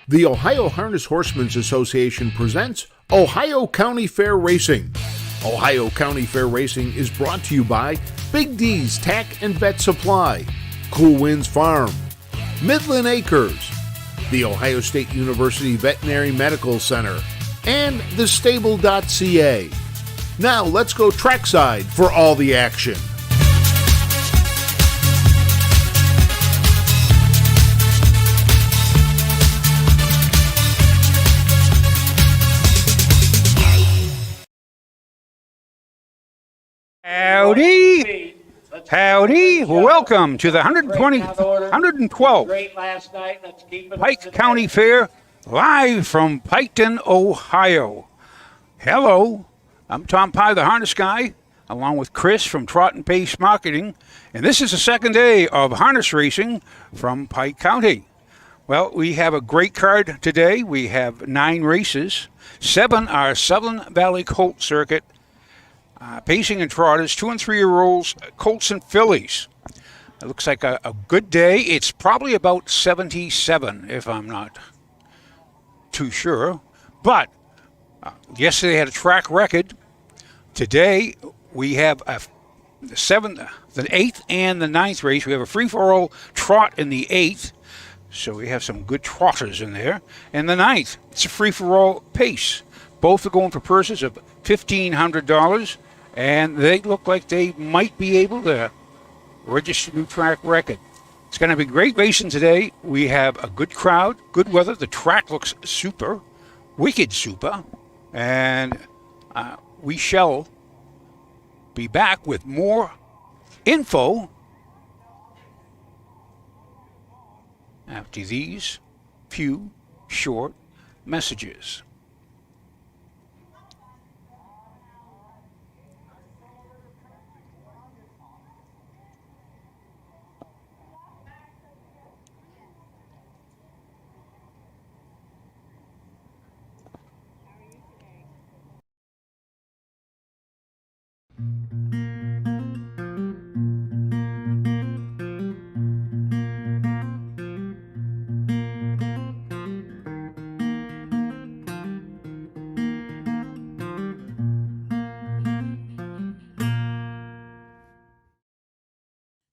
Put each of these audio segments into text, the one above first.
The Ohio Harness Horsemen's Association presents Ohio County Fair Racing. Ohio County Fair Racing is brought to you by Big D's Tack and Bet Supply, Cool Winds Farm, Midland Acres, the Ohio State University Veterinary Medical Center, and thestable.ca. Now let's go trackside for all the action. Howdy, howdy, welcome to the 112th Pike County Fair, live from Piketon, Ohio. Hello, I'm Tom Pye, the harness guy, along with Chris from Trot and Pace Marketing, and this is the second day of harness racing from Pike County. Well, we have a great card today. We have 9 races. 7 are Southern Valley Colt Circuit, pacing and trotters, 2 and 3-year-olds, colts and fillies. It looks like a good day. It's probably about 77, if I'm not too sure. But yesterday had a track record. Today we have the 8th and the 9th race. We have a free-for-all trot in the 8th. So we have some good trotters in there. And the 9th, it's a free-for-all pace. Both are going for purses of $1,500. And they look like they might be able to register a new track record. It's going to be great racing today. We have a good crowd, good weather. The track looks super, wicked super. And we shall be back with more info after these few short messages.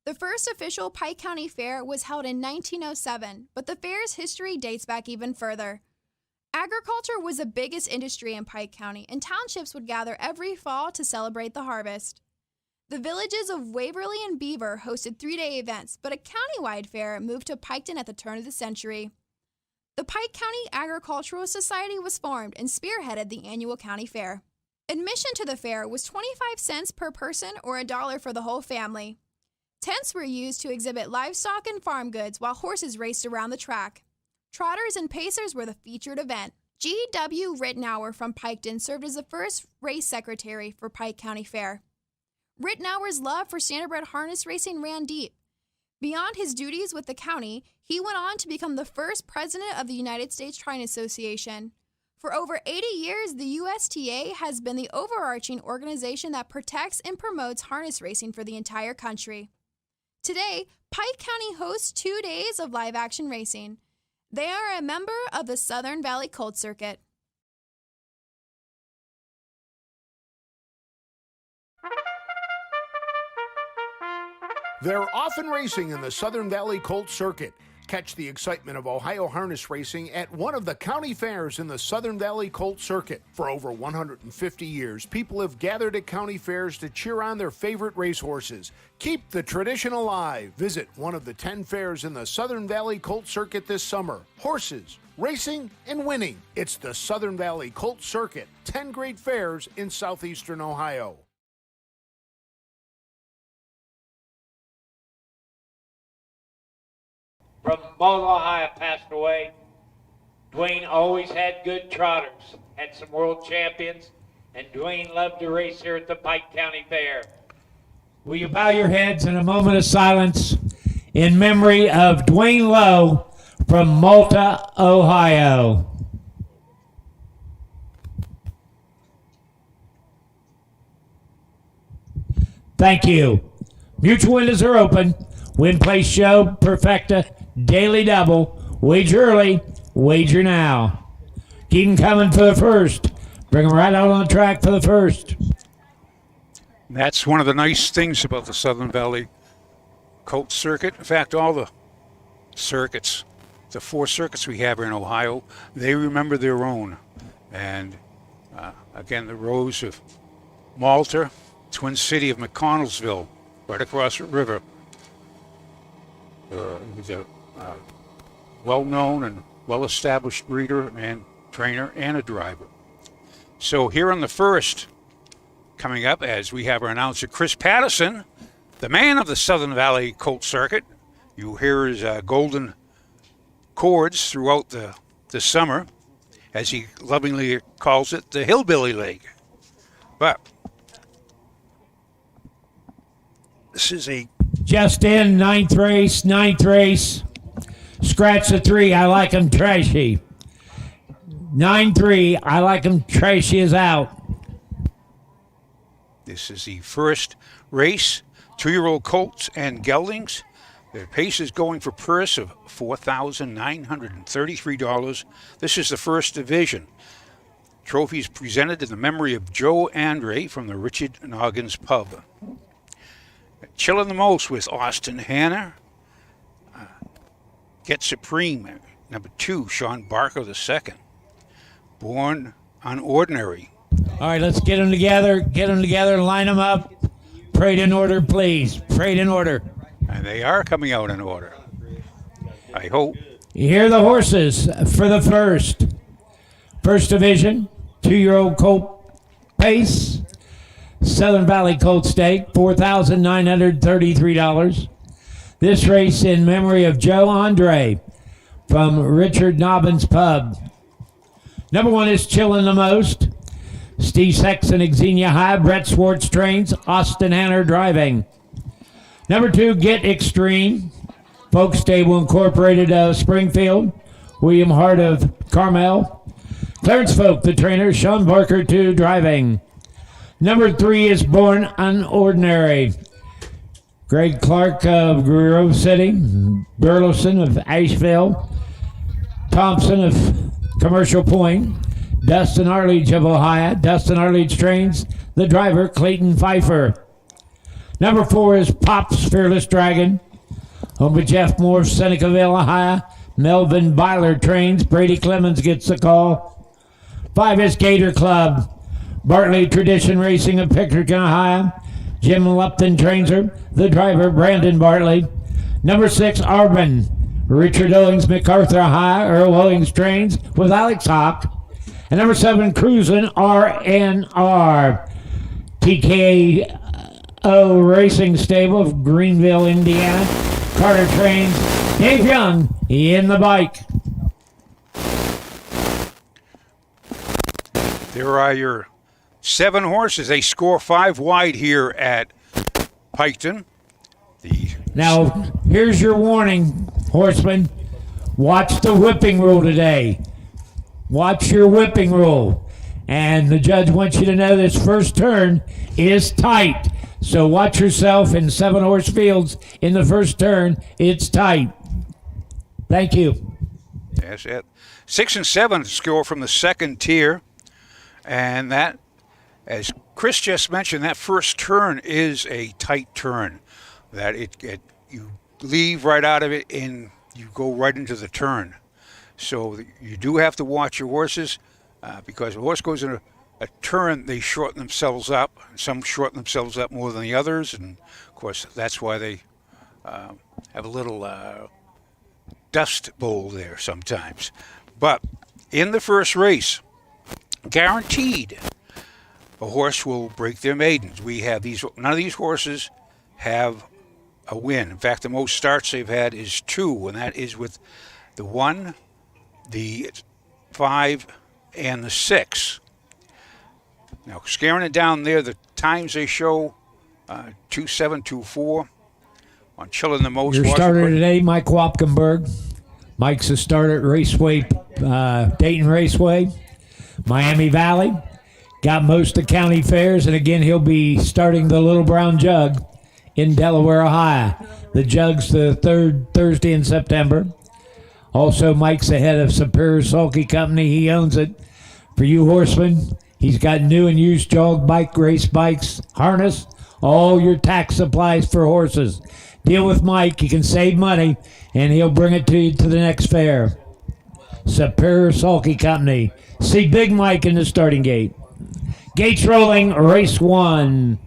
The first official Pike County Fair was held in 1907, but the fair's history dates back even further. Agriculture was the biggest industry in Pike County, and townships would gather every fall to celebrate the harvest. The villages of Waverly and Beaver hosted 3-day events, but a countywide fair moved to Piketon at the turn of the century. The Pike County Agricultural Society was formed and spearheaded the annual county fair. Admission to the fair was 25 cents per person or $1 for the whole family. Tents were used to exhibit livestock and farm goods while horses raced around the track. Trotters and pacers were the featured event. G.W. Rittenauer from Piketon served as the first race secretary for Pike County Fair. Rittenauer's love for standardbred harness racing ran deep. Beyond his duties with the county, he went on to become the first president of the United States Trotting Association. For over 80 years, the USTA has been the overarching organization that protects and promotes harness racing for the entire country. Today, Pike County hosts 2 days of live-action racing. They are a member of the Southern Valley Colt Circuit. They're often racing in the Southern Valley Colt Circuit. Catch the excitement of Ohio harness racing at one of the county fairs in the Southern Valley Colt Circuit. For over 150 years, people have gathered at county fairs to cheer on their favorite racehorses. Keep the tradition alive. Visit one of the 10 fairs in the Southern Valley Colt Circuit this summer. Horses, racing, and winning. It's the Southern Valley Colt Circuit. 10 great fairs in southeastern Ohio. From Ball, Ohio, passed away. Dwayne always had good trotters, had some world champions, and Dwayne loved to race here at the Pike County Fair. Will you bow your heads in a moment of silence in memory of Dwayne Lowe from Malta, Ohio. Thank you. Mutual windows are open. Win, place, show, perfecta, daily double. Wager early, wager now. Keep them coming for the first. Bring them right out on the track for the first. That's one of the nice things about the Southern Valley Colt Circuit. In fact, all the circuits, the 4 circuits we have here in Ohio, they remember their own. And again, the Rose of Malta, Twin City of McConnellsville, right across the river. He's a well-known and well-established breeder and trainer and a driver. So here on the first, coming up, as we have our announcer Chris Patterson, the man of the Southern Valley Colt Circuit. You hear his golden chords throughout the summer, as he lovingly calls it, the Hillbilly League. But this is a Just in, ninth race. Scratch the 3, I like him trashy. 9-3, I like him trashy is out. This is the first race. 2-year-old colts and geldings. Their pace is going for purse of $4,933. This is the first division. Trophies presented in the memory of Joe Andre from the Richard Noggins Pub. Chilling the most with Austin Hanna. Get Supreme, number 2, Sean Barker II. Born Unordinary. All right, let's get them together, line them up. Parade in order, please. Parade in order. And they are coming out in order, I hope. Here are the horses for the first. First division, 2-year-old colt pace. Southern Valley Colt Stake, $4,933. This race in memory of Joe Andre from Richard Nobbins Pub. Number 1 is Chillin' the Most. Steve Sexton, Xenia High. Brett Swartz trains. Austin Hanner driving. Number 2, Get Extreme. Folk Stable Incorporated of Springfield. William Hart of Carmel. Clarence Folk, the trainer. Sean Barker, 2, driving. Number 3 is Born Unordinary. Greg Clark of Grove City. Burleson of Asheville. Thompson of Commercial Point. Dustin Arledge of Ohio. Dustin Arledge trains the driver, Clayton Pfeiffer. Number 4 is Pop's Fearless Dragon. Home with Jeff Moore of Senecaville, Ohio. Melvin Byler trains. Brady Clemens gets the call. 5 is Gator Club. Bartley Tradition Racing of Pickerington, Ohio. Jim Lupton trains her. The driver, Brandon Bartley. Number 6, Arbin. Richard Owings, MacArthur, Ohio. Earl Owings trains with Alex Hawk. And number 7, Cruisin' RNR. TKO Racing Stable of Greenville, Indiana. Carter trains. Dave Young in the bike. There are your 7 horses. They score 5 wide here at Piketon. Now, here's your warning, horsemen. Watch the whipping rule today. Watch your whipping rule. And the judge wants you to know this first turn is tight. So watch yourself in 7-horse fields in the first turn. It's tight. Thank you. That's it. 6 and 7 score from the second tier. And that, as Chris just mentioned, that first turn is a tight turn. That you leave right out of it and you go right into the turn. So you do have to watch your horses because if a horse goes in a turn, they shorten themselves up. Some shorten themselves up more than the others, and of course that's why they have a little dust bowl there sometimes. But in the first race, guaranteed, a horse will break their maidens. We have these. None of these horses have a win. In fact, the most starts they've had is 2, and that is with the 1, the 5, and the 6. Now, scaring it down there, the times they show 2-7, 2-4 on Chillin' the Most. Your starter today, Mike Wapkenberg. Mike's a starter at Raceway, Dayton Raceway, Miami Valley. Got most of the county fairs, and again, he'll be starting the Little Brown Jug in Delaware, Ohio. The Jug's the third Thursday in September. Also, Mike's the head of Superior Sulky Company. He owns it. For you horsemen, he's got new and used jog bike, race bikes, harness, all your tax supplies for horses. Deal with Mike. You can save money, and he'll bring it to you to the next fair. Superior Sulky Company. See Big Mike in the starting gate. Gates rolling, race 1.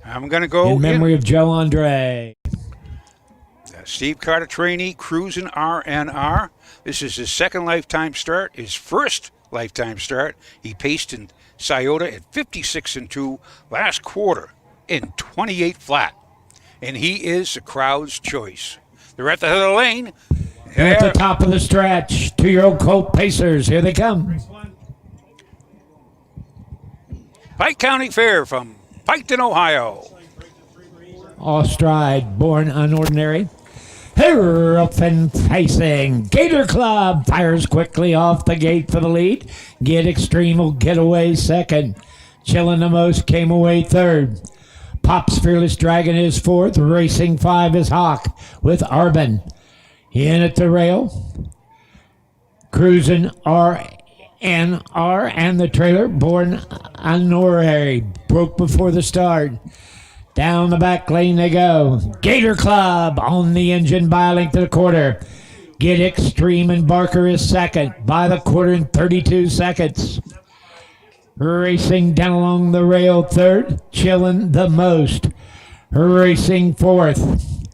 I'm going to go in memory of Joe Andre. Steve Carter trainee, Cruisin' RNR. This is his second lifetime start, his first lifetime start. He paced in Scioto at 56-2 last quarter in 28 flat. And he is the crowd's choice. They're at the head of the lane. They're at the top of the stretch. 2-year-old Colt Pacers. Here they come. Pike County Fair from Piketon, Ohio. Off-stride, Born Unordinary. Here up and facing. Gator Club fires quickly off the gate for the lead. Get Extreme will get away second. Chillin' the Most came away third. Pop's Fearless Dragon is fourth. Racing 5 is Hawk with Arbin. In at the rail. Cruisin' RNR and the trailer. Born Honorary broke before the start. Down the back lane they go. Gator Club on the engine by a length of the quarter. Get Extreme and Barker is second by the quarter in 32 seconds. Racing down along the rail third. Chillin' the Most. Racing fourth.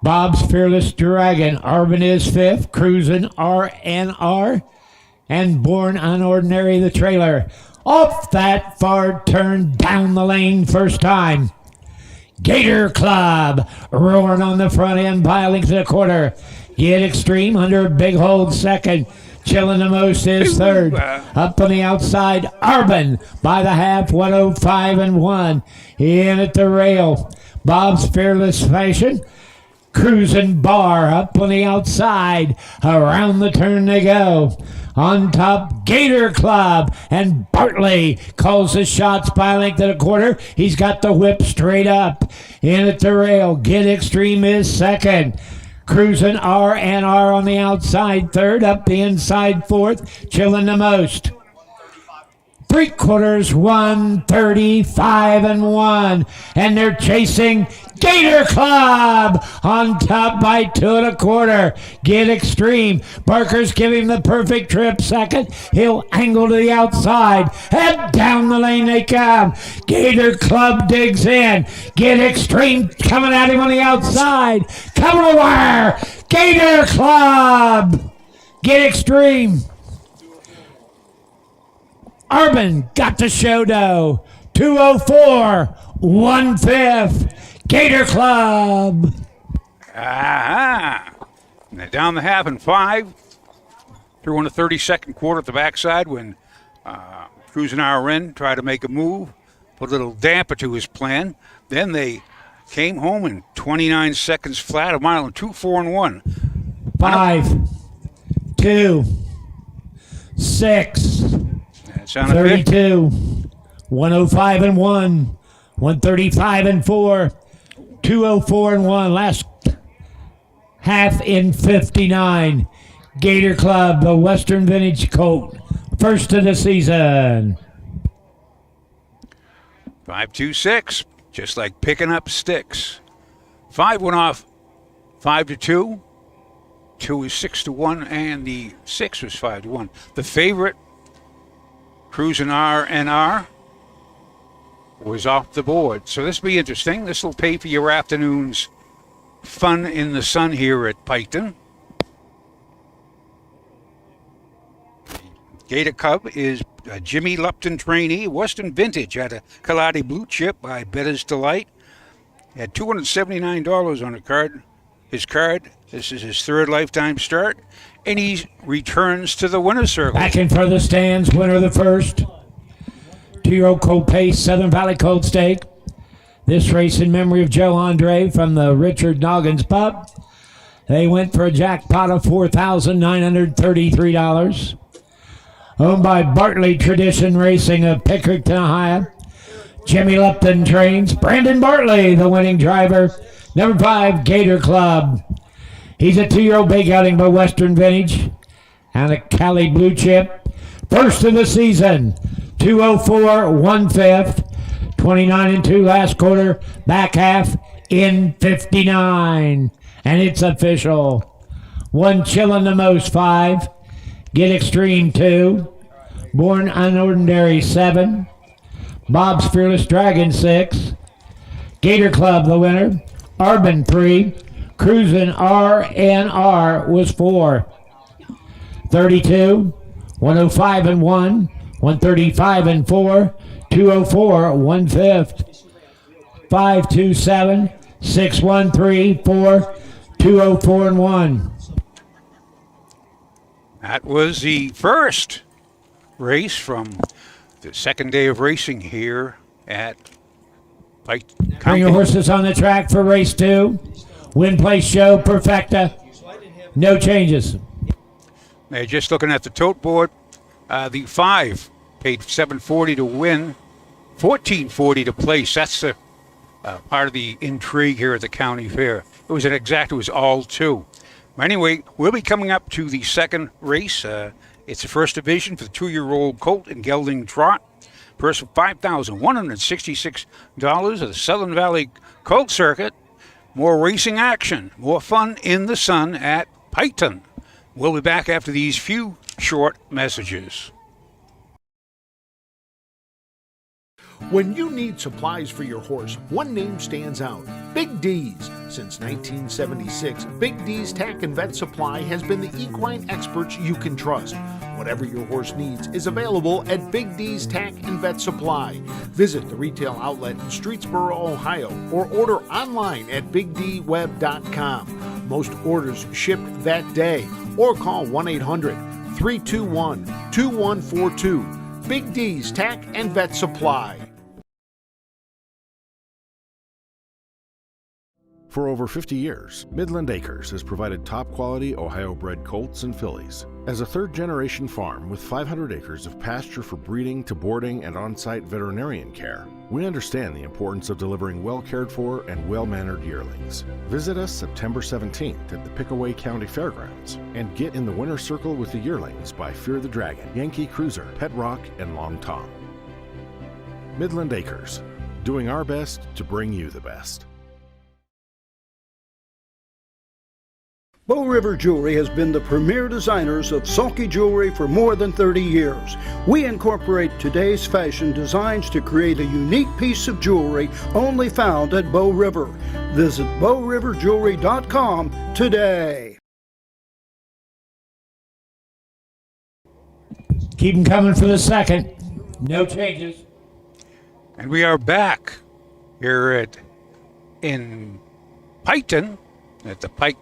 Bob's Fearless Dragon. Arbin is fifth. Cruisin' RNR. And Born Unordinary the trailer. Off that far turn down the lane first time. Gator Club roaring on the front end by a length of the quarter. Get Extreme under a big hold second. Chillin' the Most is third. Up on the outside, Arbin by the half, 105-1. In at the rail, Bob's Fearless Fashion. Cruisin' Bar up on the outside. Around the turn they go. On top, Gator Club, and Bartley calls the shots by a length of a quarter. He's got the whip straight up. In at the rail, Get Extreme is second. Cruisin' RNR on the outside third, up the inside fourth, Chillin' the Most. 3/4, 135-1, and they're chasing Gator Club on top by 2 1/4. Get Extreme. Barker's giving the perfect trip second. He'll angle to the outside. Head down the lane they come. Gator Club digs in. Get Extreme coming at him on the outside. Coming to the wire. Gator Club. Get Extreme. Arbin got the show dough. 2:04, 1/5. Gator Club. Aha. And they're down the half in 5. Through in the 32nd quarter at the backside when Cruisin' RN tried to make a move, put a little damper to his plan. Then they came home in 29 seconds flat, a mile and 2, 4 and 1. 5, 2, 6, That's on a 32, 105-1, 135-4, 204-1. Last half in 59. Gator Club, the Western Vintage Colt, first of the season. 5-2-6, just like picking up sticks. 5 went off 5-2. 2 is 6-1, and the 6 was 5-1. The favorite, Cruisin' RNR, was off the board. So this will be interesting. This will pay for your afternoon's fun in the sun here at Piketon. Gator Cub is a Jimmy Lupton trainee, Western Vintage, had a Kaladi Blue Chip by Better's Delight. Had $279 on his card. This is his third lifetime start, and he returns to the winner's circle. Back in front of the stands, winner of the first. 2-year-old Colt Pace, Southern Valley Colt Stake. This race in memory of Joe Andre from the Richard Noggins Pub. They went for a jackpot of $4,933. Owned by Bartley Tradition Racing of Pickerington, Ohio. Jimmy Lupton trains. Brandon Bartley, the winning driver. Number 5, Gator Club. He's a 2-year-old big outing by Western Vintage and a Cali Blue Chip. First of the season, 2:04 1/5, 29-2 last quarter, back half in 59, and it's official. 1 Chillin' the Most 5, Get Extreme 2, Born Unordinary 7, Bob's Fearless Dragon 6, Gator Club the winner, Arbin 3, Cruisin' RNR was 4, 32, 105 and 1, 135 and 4, 204 1/5, 527, 613 4, 204 and 1. That was the first race from the second day of racing here at Pike Bring County. your horses on the track for race 2. Win, place, show, perfecta. No changes. Now, just looking at the tote board, the 5 paid $740 to win, $1440 to place. That's the part of the intrigue here at the county fair. It was all 2. Anyway, we'll be coming up to the second race. It's the first division for the 2-year-old colt and gelding trot. Purse of $5,166 at the Southern Valley Colt Circuit. More racing action, more fun in the sun at Piketon. We'll be back after these few short messages. When you need supplies for your horse, one name stands out: Big D's. Since 1976, Big D's Tack and Vet Supply has been the equine experts you can trust. Whatever your horse needs is available at Big D's Tack and Vet Supply. Visit the retail outlet in Streetsboro, Ohio, or order online at bigdweb.com. Most orders shipped that day, or call 1-800-321-2142. Big D's Tack and Vet Supply. For over 50 years, Midland Acres has provided top-quality Ohio-bred colts and fillies. As a third-generation farm with 500 acres of pasture for breeding to boarding and on-site veterinarian care, we understand the importance of delivering well-cared-for and well-mannered yearlings. Visit us September 17th at the Pickaway County Fairgrounds and get in the winner's circle with the yearlings by Fear the Dragon, Yankee Cruiser, Pet Rock, and Long Tom. Midland Acres, doing our best to bring you the best. Bow River Jewelry has been the premier designers of sulky jewelry for more than 30 years. We incorporate today's fashion designs to create a unique piece of jewelry only found at Bow River. Visit bowriverjewelry.com today. Keep them coming for the second. No changes. And we are back here in Piketon at the Pike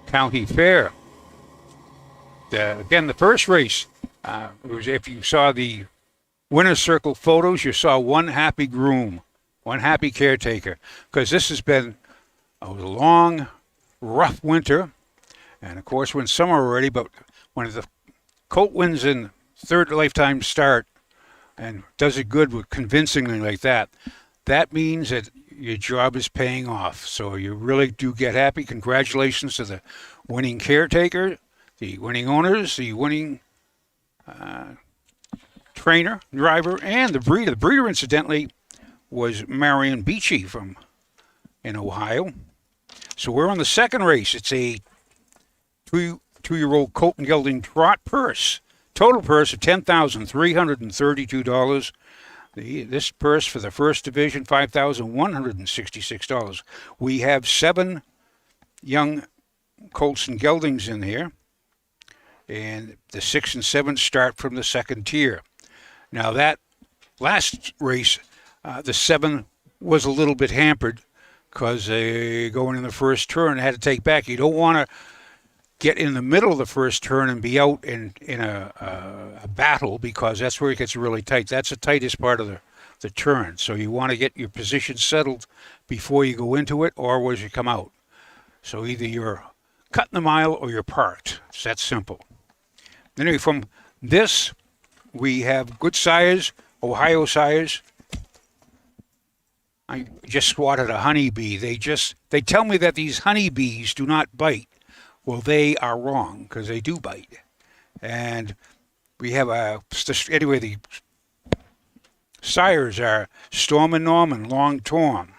County Fair. Again, the first race, was, if you saw the winner's circle photos, you saw one happy groom, one happy caretaker, because this has been a long, rough winter, and of course we're in summer already, but when the colt wins in third lifetime start and does it good with convincingly like that, that means that your job is paying off. So you really do get happy. Congratulations to the winning caretaker, the winning owners, the winning trainer, driver, and the breeder. The breeder, incidentally, was Marion Beachy in Ohio. So we're on the second race. It's a two-year-old colt and gelding trot purse. Total purse of $10,332. This purse for the first division, $5,166. We have 7 young colts and geldings in here, and the 6 and 7 start from the second tier. Now that last race, the 7 was a little bit hampered because they going in the first turn had to take back. You don't want to get in the middle of the first turn and be out in a battle, because that's where it gets really tight. That's the tightest part of the turn. So you want to get your position settled before you go into it or as you come out. So either you're cutting the mile or you're parked. It's that simple. Anyway, from This, we have good sires, Ohio sires. I just swatted a honeybee. They tell me that these honeybees do not bite. Well, they are wrong, because they do bite. And we have anyway, the sires are Storm and Norman, Long Tom,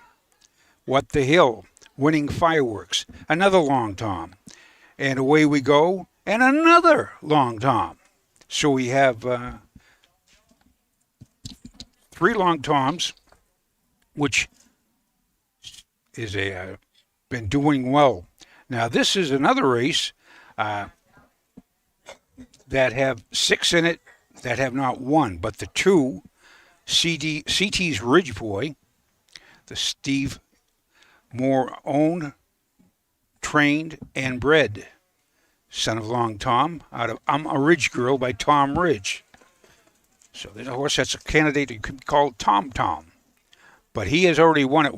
What the Hill, Winning Fireworks, another Long Tom, and Away We Go, and another Long Tom. So we have 3 Long Toms, which is been doing well. Now this is another race that have 6 in it that have not won, but the 2, CT's Ridge Boy, the Steve Moore owned, trained, and bred son of Long Tom out of I'm a Ridge Girl by Tom Ridge. So there's a horse that's a candidate you could call Tom Tom. But he has already won at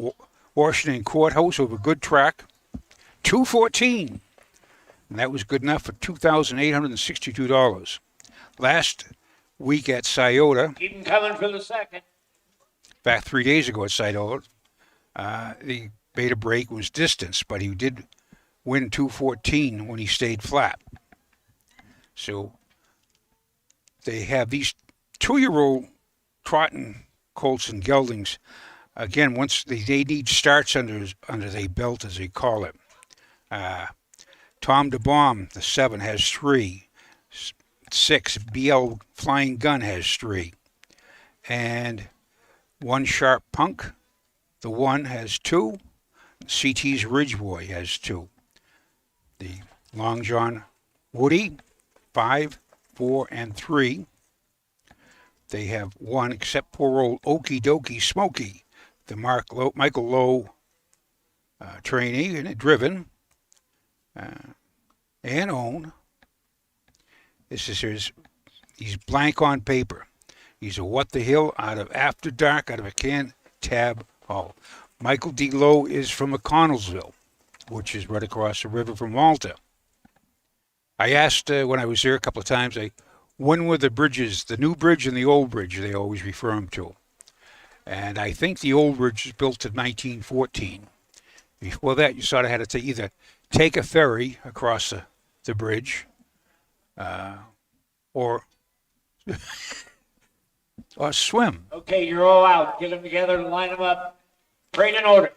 Washington Courthouse over good track, 214. And that was good enough for $2,862. Last week at Scioto. Keep him coming for the second. Back 3 days ago at Scioto. The beta break was distance, but he did win 214 when he stayed flat. So they have these 2-year-old trotting colts and geldings. Again, once they need starts under their belt, as they call it. Tom DeBomb, the 7, has 3. 6, BL Flying Gun has 3. And 1 Sharp Punk, the 1 has 2. CT's Ridge Boy has 2. The Long John Woody, 5, 4, and 3. They have 1, except poor old Okie Dokie Smokey, the Michael Lowe trainee, and driven and owned. He's blank on paper. He's a What the Hill out of After Dark, out of a can tab hall. Michael D. Lowe is from McConnellsville, which is right across the river from Malta. I asked when I was there a couple of times, when were the bridges, the new bridge and the old bridge, they always refer them to. And I think the old bridge was built in 1914. Before that, you sort of had to either take a ferry across the bridge or swim. Okay, you're all out. Get them together and line them up. Trade in order.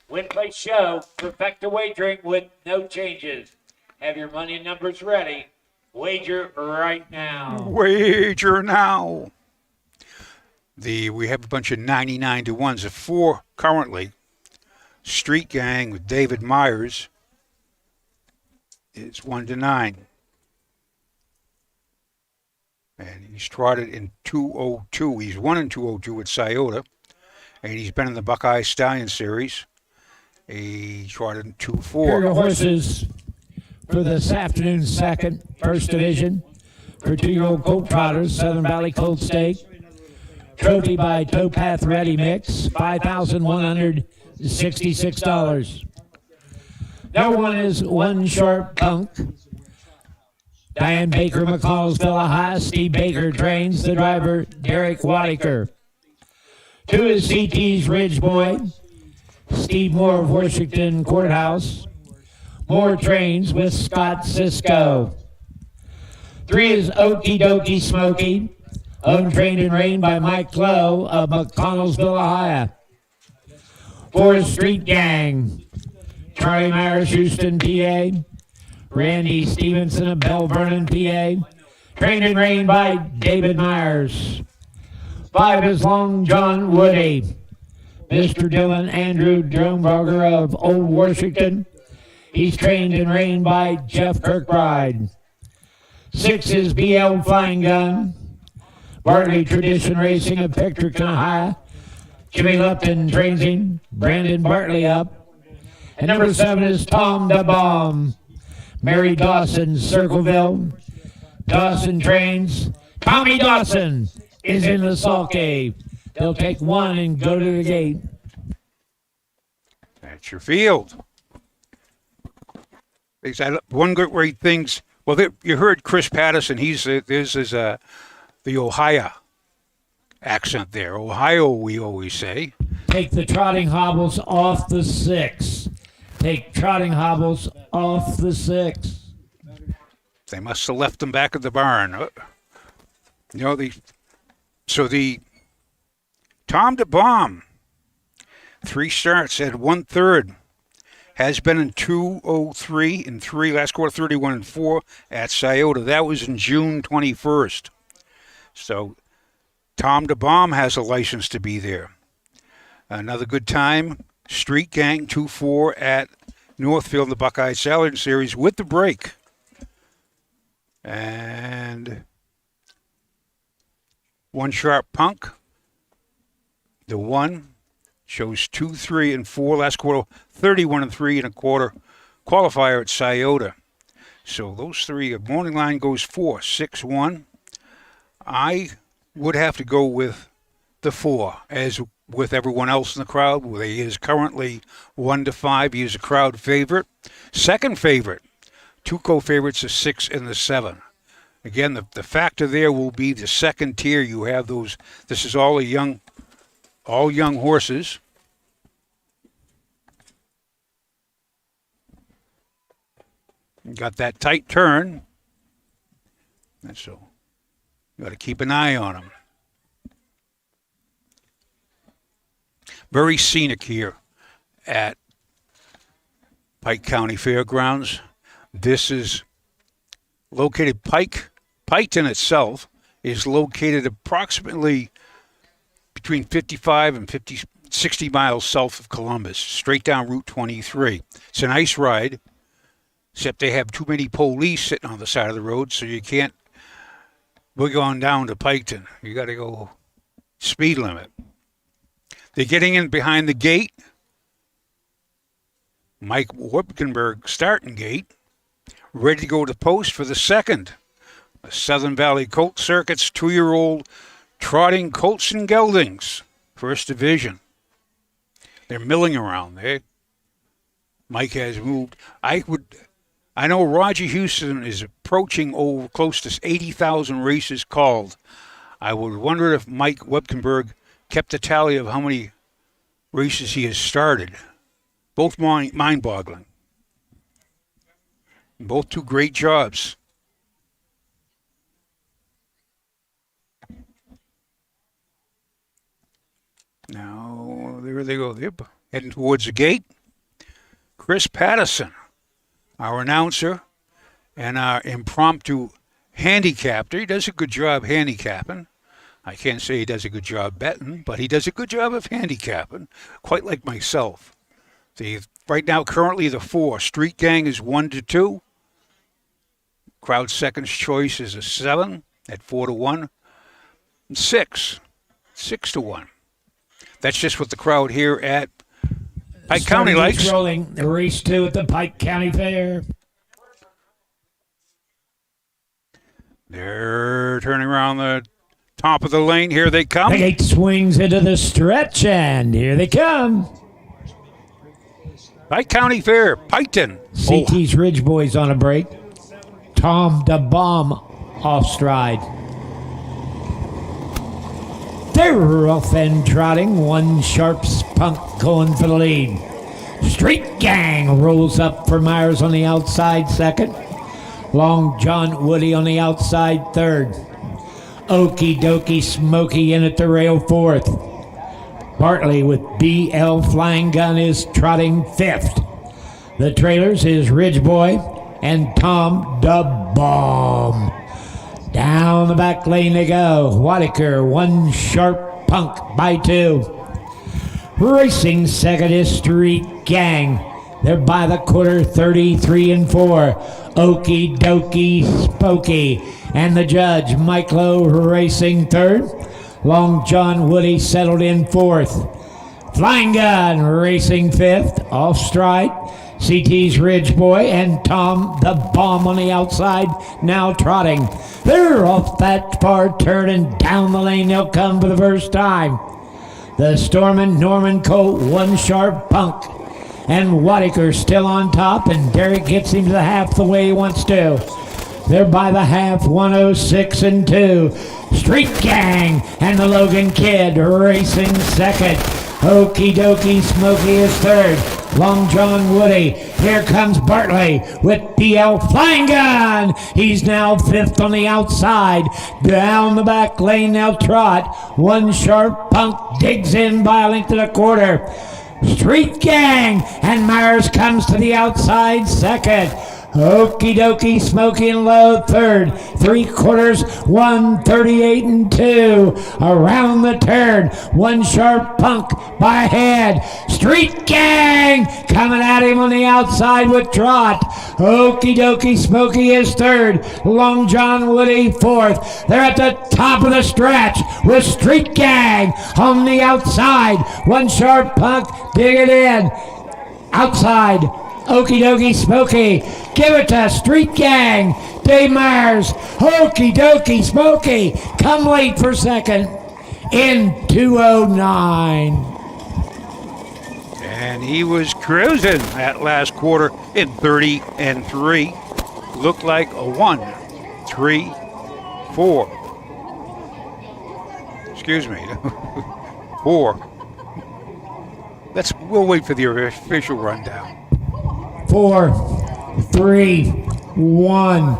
Win, place, show. Perfect the wagering with no changes. Have your money and numbers ready. Wager right now. Wager now. We have a bunch of 99 to 1s. The 4 currently. Street Gang with David Myers is 1 to 9. And he's trotted in 202. He's won in 202 at Scioto. And he's been in the Buckeye Stallion Series. He trotted in 2-4. Here are your horses for this afternoon's first division. For 2-year-old colt trotters, Southern Valley Colt Stake. Trophy by Towpath Ready Mix, $5,166. Number 1 is 1 Sharp Punk. Diane Baker, McConnellsville, Ohio. Steve Baker trains the driver, Derek Whitaker. 2 is CT's Ridge Boy. Steve Moore of Washington Courthouse. Moore trains with Scott Cisco. 3 is Okie Dokie Smokey. Owned, trained, and reigned by Mike Lowe of McConnellsville, Ohio. 4 is Street Gang. Charlie Myers, Houston, PA. Randy Stevenson of Bell Vernon, PA. Trained and reigned by David Myers. 5 is Long John Woody. Mr. Dylan Andrew Drumbarger of Old Washington. He's trained and reigned by Jeff Kirkbride. 6 is BL Flying Gun. Bartley Tradition Racing of Picturton, Ohio. Jimmy Lupton trains him. Brandon Bartley up. And number 7 is Tom DeBomb. Mary Dawson, Circleville. Dawson trains. Tommy Dawson is in the salt cave. They'll take 1 and go to the gate. That's your field. One great things Well, you heard Chris Patterson. This is the Ohio accent there. Ohio, we always say. Take the trotting hobbles off the 6. Take trotting hobbles off the 6. They must have left them back at the barn. The Tom DeBomb, 3 starts at 1/3, has been in 2:03 and 3 last quarter, 31 and 4 at Scioto. That was in June 21st. So Tom DeBomb has a license to be there. Another good time, Street Gang 2-4 at Northfield in the Buckeye Salad Series with the break. And One Sharp Punk, the 1, shows 2, 3, and 4 last quarter, 31 and 3 and a quarter qualifier at Scioto. So those 3, morning line goes 4, 6, 1. I would have to go with the 4, as with everyone else in the crowd. He is currently 1-5. He is a crowd favorite. Second favorite, 2 co-favorites, the 6 and the 7. Again, the factor there will be the second tier. You have those. This is all young horses. You got that tight turn, and so you got to keep an eye on them. Very scenic here at Pike County Fairgrounds. This is located Piketon itself is located approximately between 55 and 60 miles south of Columbus, straight down Route 23. It's a nice ride, except they have too many police sitting on the side of the road, so you can't wiggle on down to Piketon. You got to go speed limit. They're getting in behind the gate. Mike Wipkenberg starting gate. Ready to go to post for the second. The Southern Valley Colt Circuit's 2-year-old trotting colts and geldings. First division. They're milling around there. Mike has moved. I know Roger Houston is approaching close to 80,000 races called. I would wonder if Mike Webkenberg kept a tally of how many races he has started. Both mind-boggling. Both do great jobs. Now, there they go. They're heading towards the gate. Chris Patterson, our announcer and our impromptu handicapper. He does a good job handicapping. I can't say he does a good job betting, but he does a good job of handicapping, quite like myself. Right now, currently the 4. Street Gang is 1-2. Crowd second's choice is a 7 at 4-1. And 6 6-1. That's just what the crowd here at Pike County likes. Rolling race 2 at the Pike County Fair. They're turning around the top of the lane. Here they come. The gate swings into the stretch, and here they come. Pike County Fair, Piketon. CT's Ridge Boys on a break. Tom DeBomb off stride. They're off and trotting. One Sharp Spunk going for the lead. Street Gang rolls up for Myers on the outside second. Long John Woody on the outside third. Okie Dokie Smokey in at the rail fourth. Bartley with BL Flying Gun is trotting fifth. The trailers is Ridge Boy and Tom DeBomb. Down the back lane they go. Whitaker, One Sharp Punk by 2. Racing second is Street Gang. They're by the quarter, 33 and 4. Okie Dokie Spokey. And the judge, Mike Lowe, racing third. Long John Woody settled in fourth. Flying Gun racing fifth. Off stride. CT's Ridge Boy and Tom the Bomb on the outside, now trotting. They're off that far turn and down the lane they'll come for the first time. The Stormin' Norman Colt, One Sharp Punk. And Whitaker still on top, and Derek gets him to the half the way he wants to. They're by the half, 106-2. Street Gang and the Logan Kid racing second. Okie Dokie Smokey is third. Long John Woody. Here comes Bartley with DL Flying Gun. He's now fifth on the outside. Down the back lane now Trot. One Sharp Punk digs in by a length and a quarter. Street Gang and Myers comes to the outside second. Okie Dokie Smokey and Low third. 3/4, 138-2. Around the turn, One Sharp Punk by head. Street Gang coming at him on the outside with Trot. Okie Dokie Smokey is third. Long John Woody fourth. They're at the top of the stretch with Street Gang on the outside. One Sharp Punk dig it in. Outside. Okie Dokie Smokey, give it to Street Gang. Dave Myers, Okie Dokie Smokey, come late for second in 2:09. And he was cruising that last quarter in 30-3. Looked like a 1, 3, 4. Excuse me, 4. We'll wait for the official rundown. 4, 3, 1.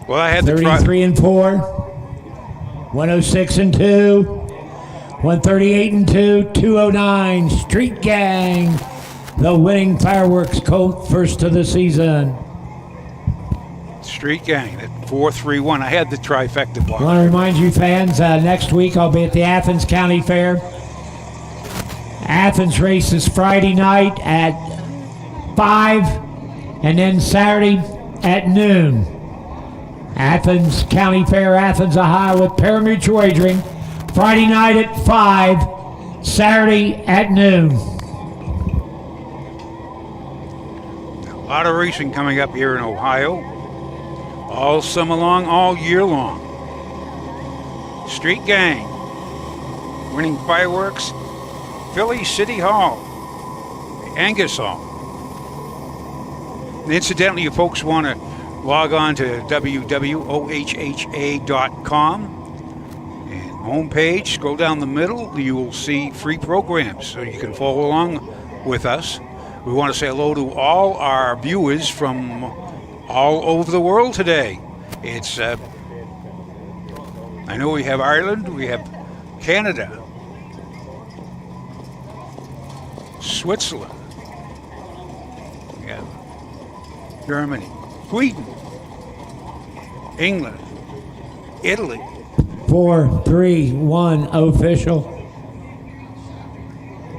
Well, I had to try. 33-4. 106-2. 138-2. 209. Street Gang. The winning fireworks colt, first of the season. Street Gang at 4-3-1. I had the trifecta block. I want to remind you fans, next week I'll be at the Athens County Fair. Athens race is Friday night at 5, and then Saturday at noon. Athens County Fair, Athens, Ohio, with pari-mutuel wagering. Friday night at 5, Saturday at noon. A lot of racing coming up here in Ohio. All summer long, all year long. Street Gang winning fireworks. Philly City Hall. The Angus Hall. And incidentally, if folks want to log on to www.ohha.com and homepage, scroll down the middle, you will see free programs so you can follow along with us. We want to say hello to all our viewers from all over the world today. It's, I know we have Ireland, we have Canada, Switzerland, we have Germany, Sweden, England, Italy. 4-3-1 official.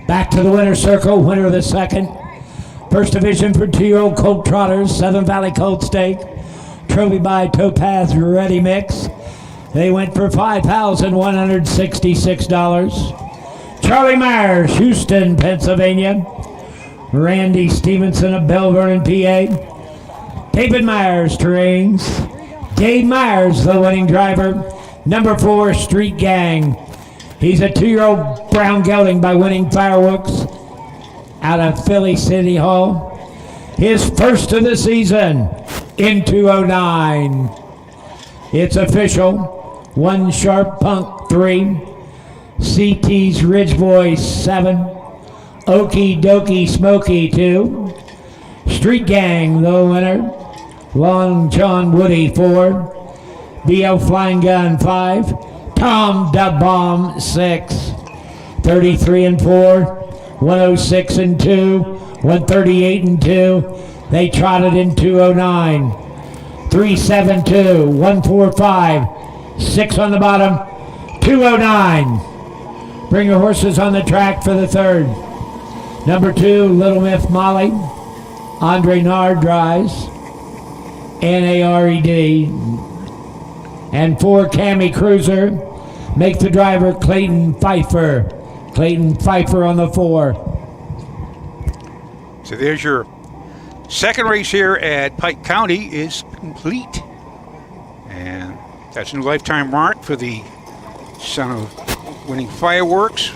Back to the winner's circle, winner of the second. First division for 2-year-old colt trotters, Southern Valley Colt Stake. Trophy by Topaz Ready Mix. They went for $5,166. Charlie Myers, Houston, Pennsylvania. Randy Stevenson of Bell Vernon, PA. David Myers, Terrains. Dave Myers, the winning driver. Number 4, Street Gang. He's a 2-year-old brown gelding by winning fireworks out of Philly City Hall. His first of the season in 209. It's official. One Sharp Punk 3. CT's Ridge Boy 7. Okie Dokie Smokey 2. Street Gang, the winner. Long John Woody 4. BL Flying Gun 5. Tom Da Bomb 6. 33-4. 106-2. 138-2. They trotted in 209. 372. 145. 6 on the bottom. 209. Bring your horses on the track for the third. Number 2, Little Myth Molly. Andre Nard drives. Nared. And 4, Cammy Cruiser. Make the driver Clayton Pfeiffer. Clayton Pfeiffer on the 4. So there's your second race here at Pike County is complete. And that's a new lifetime mark for the son of winning fireworks.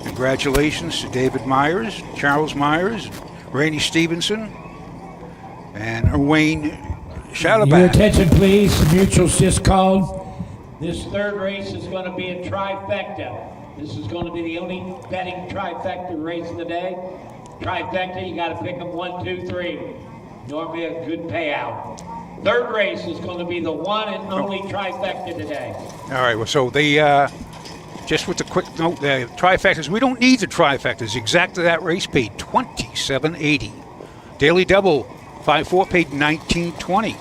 Congratulations to David Myers, Charles Myers, Randy Stevenson, and Wayne Shadow Your back. attention, please. The mutual's just called. This third race is going to be a trifecta. This is going to be the only betting trifecta race of the day. Trifecta, you got to pick them 1, 2, 3. Normally a good payout. Third race is going to be the one and only trifecta today. All right, well, so they, just with the quick note, the trifectas, we don't need the trifectas. Exactly that race paid $27.80. Daily double, 5-4 paid $19.20.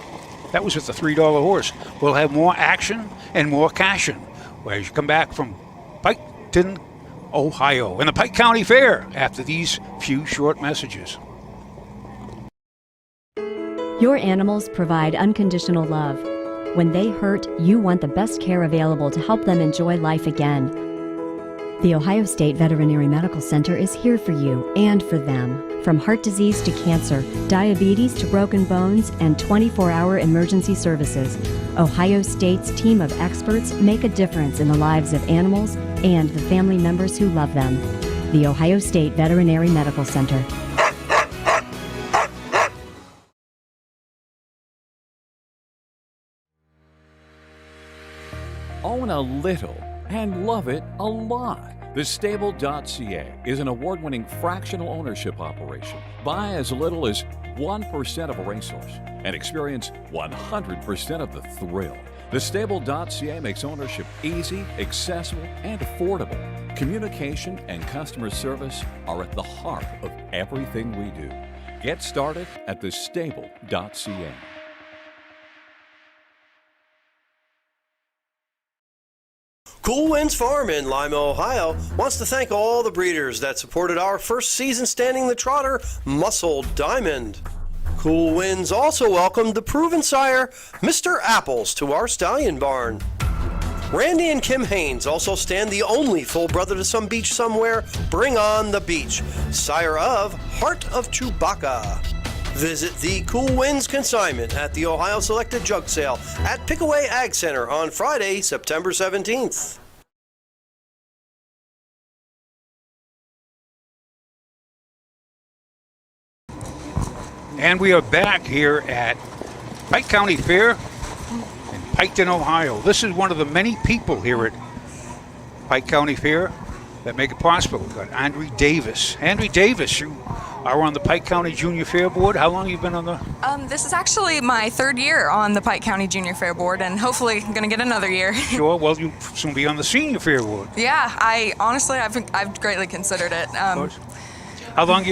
That was with the $3 horse. We'll have more action and more cashing as you come back from Piketon, Ohio, and the Pike County Fair after these few short messages. Your animals provide unconditional love. When they hurt, you want the best care available to help them enjoy life again. The Ohio State Veterinary Medical Center is here for you and for them. From heart disease to cancer, diabetes to broken bones, and 24-hour emergency services, Ohio State's team of experts make a difference in the lives of animals and the family members who love them. The Ohio State Veterinary Medical Center. Own a little and love it a lot. TheStable.ca is an award-winning fractional ownership operation. Buy as little as 1% of a racehorse and experience 100% of the thrill. TheStable.ca makes ownership easy, accessible, and affordable. Communication and customer service are at the heart of everything we do. Get started at TheStable.ca. Cool Winds Farm in Lima, Ohio wants to thank all the breeders that supported our first season standing the trotter, Muscle Diamond. Cool Winds also welcomed the proven sire, Mr. Apples, to our stallion barn. Randy and Kim Haynes also stand the only full brother to some beach somewhere, Bring on the Beach, sire of Heart of Chewbacca. Visit the Cool Winds consignment at the Ohio Selected Jug Sale at Pickaway Ag Center on Friday, September 17th. And we are back here at Pike County Fair in Piketon, Ohio. This is one of the many people here at Pike County Fair that make it possible. We've got Andre Davis. Andre Davis, you are on the Pike County Junior Fair Board. How long have you been on the... This is actually my third year on the Pike County Junior Fair Board, and hopefully I'm going to get another year. Sure, well, you'll soon be on the Senior Fair Board. Yeah, I've greatly considered it. Of course. How long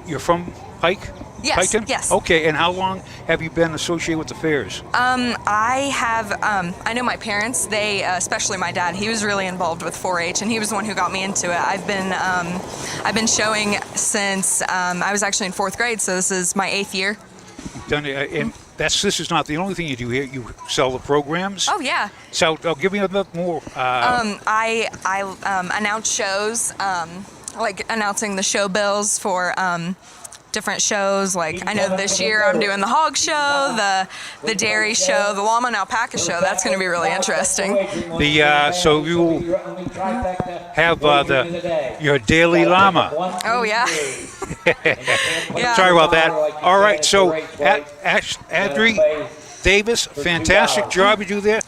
you're from Pike? Yes, Piketon? yes. Okay, and how long have you been associated with the fairs? I know my parents, they, especially my dad, he was really involved with 4-H, and he was the one who got me into it. I've been showing since I was actually in 4th grade, so this is my 8th year. And this is not the only thing you do here. You sell the programs. Oh, yeah. So I'll give me a bit more. I announce shows, like announcing the show bills for different shows. Like I know this year I'm doing the hog show, the dairy show, the llama and alpaca show. That's going to be really interesting. So you have your daily llama. Oh yeah. Yeah. Sorry about that. All right. So Andre Davis, fantastic job you do there.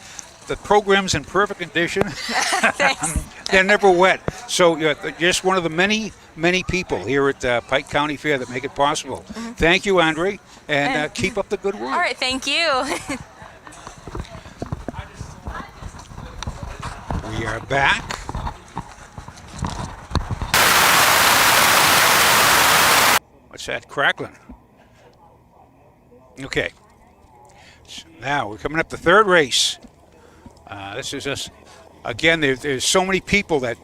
The program's in perfect condition. Thanks. They're never wet. So you're just one of the many people here at Pike County Fair that make it possible. Mm-hmm. Thank you, Andre, and keep up the good work. All right, thank you. We are back. What's that crackling? Okay. So now we're coming up the third race. This is just, again, there's so many people that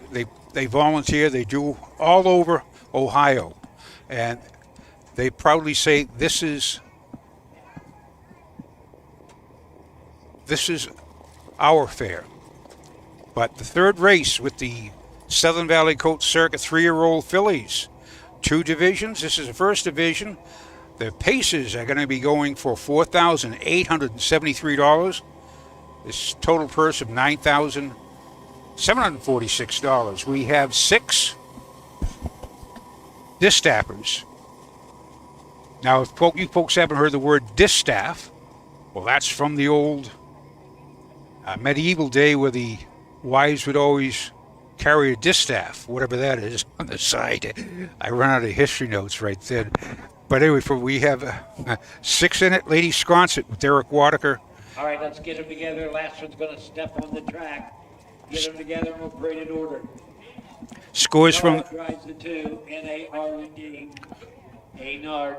they volunteer. They do all over Ohio. And they proudly say this is our fair. But the third race with the Southern Valley Colt Circuit 3-year-old fillies. 2 divisions. This is the first division. The paces are going to be going for $4,873. This total purse of $9,746. We have 6 distappers. Now, if you folks haven't heard the word distaff, well, that's from the old medieval day where the wives would always carry a distaff, whatever that is, on the side. I run out of history notes right then. But anyway, we have 6 in it. Lady Sconset with Derek Wadaker. All right, let's get them together. Last one's going to step on the track. Get them together and we'll parade in order. Scores from... Drives the 2, N-A-R-E-D, A-Nard.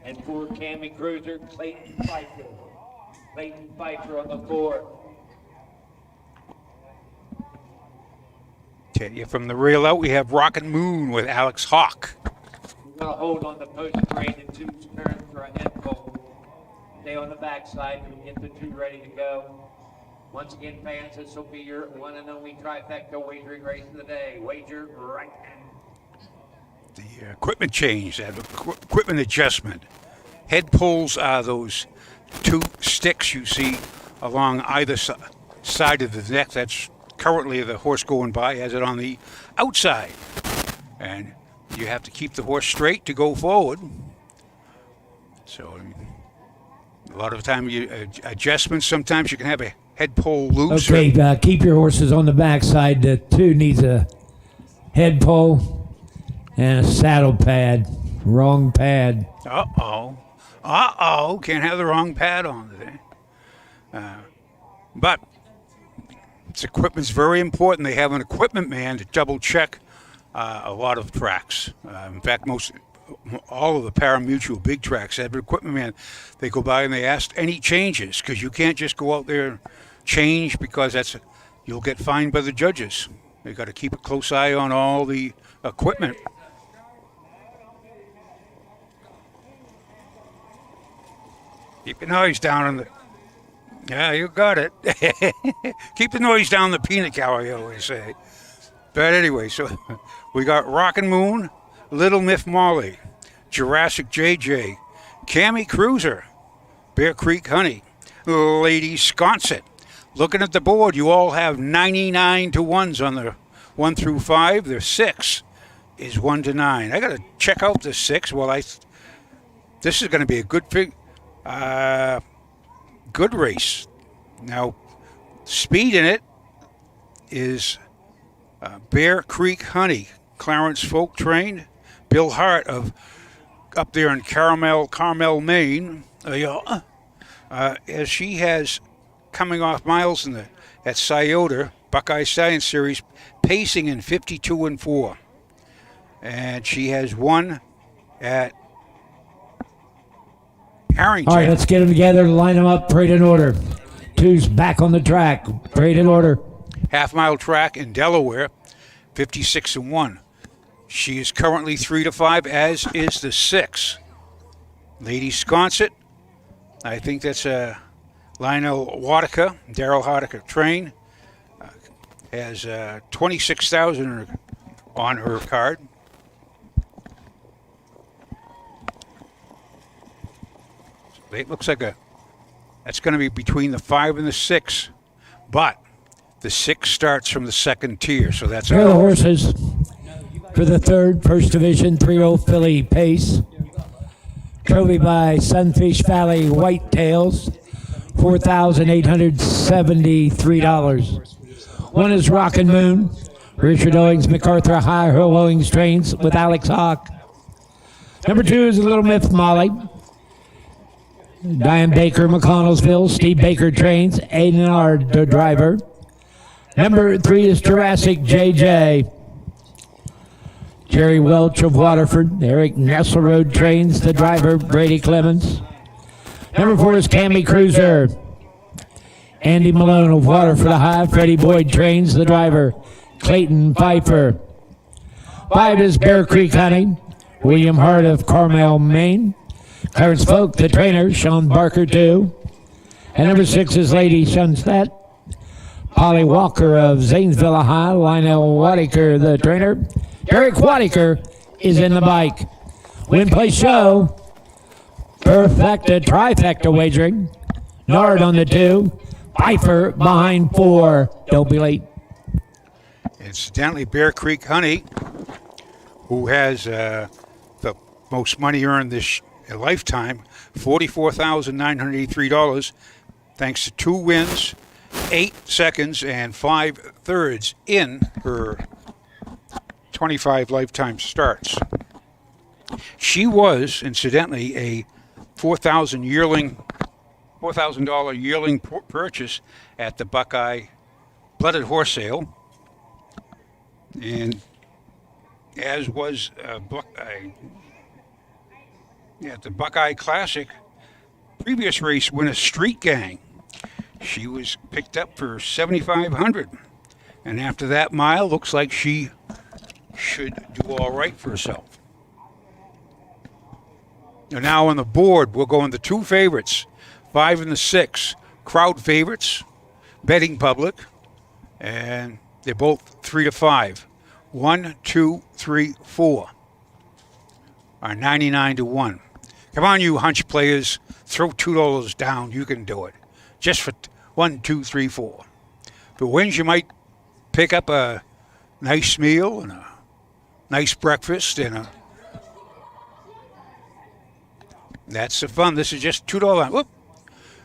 And 4, Cammy Cruiser, Clayton Pfeiffer. Clayton Pfeiffer on the 4. Okay, from the rail out, we have Rockin' Moon with Alex Hawk. We're going to hold on the post parade and 2's turn for a head pull. Stay on the backside and get the 2 ready to go. Once again, fans, this will be your one and only trifecta wagering race of the day. Wager right now. The equipment change, equipment adjustment. Head pulls are those 2 sticks you see along either side of the neck. That's currently the horse going by has it on the outside. And you have to keep the horse straight to go forward. So a lot of the time, adjustments, sometimes you can have a head pull loose. Okay, keep your horses on the backside. The 2 needs a head pull and a saddle pad. Wrong pad. Can't have the wrong pad on today. But this equipment's very important. They have an equipment man to double check a lot of tracks. In fact, all of the pari-mutuel big tracks have an equipment man. They go by and they ask any changes, because you can't just go out there and change, because you'll get fined by the judges. They got to keep a close eye on all the equipment. Keep the noise down on the... Yeah, you got it. Keep the noise down the peanut gallery, I always say. But anyway, so we got Rockin' Moon, Little Miff Molly, Jurassic JJ, Cammy Cruiser, Bear Creek Honey, Lady Sconset. Looking at the board, you all have 99 to 1s on the 1 through 5. The 6 is 1 to 9. I got to check out the 6. This is going to be a good good race. Now, speed in it is Bear Creek Honey, Clarence Folk trained, Bill Hart of up there in Carmel, Maine, as she has coming off miles at Scioto, Buckeye Stallion Series, pacing in 52 and 4. And she has won at Harrington. All right, let's get them together, line them up, parade in order. 2's back on the track, parade in order. Half-mile track in Delaware, 56 and 1. She is currently 3 to 5, as is the 6. Lady Sconset, I think that's Lionel Wadaker, Daryl Wadaker train, has 26,000 on her card. It looks like that's going to be between the 5 and the 6, but the 6 starts from the second tier, so that's Here are the horses for the 3rd First Division 3-0 filly pace. Trophy by Sunfish Valley Whitetails, $4,873. 1 is Rockin' Moon, Richard Owings, MacArthur High Hill Owings trains with Alex Hawk. Number 2 is Little Miff Molly, Diane Baker, McConnellsville, Steve Baker trains, A&R the driver. Number 3 is Jurassic JJ. Jerry Welch of Waterford, Eric Nesselrode trains the driver, Brady Clemens. Number 4 is Cammy Cruiser. Andy Malone of Waterford High, Freddie Boyd trains the driver, Clayton Pfeiffer. 5 is Bear Creek Honey, William Hart of Carmel, Maine. Clarence Folk, the trainer, Sean Barker, 2. And number 6 is Lady Sunset. Polly Walker of Zanesville High, Lionel Wadaker, the trainer. Derek Wadaker is in the bike. Win, place, show. Perfecta, trifecta wagering. Nard on the 2. Pfeiffer behind 4. Don't be late. Incidentally, Bear Creek Honey, who has the most money earned this a lifetime, $44,983, thanks to 2 wins, 8 seconds, and 5 thirds in her 25 lifetime starts. She was, incidentally, a $4,000 yearling purchase at the Buckeye Blooded Horse Sale, and as was at the Buckeye Classic previous race winner Street Gang. She was picked up for $7,500, and after that mile, looks like she should do all right for herself. Now on the board, we'll go in the 2 favorites, 5 and the 6, crowd favorites, betting public, and they're both 3 to 5. 1, 2, 3, 4 are 99 to 1. Come on, you hunch players, throw $2 down. You can do it. Just for 1, 2, 3, 4. If it wins, you might pick up a nice meal and a nice breakfast and that's the fun. This is just $2. Whoop.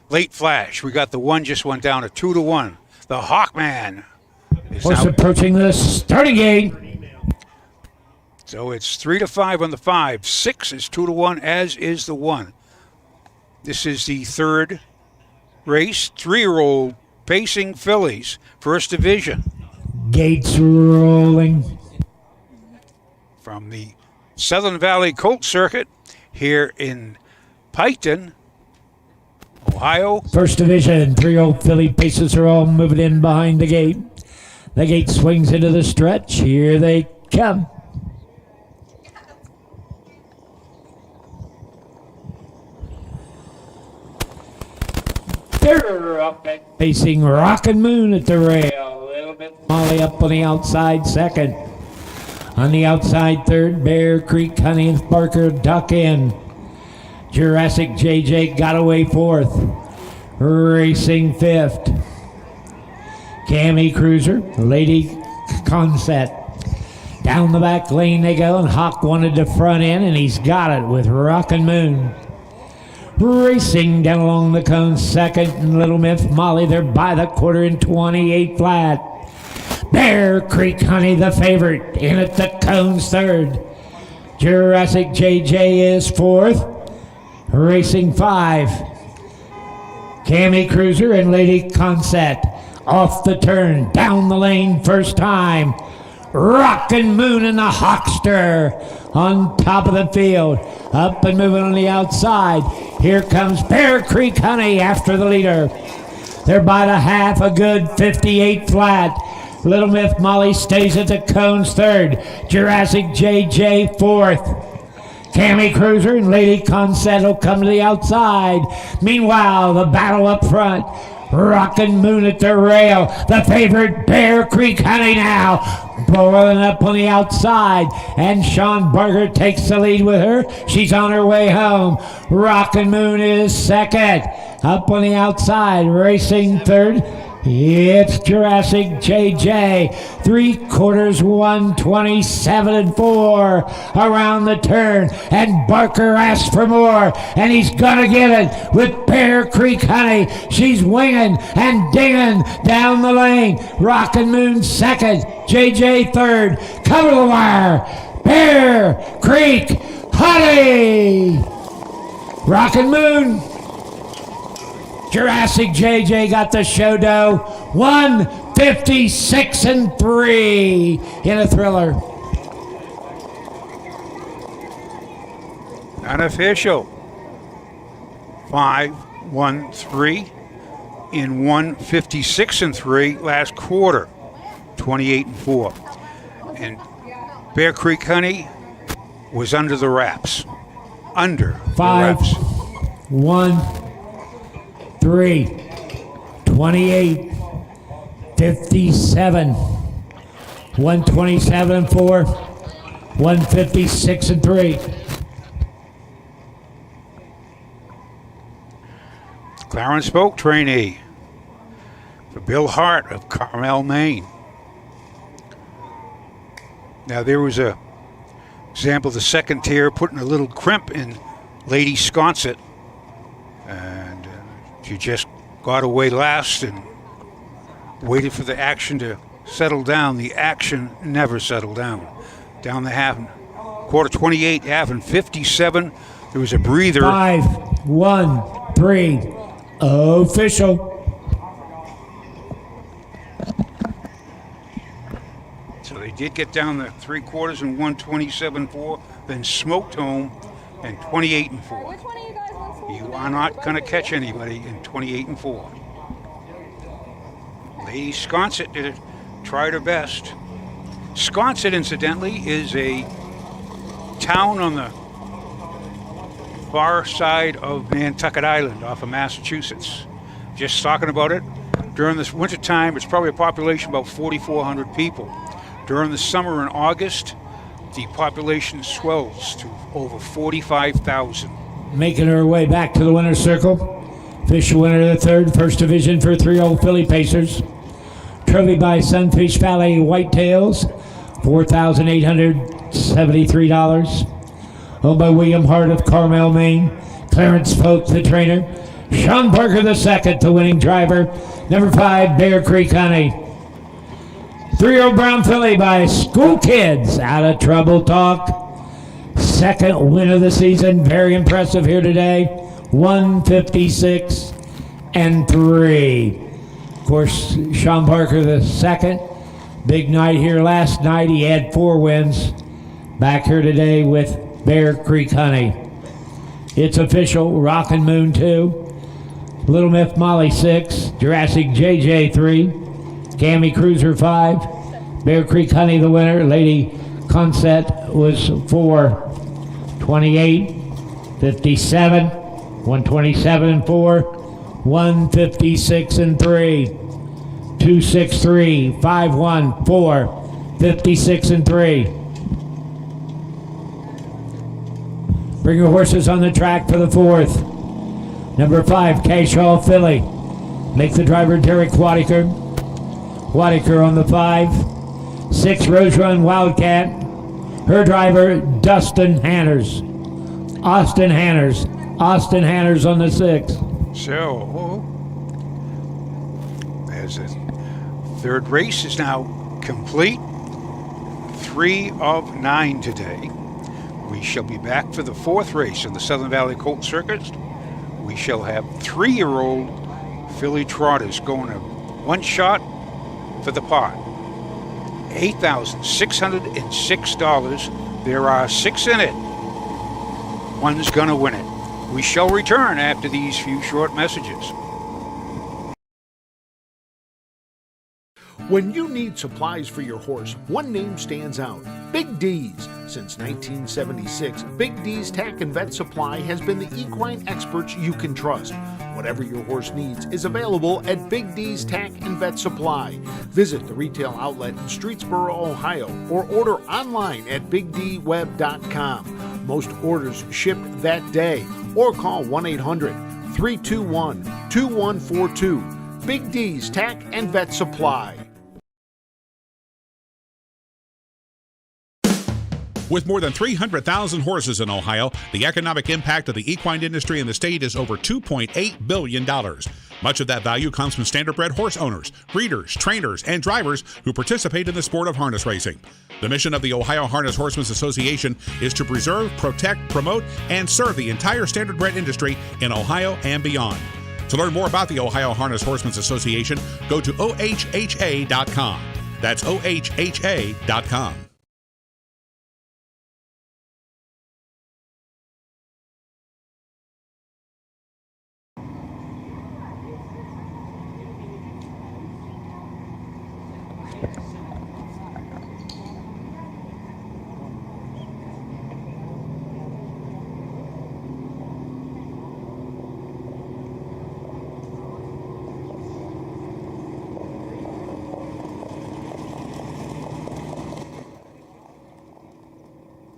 Late flash. We got the 1 just went down to 2 to 1. The Hawkman is Horse now approaching the starting gate. So it's 3 to 5 on the 5. 6 is 2 to 1, as is the 1. This is the 3rd race. 3-year-old pacing fillies, first division. Gates rolling. From the Southern Valley Colt Circuit here in Piketon, Ohio. First division. 3-year-old filly paces are all moving in behind the gate. The gate swings into the stretch. Here they come. Facing Rockin' Moon at the rail. Molly up on the outside second. On the outside third, Bear Creek, Honey and Barker duck in. Jurassic JJ got away fourth. Racing fifth. Cammy Cruiser, Lady Concept. Down the back lane they go, and Hawk wanted to front in, and he's got it with Rockin' Moon. Racing down along the cone second, and Little Myth Molly, they're by the quarter in 28 flat. Bear Creek Honey, the favorite, in at the cones third. Jurassic JJ is fourth. Racing 5. Cammy Cruiser and Lady Concept off the turn, down the lane first time. Rockin' Moon and the Hawkster on top of the field. Up and moving on the outside. Here comes Bear Creek Honey after the leader. They're by the half, a good 58 flat. Little Myth Molly stays at the cones third. Jurassic JJ fourth. Cammy Cruiser and Lady Concept will come to the outside. Meanwhile, the battle up front. Rockin' Moon at the rail. The favorite Bear Creek Honey now. Boiling up on the outside. And Sean Barker takes the lead with her. She's on her way home. Rockin' Moon is second. Up on the outside. Racing third. It's Jurassic JJ. 3/4, 127 and 4 around the turn. And Barker asks for more. And he's gonna get it with Bear Creek Honey. She's winging and dinging down the lane. Rockin' Moon second. JJ third. Cover the wire. Bear Creek Honey. Rockin' Moon. Jurassic JJ got the show dough. 156 and 3 in a thriller. Unofficial. 5-1-3 in 156 and 3 last quarter. 28 and 4. And Bear Creek Honey was under the wraps. Under 5, the wraps. 1, 3, 28, 57, 127 and 4, 156 and 3. Clarence Spoke trainee for Bill Hart of Carmel, Maine. Now there was a example, the second tier putting a little crimp in Lady Sconset. And she just got away last and waited for the action to settle down. The action never settled down. Down the half, quarter 28, half and 57. There was a breather. 5, 1, 3, official. So they did get down the 3/4 and 127.4, then smoked home and 28.4. You are not going to catch anybody in 28.4. Lady Sconset tried her best. Sconset, incidentally, is a town on the far side of Nantucket Island off of Massachusetts. Just talking about it. During this winter time, it's probably a population about 4,400 people. During the summer in August, the population swells to over 45,000. Making her way back to the winner's circle. Official winner of the third, first division for 3-year-old Philly Pacers. Trophy by Sunfish Valley Whitetails, $4,873. Owned by William Hart of Carmel, Maine. Clarence Folk, the trainer. Sean Parker II, the winning driver. Number 5, Bear Creek Honey. 3-year-old Brown Filly by School Kids out of Trouble Talk. Second win of the season. Very impressive here today. 156-3. Of course, Sean Parker II. Big night here last night. He had 4 wins. Back here today with Bear Creek Honey. It's official. Rockin' Moon 2. Little Myth Molly 6. Jurassic JJ 3. Gammy Cruiser 5. Bear Creek Honey the winner. Lady Conset was 4. 28, 57, 127-4, 156-3, 263, 514, 56-3. Bring your horses on the track for the fourth. Number 5, Cash Hall Philly. Make the driver Derek Wadiker. Wadiker on the 5. 6, Rose Run Wildcat. Her driver, Dustin Hanners. Austin Hanners. Austin Hanners on the 6. So, as the third race is now complete, 3 of 9 today. We shall be back for the fourth race in the Southern Valley Colt Circuit. We shall have 3-year-old filly trotters going to one shot for the pot. $8,606. There are 6 in it. One's gonna win it. We shall return after these few short messages. When you need supplies for your horse, one name stands out: Big D's. Since 1976, Big D's Tack and Vet Supply has been the equine experts you can trust. Whatever your horse needs is available at Big D's Tack and Vet Supply. Visit the retail outlet in Streetsboro, Ohio, or order online at BigDWeb.com. Most orders shipped that day, or call 1-800-321-2142. Big D's Tack and Vet Supply. With more than 300,000 horses in Ohio, the economic impact of the equine industry in the state is over $2.8 billion. Much of that value comes from standardbred horse owners, breeders, trainers, and drivers who participate in the sport of harness racing. The mission of the Ohio Harness Horsemen's Association is to preserve, protect, promote, and serve the entire standardbred industry in Ohio and beyond. To learn more about the Ohio Harness Horsemen's Association, go to ohha.com. That's ohha.com.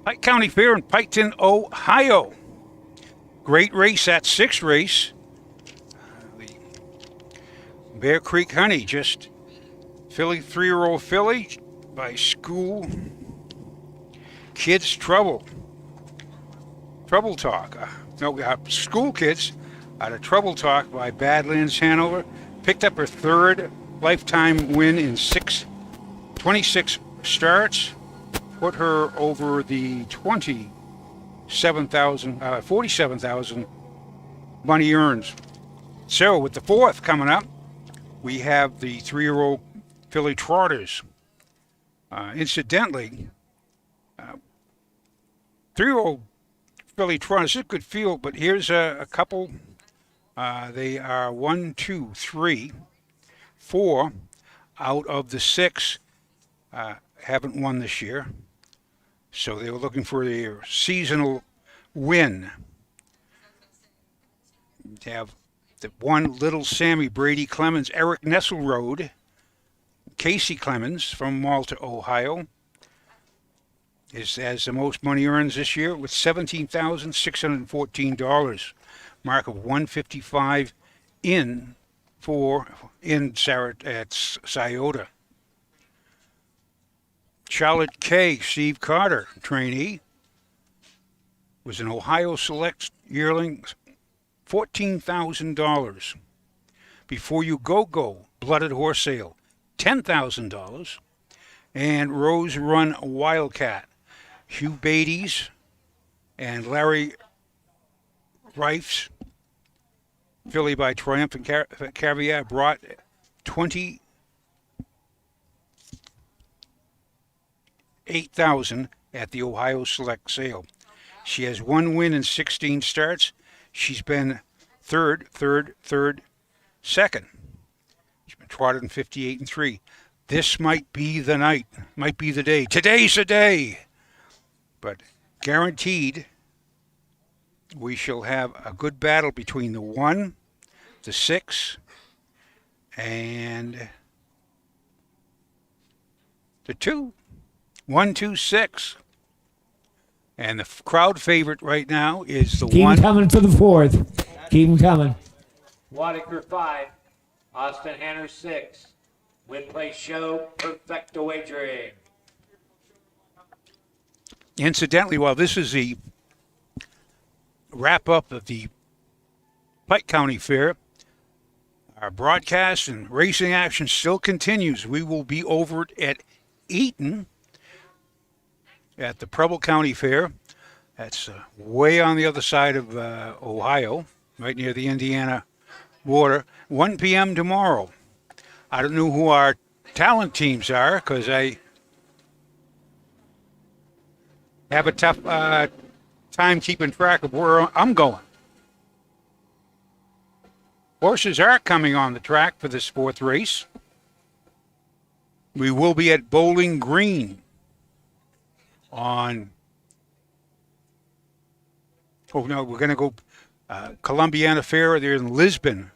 Pike County Fair in Piketon, Ohio. Great race, that 6th race. The Bear Creek Honey, just filly, 3-year-old filly by School Kids Trouble. Trouble Talk. School kids out of Trouble Talk by Badlands Hanover picked up her third lifetime win in 26 starts, put her over the 47,000 money earns. So with the fourth coming up, we have the 3-year-old filly trotters. Incidentally, 3-year-old filly trotters, this is a good field, but here's a couple. They are 1, 2, 3, 4 out of the 6 haven't won this year. So they were looking for their seasonal win. You have the one Little Sammy, Brady Clemens, Eric Nesselrode, Casey Clemens from Malta, Ohio, has the most money earns this year with $17,614. Mark of 155 in Scioto. Charlotte K. Steve Carter, trainee, was an Ohio Select yearling, $14,000. Before You Go, Blooded Horse Sale, $10,000. And Rose Run Wildcat, Hugh Beatties and Larry Reif's filly by Triumphant Caviar brought 28,000 at the Ohio Select sale. She has one win in 16 starts. She's been third, second. She's been trotted in 58 and 3. This might be the night, might be the day. Today's the day. But guaranteed, we shall have a good battle between the 1, the 6, and the 2. 1, 2, 6. And the crowd favorite right now is the Keep 1. Keep coming for the 4th. Keep them coming. Wadaker 5, Austin Hanner 6. Win Place Show, Perfecto Wagering. Incidentally, while this is the wrap-up of the Pike County Fair, our broadcast and racing action still continues. We will be over at Eaton at the Preble County Fair. That's way on the other side of Ohio, right near the Indiana border. 1 p.m. tomorrow. I don't know who our talent teams are because I have a tough time keeping track of where I'm going. Horses are coming on the track for this 4th race. We will be at Bowling Green on... Oh, no, we're going to go Columbiana Fair there in Lisbon,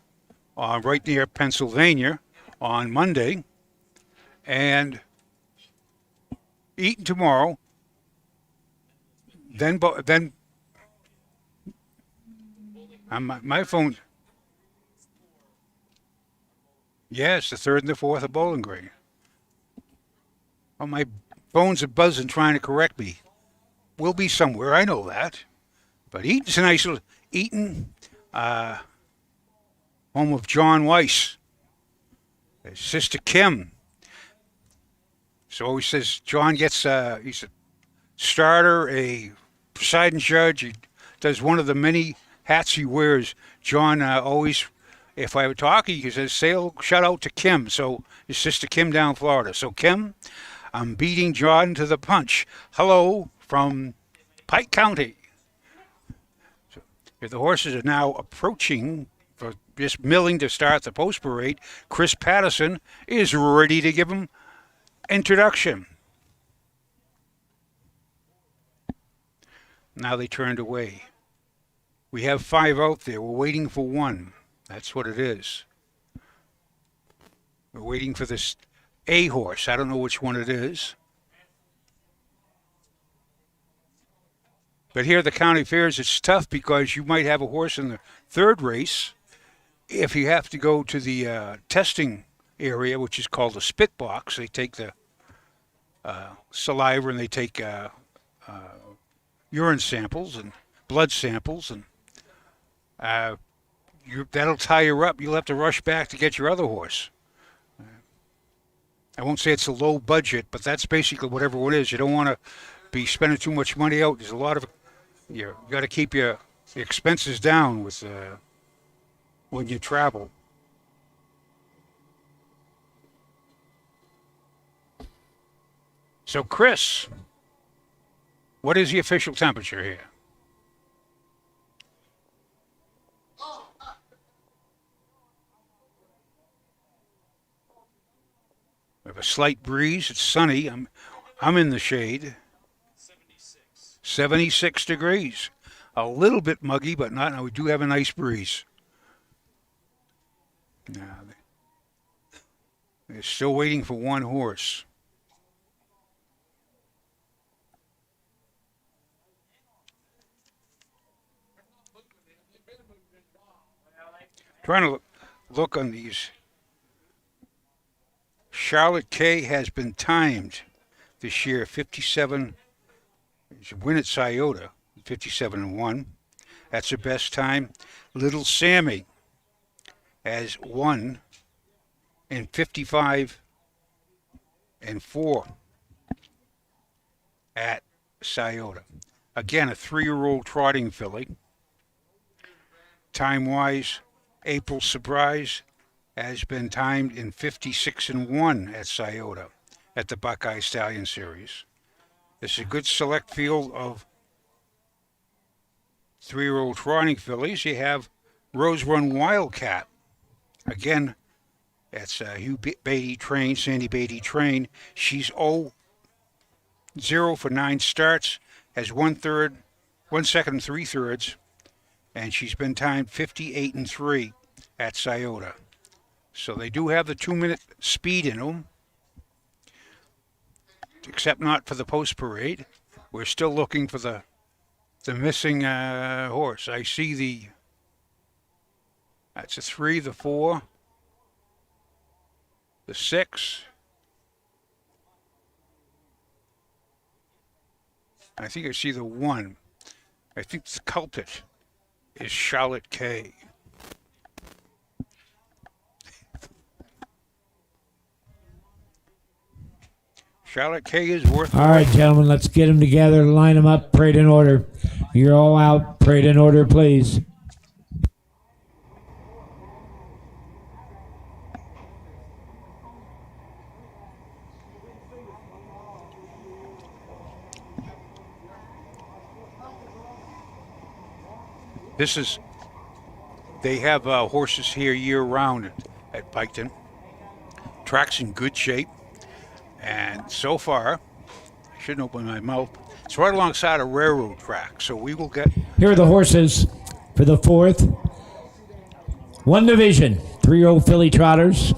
right near Pennsylvania, on Monday. And Eaton tomorrow. Then my phone. Yes, the 3rd and the 4th of Bowling Green. Oh, my phones are buzzing trying to correct me. We'll be somewhere, I know that. But Eaton's a nice little... Eaton, home of John Weiss. His sister Kim. So he says John gets... he's a starter, a presiding judge. He does one of the many hats he wears. John always... If I were talking, he says, say a shout out to Kim. So his sister Kim down in Florida. So Kim, I'm beating John to the punch. Hello from Pike County. So if the horses are now approaching for just milling to start the post parade, Chris Patterson is ready to give him introduction. Now they turned away. We have 5 out there. We're waiting for 1. That's what it is. We're waiting for this A horse. I don't know which one it is. But here at the county fairs, it's tough because you might have a horse in the 3rd race. If you have to go to the testing area, which is called a spit box, they take the saliva and they take urine samples and blood samples, and that'll tie you up. You'll have to rush back to get your other horse. I won't say it's a low budget, but that's basically what everyone is. You don't want to be spending too much money out. There's a lot of, you got to keep your expenses down with when you travel. So, Chris, what is the official temperature here? We have a slight breeze. It's sunny. I'm in the shade. 76 degrees. A little bit muggy, but not. Now we do have a nice breeze. Now, they're still waiting for one horse. Trying to look on these. Charlotte K has been timed this year, 57. She win at Scioto, 57-1. That's her best time. Little Sammy has won in 55-4 at Scioto. Again, a 3-year-old trotting filly. Time-wise, April Surprise has been timed in 56-1 at Scioto at the Buckeye Stallion Series. It's a good select field of 3-year-old trotting fillies. You have Rose Run Wildcat. Again, that's Hugh Beatty trained, Sandy Beatty trained. She's 0 for 9 starts, has 1 second and 3 thirds, and she's been timed 58-3 at Scioto. So they do have the 2-minute speed in them, except not for the post parade. We're still looking for the missing horse. I see that's a 3, the 4, the 6. I think I see the 1. I think the culprit is Charlotte K. Charlotte K is worth. All right, gentlemen, let's get them together, line them up, parade in order. You're all out. Parade in order, please. They have horses here year-round at Piketon. Track's in good shape. And so far, I shouldn't open my mouth, it's right alongside a railroad track, so we will get... Here are the horses for the 4th. 1 division, 3-year-old filly trotters,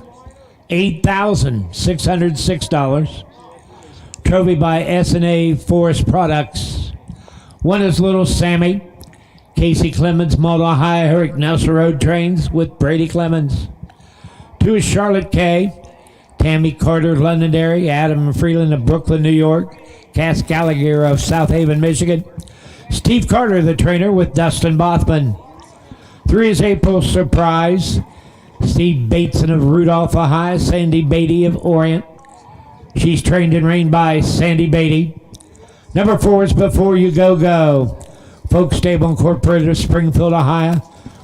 $8,606. Trophy by S&A Forest Products. 1 is Little Sammy. Casey Clemens, Malta, Ohio, Herrick Nelson Road trains with Brady Clemens. 2 is Charlotte K. Tammy Carter, Londonderry, Adam Freeland of Brooklyn, New York, Cass Gallagher of South Haven, Michigan, Steve Carter, the trainer, with Dustin Bothman. 3 is April Surprise, Steve Bateson of Rudolph, Ohio, Sandy Beatty of Orient. She's trained and reigned by Sandy Beatty. Number 4 is Before You Go Go, Folk Stable Incorporated of Springfield, Ohio,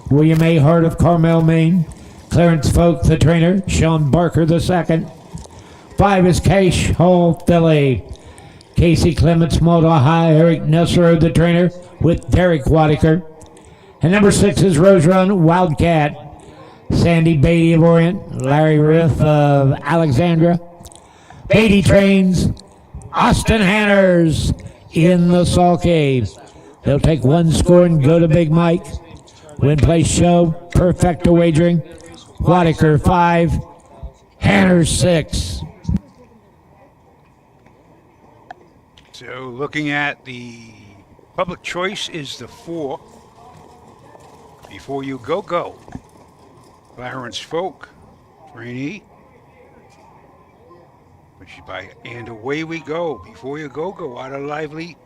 William A. Hart of Carmel, Maine, Clarence Folk, the trainer, Sean Barker, II. 5 is Cash Hall filly, Casey Clements, Malta, Ohio, Eric Nesser, the trainer, with Derek Wadiker. And number 6 is Rose Run Wildcat, Sandy Beatty of Orient, Larry Riff of Alexandra. Beatty trains Austin Hanners in the Sulky. They'll take 1 score and go to Big Mike. Win place show, perfecta wagering. Wadiker 5, Hanners 6. So looking at the public choice is the 4. Before You Go Go. Clarence Folk, trainee. And Away We Go. Before You Go Go out of Lively.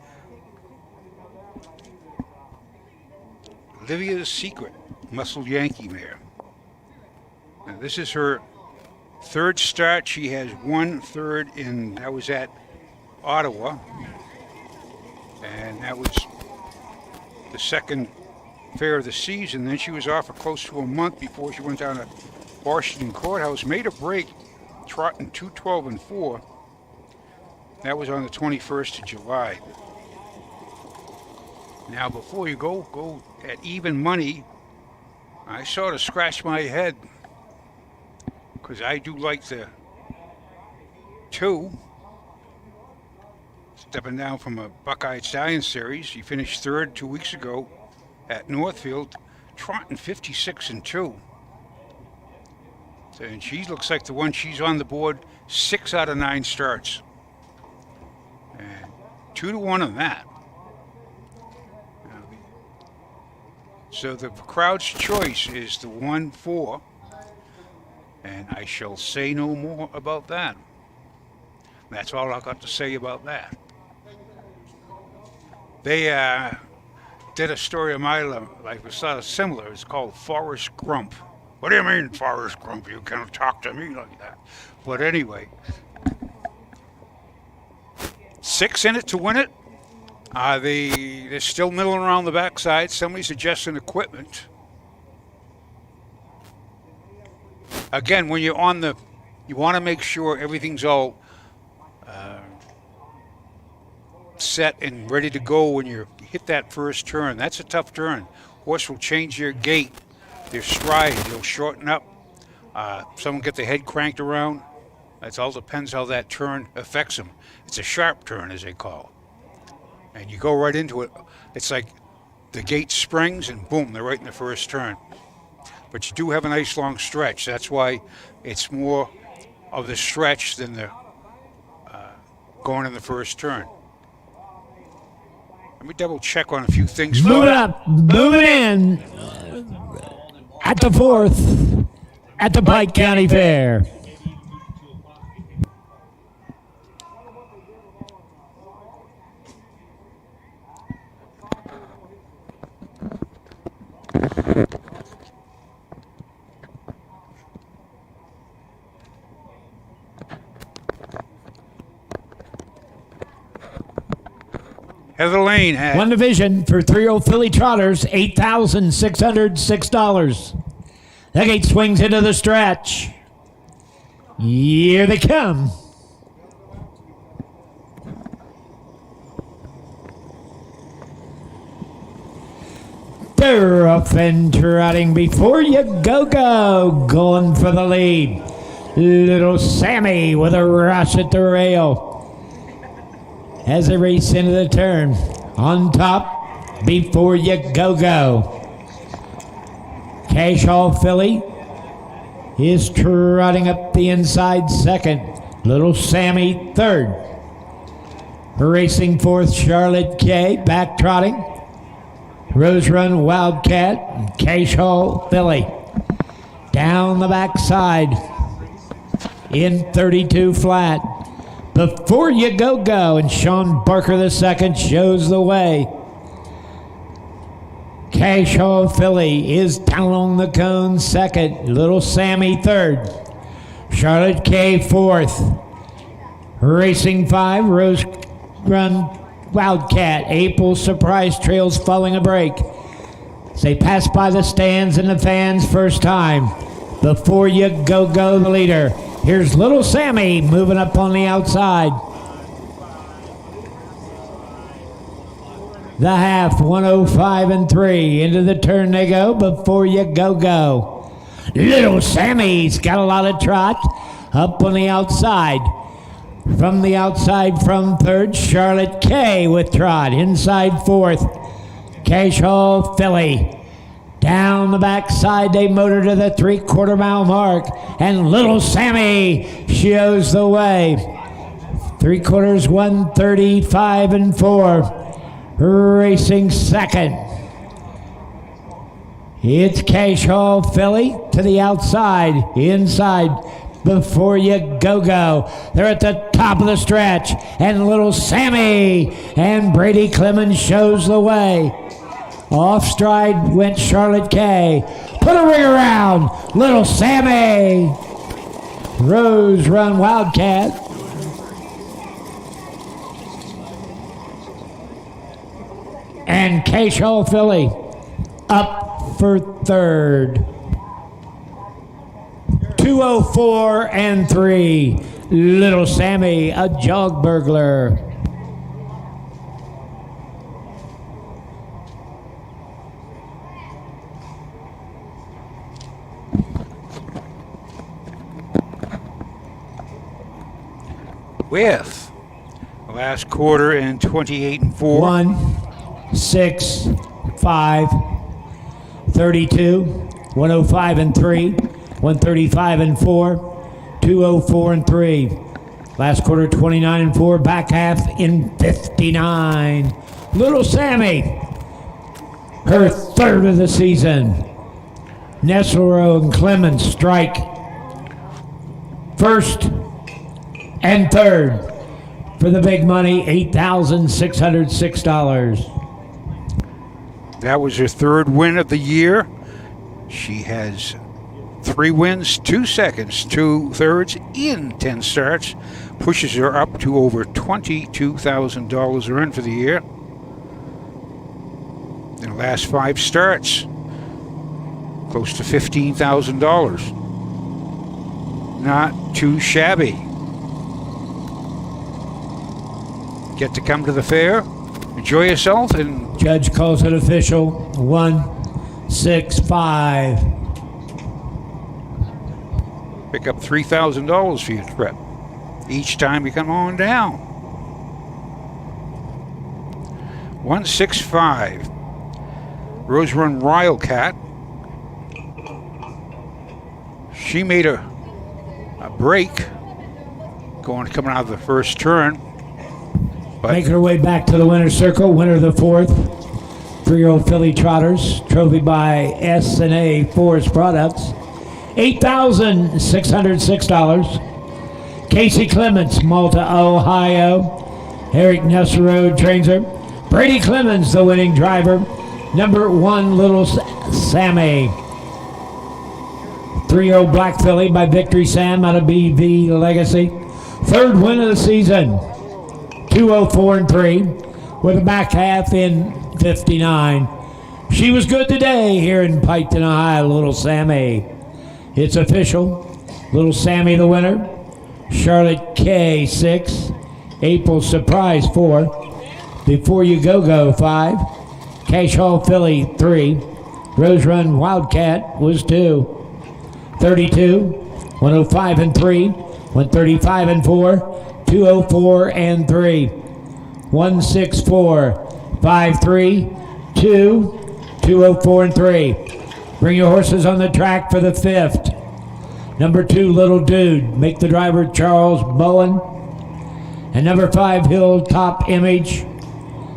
Livia's Secret, Muscle Yankee mare. Now, this is her third start. She has 1/3 in, that was at Ottawa. And that was the second fair of the season. Then she was off for close to a month before she went down to Washington Courthouse, made a break, trotting 2:12 and 4. That was on the 21st of July. Now, before you go at even money, I sort of scratched my head because I do like the 2. Stepping down from a Buckeye Stallion series. He finished 3rd 2 weeks ago at Northfield, trotting 56 and 2. And she looks like the one. She's on the board 6 out of 9 starts. And 2-1 on that. So the crowd's choice is the 1-4. And I shall say no more about that. That's all I got to say about that. They did a story of my life. It's sort of similar. It's called Forrest Grump. What do you mean, Forrest Grump? You can't talk to me like that. But anyway, 6 in it to win it. They're still middling around the backside. Somebody's adjusting equipment. Again, when you're on you want to make sure everything's all set and ready to go when you hit that first turn. That's a tough turn. Horse will change their gait, their stride. They'll shorten up. Some get the head cranked around. That all depends how that turn affects them. It's a sharp turn, as they call it. And you go right into it. It's like the gate springs and boom, they're right in the first turn. But you do have a nice long stretch. That's why it's more of the stretch than the going in the first turn. Let me double check on a few things. Moving up, moving in at the 4th at the Pike County Fair. Heather Lane had One division for 3-year-old filly trotters, $8,606. The gate swings into the stretch. Here they come. They're off and trotting before you go, going for the lead. Little Sammy with a rush at the rail. As they race into the turn, on top, before you go. Cash Hall filly is trotting up the inside second. Little Sammy third. Racing fourth, Charlotte K, back trotting. Rose Run Wildcat and Cash Hall filly. Down the backside in 32 flat. Before you go, and Sean Barker II shows the way. Cash Hall filly is down on the cone second. Little Sammy third. Charlotte K fourth. Racing 5, Rose Run Wildcat. April Surprise trails following a break. They pass by the stands and the fans first time. Before you go, the leader. Here's Little Sammy moving up on the outside. The half, 105 and 3. Into the turn they go. Before you go. Little Sammy's got a lot of trot. Up on the outside. From the outside from third, Charlotte K with trot. Inside fourth, Cash Hall filly. Down the backside, they motor to the 3/4 mile mark. And Little Sammy shows the way. 3/4, 135 and 4. Racing second. It's Cash Hall filly to the outside. Inside. Before you go. They're at the top of the stretch. And Little Sammy and Brady Clemens shows the way. Off stride went Charlotte Kay. Put a ring around. Little Sammy. Rose Run Wildcat. And K-Show Philly up for third. 204 and 3. Little Sammy, a jog burglar. With the last quarter in 28 and 4. 1, 6, 5, 32, 105 and 3, 135 and 4, 204 and 3. Last quarter 29 and 4, back half in 59. Little Sammy, her third of the season. Nesselrow and Clemens strike first and third for the big money, $8,606. That was her third win of the year. She has 3 wins, 2 seconds, 2 thirds in 10 starts. Pushes her up to over $22,000 earned for the year. In the last 5 starts, close to $15,000. Not too shabby. Get to come to the fair, enjoy yourself, and judge calls it official. 1, 6, 5. pick up $3,000 for your trip each time you come on down. 165. Rose Run Wildcat. She made a break coming out of the first turn. But making her way back to the winner's circle. Winner of the fourth. 3-year-old filly trotters. Trophy by S&A Forest Products. $8,606. Casey Clements, Malta, Ohio. Eric Nesselrow trains her. Brady Clemens, the winning driver. Number 1, Little Sammy. 3-year-old black filly by Victory Sam out of BV Legacy. Third win of the season. 204 and 3 with a back half in 59. She was good today here in Piketon, Ohio, Little Sammy. It's official. Little Sammy the winner. Charlotte K 6. April Surprise 4. Before You Go 5. Cash Hall Philly 3. Rose Run Wildcat was 2. 32. 105 and 3. 135 and 4. 204 and 3. 164. 53. 2. 204 and 3. Bring your horses on the track for the 5th. Number 2, Little Dude. Make the driver Charles Bowen. And number 5, Hilltop Image.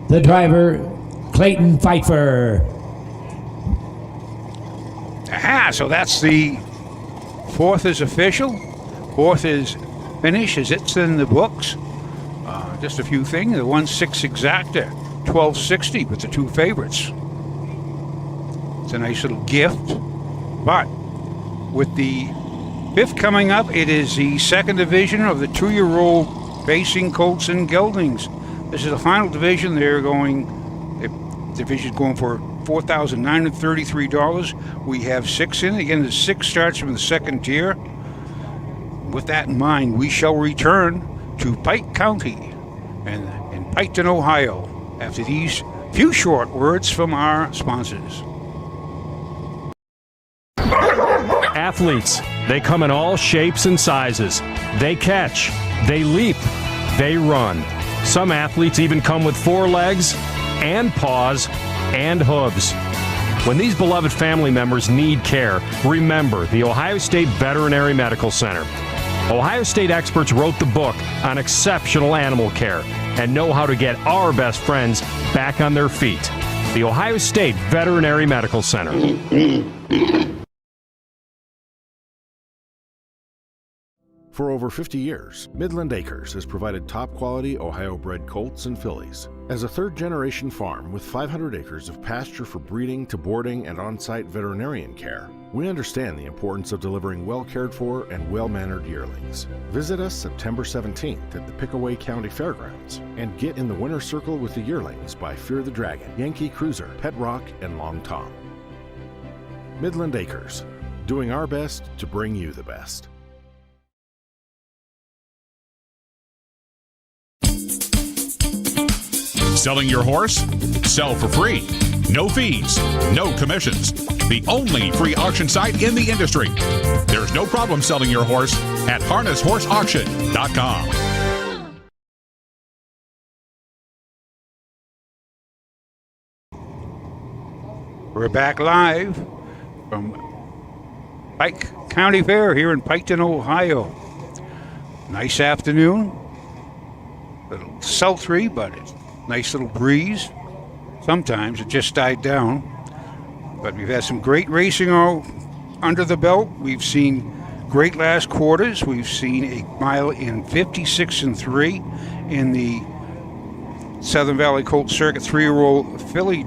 The driver Clayton Pfeiffer. Aha, so that's the 4th is official. 4th is finished as it's in the books. Just a few things. The 1-6 exacta, 1260 with the 2 favorites. It's a nice little gift. But with the 5th coming up, it is the 2nd division of the 2-year-old facing colts and geldings. This is the final division. The division's going for $4,933. We have 6 in. Again, the 6 starts from the 2nd tier. With that in mind, we shall return to Pike County and in Piketon, Ohio, after these few short words from our sponsors. Athletes, they come in all shapes and sizes. They catch, they leap, they run. Some athletes even come with 4 legs and paws and hooves. When these beloved family members need care, remember the Ohio State Veterinary Medical Center. Ohio State experts wrote the book on exceptional animal care and know how to get our best friends back on their feet. The Ohio State Veterinary Medical Center. For over 50 years, Midland Acres has provided top-quality Ohio-bred colts and fillies. As a third-generation farm with 500 acres of pasture for breeding to boarding and on-site veterinarian care, we understand the importance of delivering well-cared-for and well-mannered yearlings. Visit us September 17th at the Pickaway County Fairgrounds and get in the winner's circle with the yearlings by Fear the Dragon, Yankee Cruiser, Pet Rock, and Long Tom. Midland Acres, doing our best to bring you the best. Selling your horse? Sell for free. No fees, no commissions. The only free auction site in the industry. There's no problem selling your horse at harnesshorseauction.com. We're back live from Pike County Fair here in Piketon, Ohio. Nice afternoon. A little sultry, but it's nice little breeze. Sometimes it just died down. But we've had some great racing all under the belt. We've seen great last quarters. We've seen a mile in 56 and 3 in the Southern Valley Colt Circuit 3-year-old filly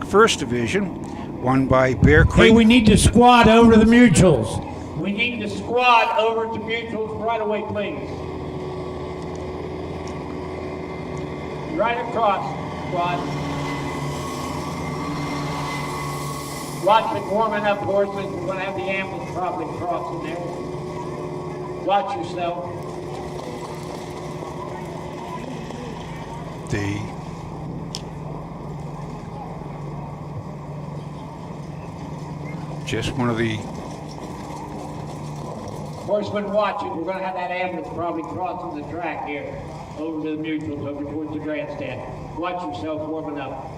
first division, won by Bear Creek. Hey, we need to squad over to the mutuals. We need to squad over to mutuals right away, please. Right across, squad. Watch it warming up, horses. We're going to have the ambulance probably crossing there. Watch yourself. Just one of the Horsemen watching. We're going to have that ambulance probably crossing the track here. Over to the mutuals, over towards the grandstand. Watch yourself warming up.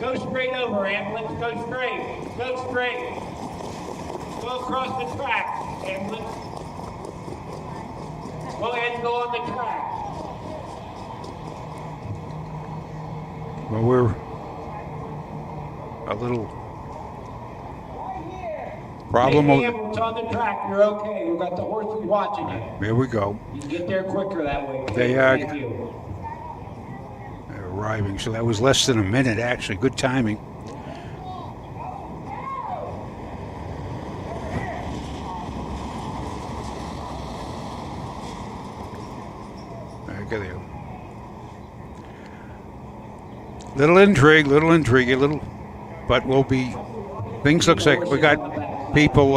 Go straight over, ambulance. Go straight. Go straight. Go across the track, ambulance. Go ahead and go on the track. Well, we're a little problem. The ambulance on the track, you're okay. We've got the horses watching you. There we go. You can get there quicker that way. They are Thank you. They're arriving, so that was less than a minute, actually. Good timing. Okay, little intrigue, but we'll be. Things looks like we got people.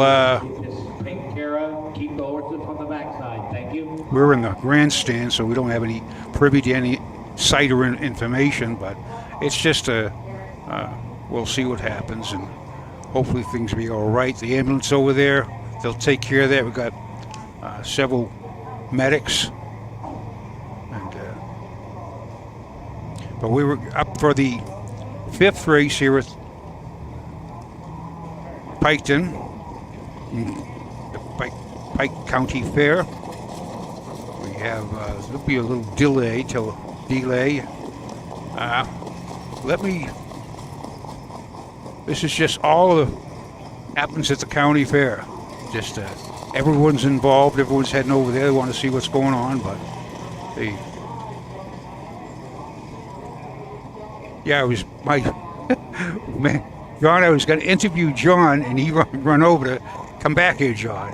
Take care of. Keep the horses on the backside. Thank you. We're in the grandstand, so we don't have any privy to any sight or information, but it's just we'll see what happens, and hopefully things will be all right. The ambulance over there, they'll take care of that. We've got several medics, and but we were up for the 5th race here at Piketon, the Pike County Fair. We have there'll be a little delay. This is just all that happens at the county fair. Just everyone's involved. Everyone's heading over there. They want to see what's going on, but it was my man. John, I was going to interview John, and he run over to come back here, John.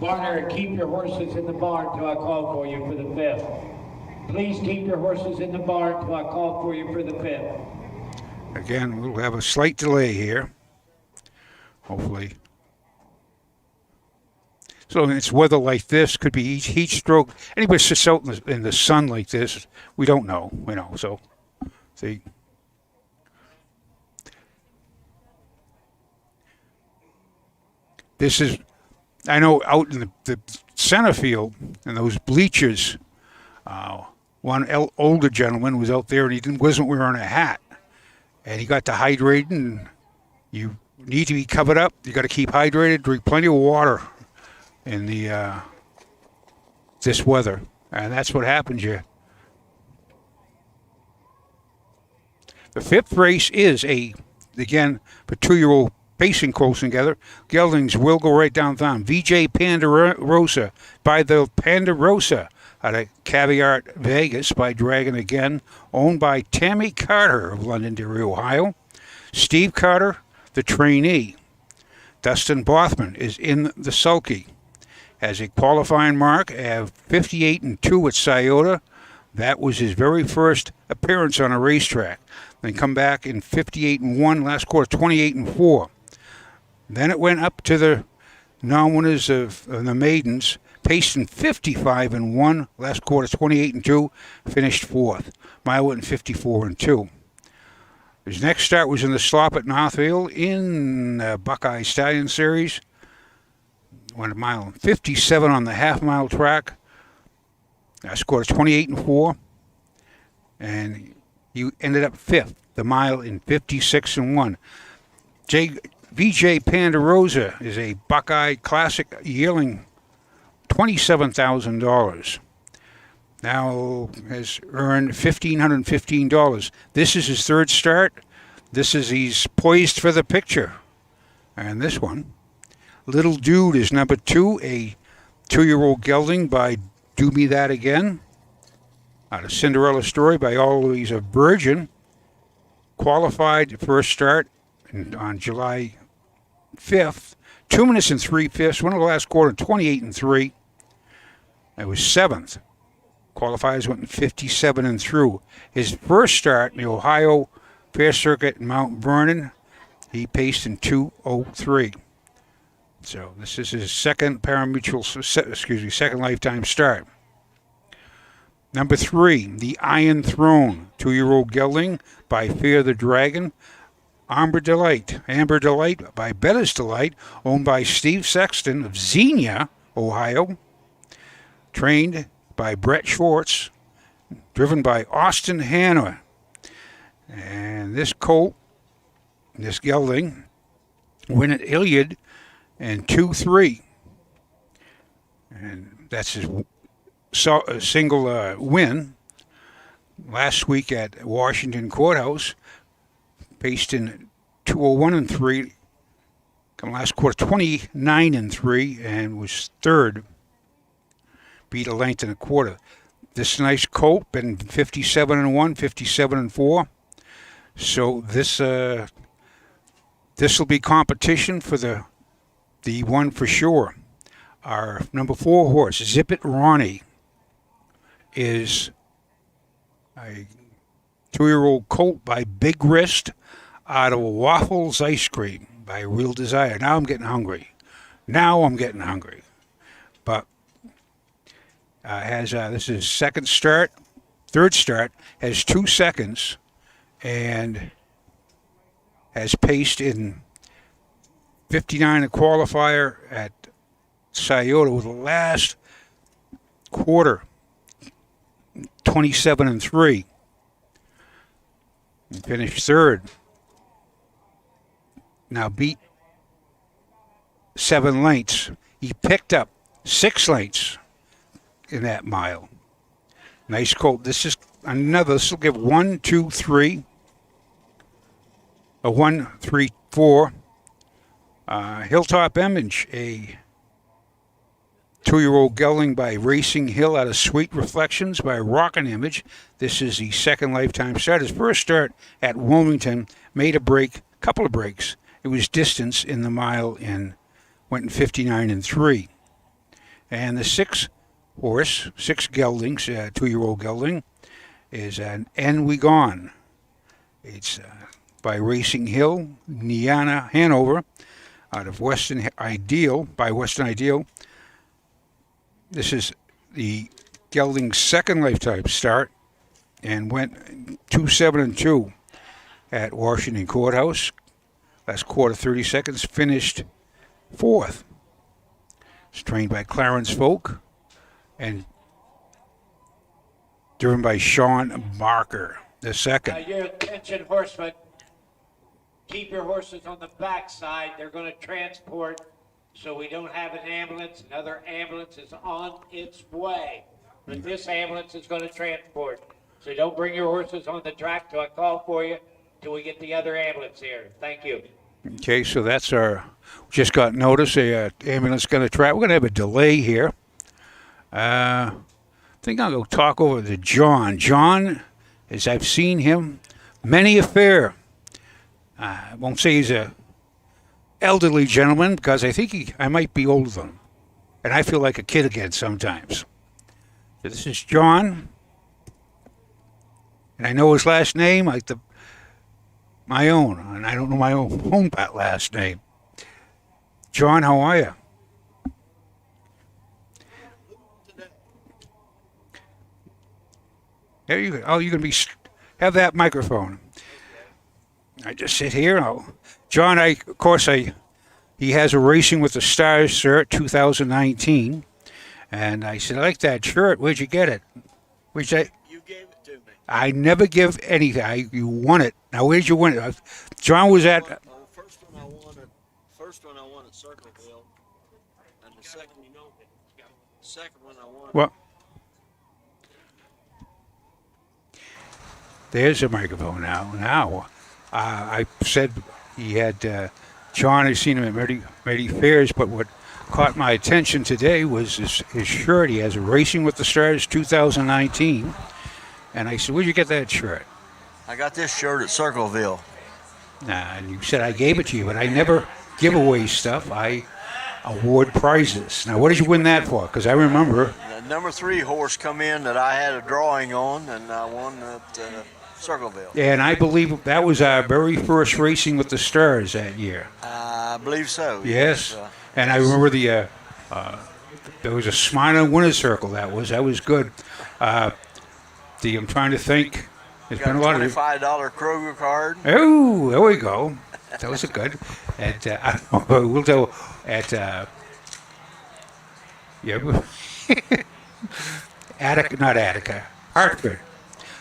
Barner, keep your horses in the barn till I call for you for the 5th. Please keep your horses in the barn till I call for you for the 5th. Again, we'll have a slight delay here. Hopefully. So it's weather like this, could be heat stroke. Anybody sits out in the sun like this, we don't know, so see. This is, I know out in the center field, in those bleachers, one older gentleman was out there and he wasn't wearing a hat. And he got dehydrated, and you need to be covered up. You got to keep hydrated, drink plenty of water in the this weather, and that's what happens here. The 5th race is a again, for 2-year-old pacing close together. Geldings will go right downtown. VJ Pandarosa by the Pandarosa out of Caviar Vegas by Dragon again, owned by Tammy Carter of Londonderry, Ohio. Steve Carter, the trainee. Dustin Bothman is in the sulky. Has a qualifying mark of 58-2 at Scioto. That was his very first appearance on a racetrack. Then come back in 58-1, last quarter 28-4. Then it went up to the non-winners of the maidens, paced in 55-1, last quarter 28-2, finished fourth. Mile went in 54-2. His next start was in the slop at Northfield in Buckeye Stallion Series. Went a mile and 57 on the half-mile track. Scored 28-4, and you ended up fifth. The mile in 56-1. VJ Pandarosa is a Buckeye Classic yearling, $27,000. Now has earned $1,515. This is his third start. He's poised for the picture. And this one, Little Dude is number 2, a 2-year-old gelding by Do Me That Again. Out of Cinderella Story by Always a Virgin. Qualified first start on July 5th. 2 minutes and 3/5. Won the last quarter 28-3. It was 7th. Qualifiers went in 57 and through. His first start in the Ohio Fair Circuit in Mount Vernon, he paced in 2:03. So this is his second second lifetime start. Number 3, the Iron Throne, 2-year-old gelding by Fear the Dragon. Amber Delight by Better's Delight, owned by Steve Sexton of Xenia, Ohio. Trained by Brett Schwartz, driven by Austin Hanna. And this colt, this gelding, win at Iliad in 2-3. And that's his single win. Last week at Washington Courthouse, paced in 2:01-3. Come last quarter 29-3, and was third. Beat a length and a quarter. This nice colt been 57-1, 57-4. So this will be competition for the one for sure. Our number 4 horse, Zip It Ronnie, is a 2-year-old colt by Big Wrist out of Waffles Ice Cream by Real Desire. Now I'm getting hungry. But this is second start, third start, has 2 seconds, and has paced in 59 a qualifier at Scioto with the last quarter 27-3. And finished third. Now beat 7 lengths. He picked up 6 lengths in that mile. Nice colt. This is another. This will give 1, 2, 3. A 1, 3, 4. Hilltop Image, a 2-year-old gelding by Racing Hill out of Sweet Reflections by Rockin' Image. This is the second lifetime start. His first start at Wilmington made a couple of breaks. It was distance in the mile and went in 59-3. And the 6 geldings, 2-year-old gelding, is an And We Gone. It's by Racing Hill, Niana Hanover, out of Western Ideal, by Western Ideal. This is the gelding's second lifetime start and went 2-7-2 at Washington Courthouse. Last quarter 30 seconds, finished fourth. It's trained by Clarence Folk and driven by Sean Barker, the second. Now, your attention, horsemen. Keep your horses on the back side. They're going to transport, so we don't have an ambulance. Another ambulance is on its way. But this ambulance is going to transport. So don't bring your horses on the track till I call for you. till we get the other ambulance here. Thank you. Okay, so that's our. Just got notice a ambulance going to try. We're going to have a delay here. I think I'll go talk over to John. John, as I've seen him, many a fair. I won't say he's a elderly gentleman because I think I might be older than him, and I feel like a kid again sometimes. So this is John, and I know his last name like my own, and I don't know my own last name. John, how are you? There you go. Oh, you're gonna have that microphone. I just sit here. John, he has a Racing with the Stars shirt, 2019, and I said, I like that shirt. Where'd you get it? You gave it to me. I never give anything. You won it. Now, where'd you win it? John was at. First one I won at Circleville, and the second one I won. Well, there's a microphone now. I said he had. John had seen him at many fairs, but what caught my attention today was his shirt. He has a Racing with the Stars 2019, and I said, "Where'd you get that shirt?" I got this shirt at Circleville. And you said I gave it to you, but I never give away stuff. I award prizes. Now, what did you win that for? Because I remember. The number 3 horse come in that I had a drawing on, and I won at Circleville. And I believe that was our very first Racing with the Stars that year. I believe so. Yes. And I remember there was a Smyrna winner's circle. That was good. I'm trying to think. There's been a lot of $25 Kroger card. Oh, there we go. That was a good. We'll go at Attica, Hartford.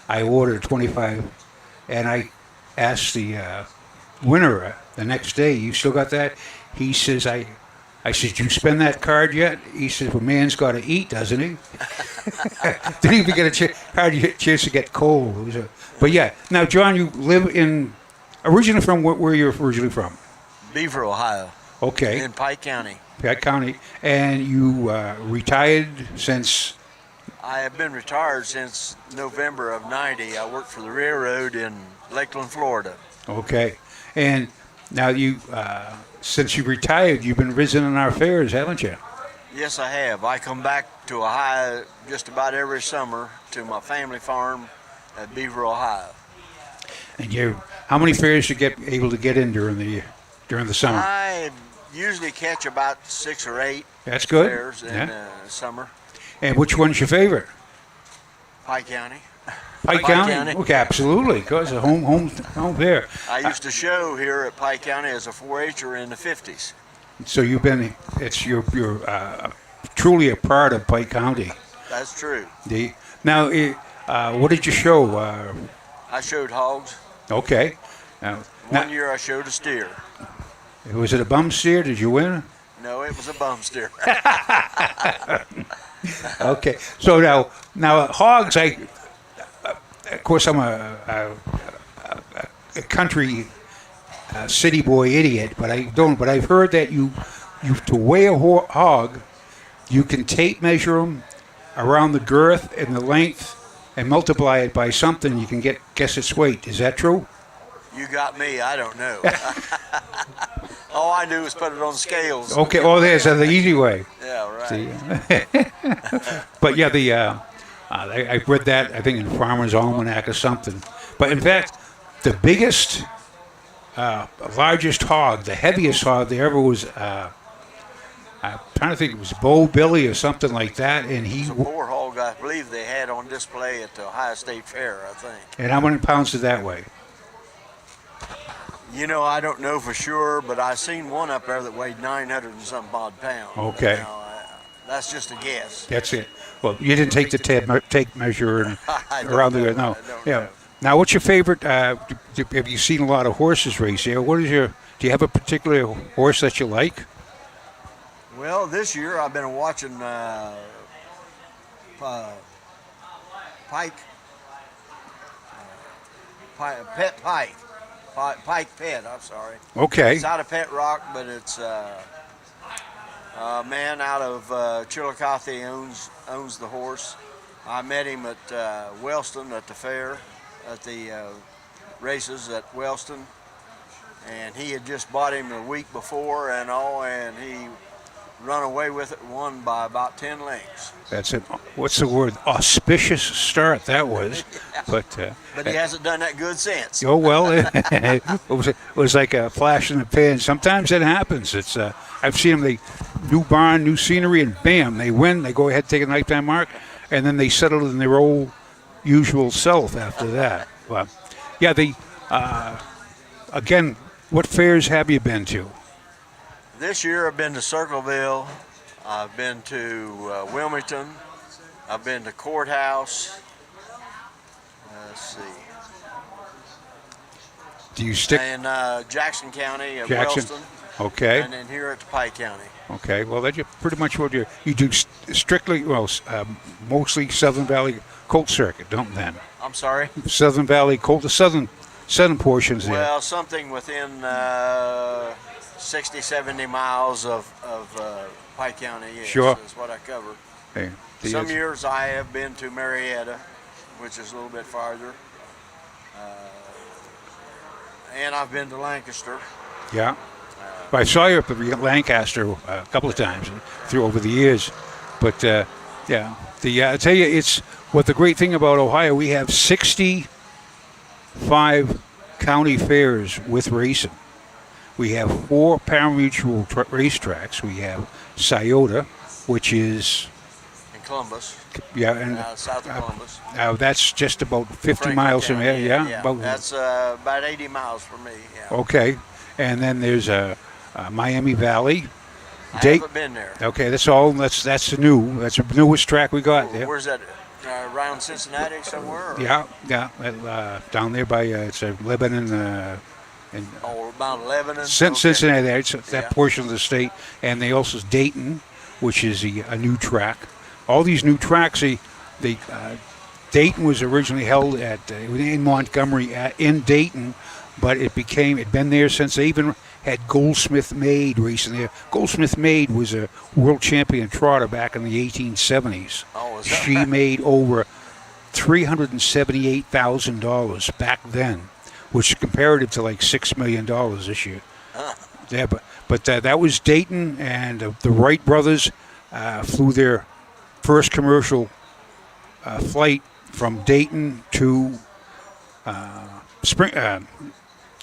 I ordered 25, and I asked the winner the next day, "You still got that?" He says, I said, "You spend that card yet?" He says, "Well, man's got to eat, doesn't he?" Didn't even get a chance to get cold. But yeah, now John, you live originally from where you're originally from? Beaver, Ohio. Okay. In Pike County. Pike County, and you retired since? I have been retired since November of '90. I worked for the railroad in Lakeland, Florida. Okay, and now you, since you retired, you've been visiting our fairs, haven't you? Yes, I have. I come back to Ohio just about every summer to my family farm at Beaver, Ohio. And how many fairs you able to get in during the summer? I usually catch about 6 or 8. That's good. Fairs in summer. And which one's your favorite? Pike County. Pike County? Okay, absolutely. Because home fair. I used to show here at Pike County as a 4-H'er in the 50s. So you're truly a part of Pike County. That's true. Now, what did you show? I showed hogs. Okay. One year I showed a steer. Was it a bum steer? Did you win? No, it was a bum steer. Okay. So now hogs, of course, I'm a country city boy idiot, but I don't. But I've heard that you to weigh a hog, you can tape measure them around the girth and the length and multiply it by something. You can guess its weight. Is that true? You got me. I don't know. All I do is put it on scales. Okay. Oh, there's the easy way. Yeah, right. But yeah, I read that, I think, in Farmer's Almanac or something. But in fact, the biggest, largest hog, the heaviest hog there ever was, I'm trying to think, it was Bo Billy or something like that. And it's a boar hog, I believe they had on display at the Ohio State Fair, I think. And how many pounds did that weigh? You know, I don't know for sure, but I seen one up there that weighed 900 and some odd pounds. Okay. Now, that's just a guess. That's it. Well, you didn't take the tape measure around the no. Know. Now, what's your favorite? Have you seen a lot of horses race here? Do you have a particular horse that you like? Well, this year I've been watching Pike. Pike Pet, I'm sorry. Okay. It's out of Pet Rock, but it's a man out of Chillicothe owns the horse. I met him at Wellston at the fair, at the races at Wellston, and he had just bought him a week before and he run away with it, won by about 10 lengths. That's it. What's the word? Auspicious start that was. But he hasn't done that good since. Oh, well, it was like a flash in the pan. Sometimes it happens. It's I've seen them, new barn, new scenery, and bam, they win. They go ahead, take a lifetime mark, and then they settle in their old usual self after that. Well, yeah, again, what fairs have you been to? This year I've been to Circleville, I've been to Wilmington, I've been to Courthouse. Let's see. Do you stick? And Jackson County, Jackson. Wellston. Okay. And then here at the Pike County. Okay. Well, that's pretty much what you do. Strictly, mostly Southern Valley Colt Circuit, don't then? I'm sorry? Southern Valley Colt, the southern portions there. Well, something within 60, 70 miles of Pike County, yes, sure. is what I cover. Hey, Some years I have been to Marietta, which is a little bit farther. And I've been to Lancaster. Yeah. I saw you up at Lancaster a couple of times through over the years. But, yeah, I tell you, it's what the great thing about Ohio, we have 65 county fairs with racing. We have 4 parimutuel racetracks. We have Scioto, which is in Columbus. Yeah, and south of Columbus. That's just about 50 Franklin miles County, from here. Yeah, that's about 80 miles from me. Yeah. Okay, and then there's Miami Valley. I haven't been there. Okay, that's all. That's the newest track we got there. Where's that? Around Cincinnati somewhere? Or? Yeah, down there by it's Lebanon. About Lebanon. Cincinnati, there. It's that Yeah. portion of the state, and they also Dayton, which is a new track. All these new tracks, Dayton was originally held in Montgomery in Dayton, but it'd been there since they even had Goldsmith Maid racing there. Goldsmith Maid was a world champion trotter back in the 1870s. Oh, was that She right? made over $378,000 back then, which is comparative to like $6 million this year. Huh. Yeah, but that was Dayton, and the Wright brothers flew their first commercial flight from Dayton to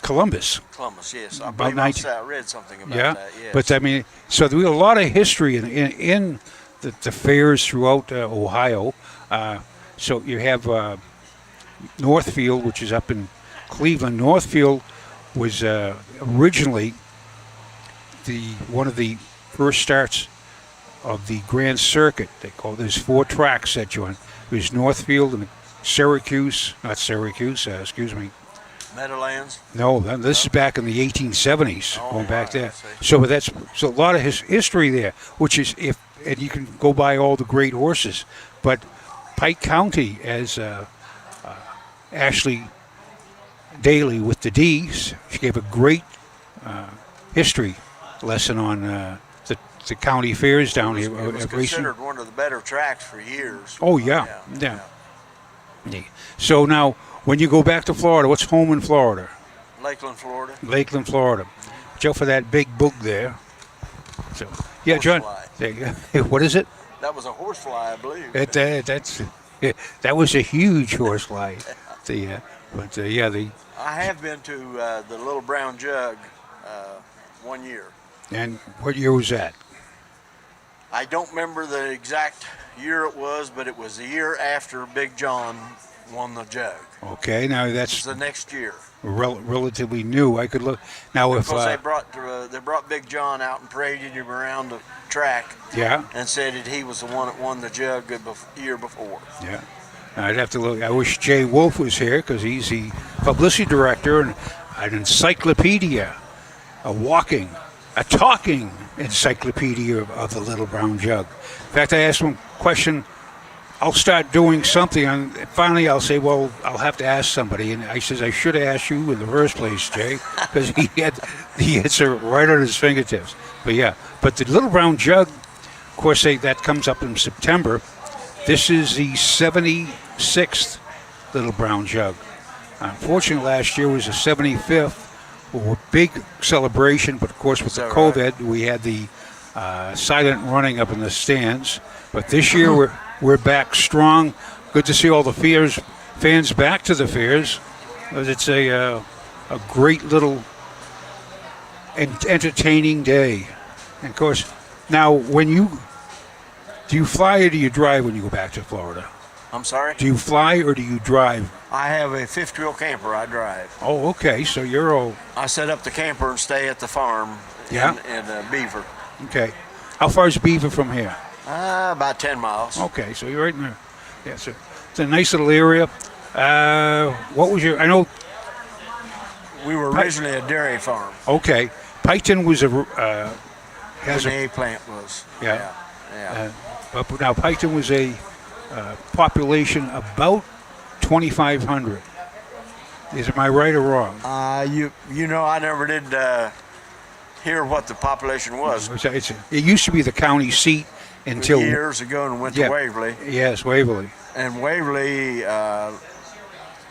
Columbus. Columbus, yes. I About believe I read something about that. Yes. But I mean, so there was a lot of history in the fairs throughout Ohio. So you have Northfield, which is up in Cleveland. Northfield was originally one of the first starts of the Grand Circuit. There's 4 tracks that join. There's Northfield and excuse me. Meadowlands? No, this is back in the 1870s, going back there. I see. So that's a lot of history there, which is and you can go by all the great horses. But Pike County, as Ashley Daly with the D's, she gave a great history lesson on the county fairs down here. It was considered one of the better tracks for years. Oh, yeah. So now, when you go back to Florida, what's home in Florida? Lakeland, Florida. Lakeland, Florida. Watch out for that big book there. So, yeah, John. What is it? That was a horsefly, I believe. That was a huge horsefly. I have been to the Little Brown Jug 1 year. And what year was that? I don't remember the exact year it was, but it was the year after Big John won the jug. Okay, now that's It was the next year. relatively new. I could look now if Because they brought Big John out and paraded him around the track. Yeah. And said that he was the one that won the jug the year before. Yeah. I'd have to look. I wish Jay Wolf was here because he's the publicity director and an encyclopedia, a talking encyclopedia of the Little Brown Jug. In fact, I asked him a question I'll start doing something, and finally I'll say, well, I'll have to ask somebody. And I says, I should have asked you in the first place, Jay, because he had the answer right on his fingertips. But yeah, but the Little Brown Jug, of course, that comes up in September. This is the 76th Little Brown Jug. Unfortunately, last year was the 75th. A big celebration, but of course with the COVID, we had the silent running up in the stands. But this year we're back strong. Good to see all the fans back to the fairs. It's a great little entertaining day. And of course, now do you fly or do you drive when you go back to Florida? I'm sorry? Do you fly or do you drive? I have a fifth-wheel camper. I drive. Oh, okay. So you're all... I set up the camper and stay at the farm in Beaver. Okay. How far is Beaver from here? About 10 miles. Okay, so you're right in there. Yeah, so it's a nice little area. What was your... I know... We were originally a dairy farm. Okay. Piketon was a... has the egg plant was. Yeah. But now Piketon was a population about 2,500. Am I right or wrong? You know, I never did hear what the population was. It used to be the county seat until years ago, and went to Waverly. Yes, Waverly. And Waverly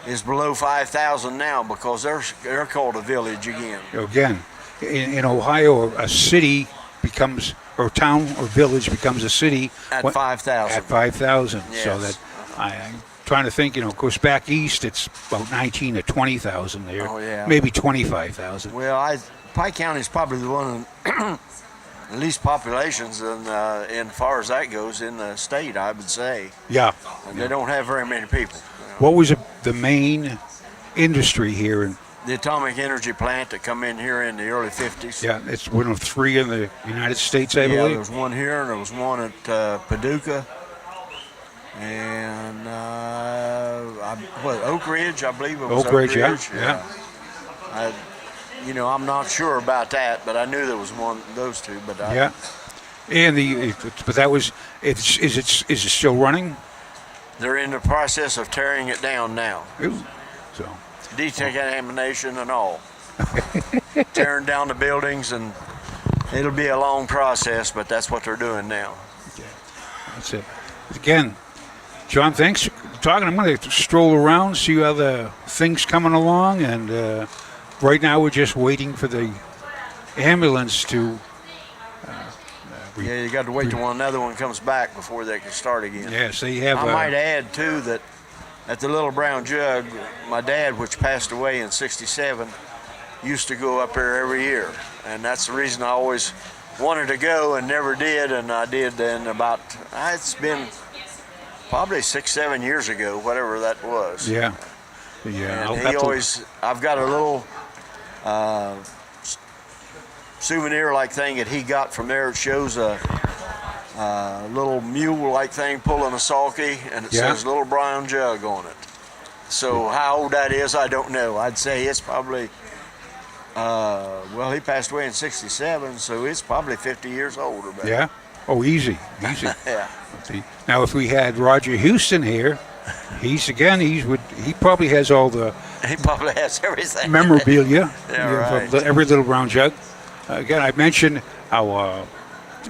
is below 5,000 now because they're called a village again. Again, in Ohio, a city becomes, or town or village becomes a city at 5,000. At 5,000. Yes. So that I'm trying to think. Of course, back east it's about 19 to 20,000 there. Oh yeah. Maybe 25,000. Well, Pike County is probably the one the least populations, and as far as that goes, in the state, I would say. Yeah. And they don't have very many people. What was the main industry here in? The atomic energy plant that come in here in the early 50s. Yeah, it's one of 3 in the United States, I believe. Yeah, there was one here, and there was one at Paducah, and Oak Ridge, I believe it was. Oak Ridge, yeah. I'm not sure about that, but I knew there was one, those two. But yeah, and but that was. Is it still running? They're in the process of tearing it down now. Ooh, so. Decontamination and all. Tearing down the buildings, and it'll be a long process, but that's what they're doing now. Okay. That's it. Again, John, thanks for talking. I'm going to stroll around, see how the things coming along, and right now we're just waiting for the ambulance to... you got to wait till another one comes back before they can start again. Yes, they have... I might add, too, that at the Little Brown Jug, my dad, which passed away in '67, used to go up there every year. And that's the reason I always wanted to go and never did. And I did in about, it's been probably 6-7 years ago, whatever that was. Yeah. Yeah. And I've got a little souvenir-like thing that he got from there. It shows a little mule-like thing pulling a sulky, and it says Little Brown Jug on it. So how old that is, I don't know. I'd say it's probably, he passed away in '67, so it's probably 50 years old or better. Yeah? Oh, easy. Yeah. Now, if we had Roger Houston here, he probably has all the... He probably has everything. Memorabilia. Right. From every Little Brown Jug. Again, I mentioned how...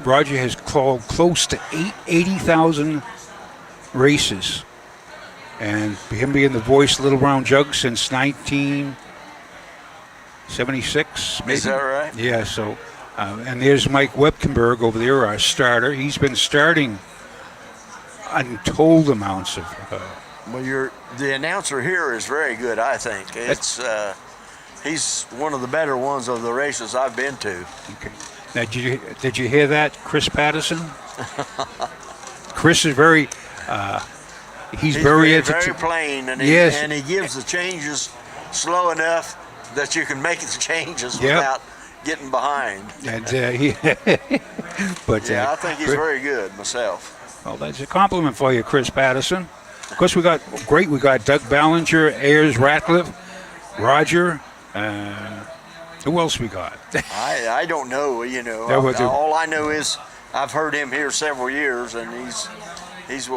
Roger has called close to 80,000 races, and him being the voice of Little Brown Jug since 1976. Maybe. Is that right? Yeah. So, and there's Mike Webkenberg over there, our starter. He's been starting untold amounts of. The announcer here is very good. I think he's one of the better ones of the races I've been to. Okay. Now, did you hear that, Chris Patterson? Chris is very, he's very plain, and he gives the changes slow enough that you can make the changes without getting behind. And I think he's very good myself. Well, that's a compliment for you, Chris Patterson. Of course, we got Doug Ballinger, Ayers Ratcliffe, Roger. Who else we got? I don't know. All I know is I've heard him here several years, and he's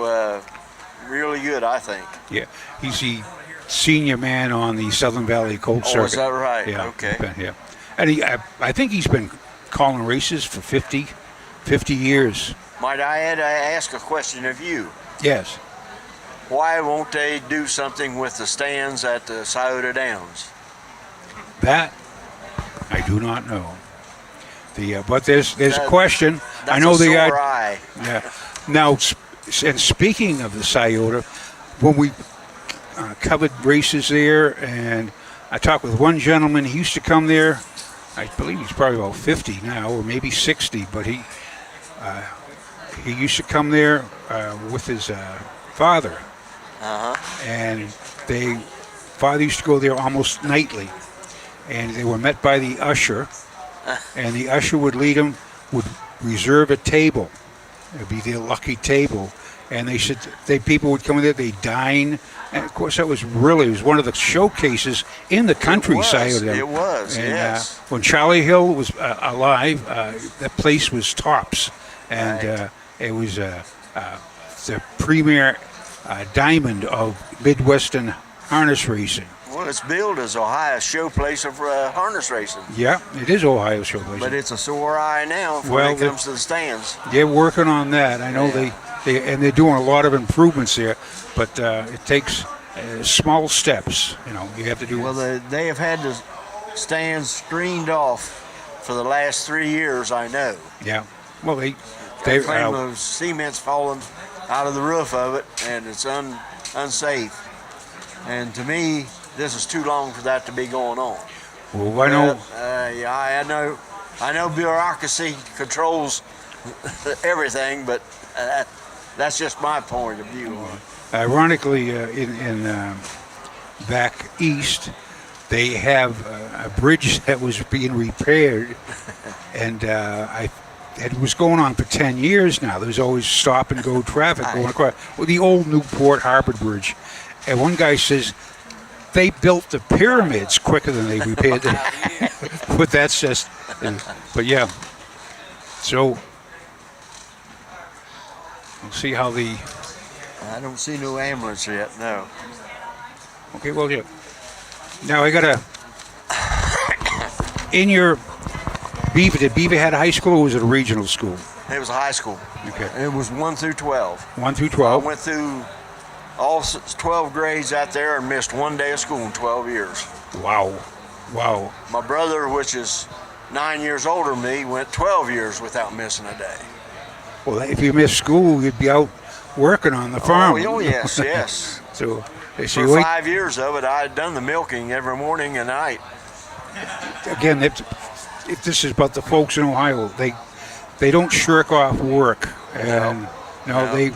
really good, I think. Yeah, he's the senior man on the Southern Valley Colt Circuit. Oh, is that right? Yeah. Okay. Yeah, and I think he's been calling races for 50 years. Might I ask a question of you? Yes. Why won't they do something with the stands at the Scioto Downs? That I do not know. But there's a question. That's I know a the sore eye. Yeah. Now, and speaking of the Scioto, when we covered races there, and I talked with one gentleman. He used to come there. I believe he's probably about 50 now, or maybe 60. But he used to come there with his father, and father used to go there almost nightly, and they were met by the usher, and the usher would lead them, would reserve a table. It would be their lucky table. And people would come in there, they'd dine. And of course, it was one of the showcases in the countryside. It was, and, yes. When Charlie Hill was alive, that place was tops. And it was the premier diamond of Midwestern harness racing. Well, it's billed as Ohio's showplace of harness racing. Yeah, it is Ohio's showplace. But it's a sore eye now when it comes to the stands. They're working on that. I know they're doing a lot of improvements there, but it takes small steps. You have to do. Well, they have had the stands screened off for the last 3 years, I know. Yeah. Well, they claim the cement's falling out of the roof of it, and it's unsafe. And to me, this is too long for that to be going on. Well, I know. I know bureaucracy controls everything, but that's just my point of view on it. Ironically, in back east, they have a bridge that was being repaired, and it was going on for 10 years now. There's always stop and go traffic going across. Well, the old Newport Harbor Bridge. And one guy says they built the pyramids quicker than they repaired them. But that's just, but yeah. So we'll see how I don't see no ambulance yet, no. Okay, well, yeah. Now I got in your Beaver, did Beaver had a high school or was it a regional school? It was a high school. Okay. It was 1 through 12. 1 through 12. I went through all 12 grades out there and missed 1 day of school in 12 years. Wow. My brother, which is 9 years older than me, went 12 years without missing a day. Well, if you missed school, you'd be out working on the farm. Oh yes, yes. So they say, for 5 years of it, I had done the milking every morning and night. Again, if this is about the folks in Ohio, they don't shirk off work. And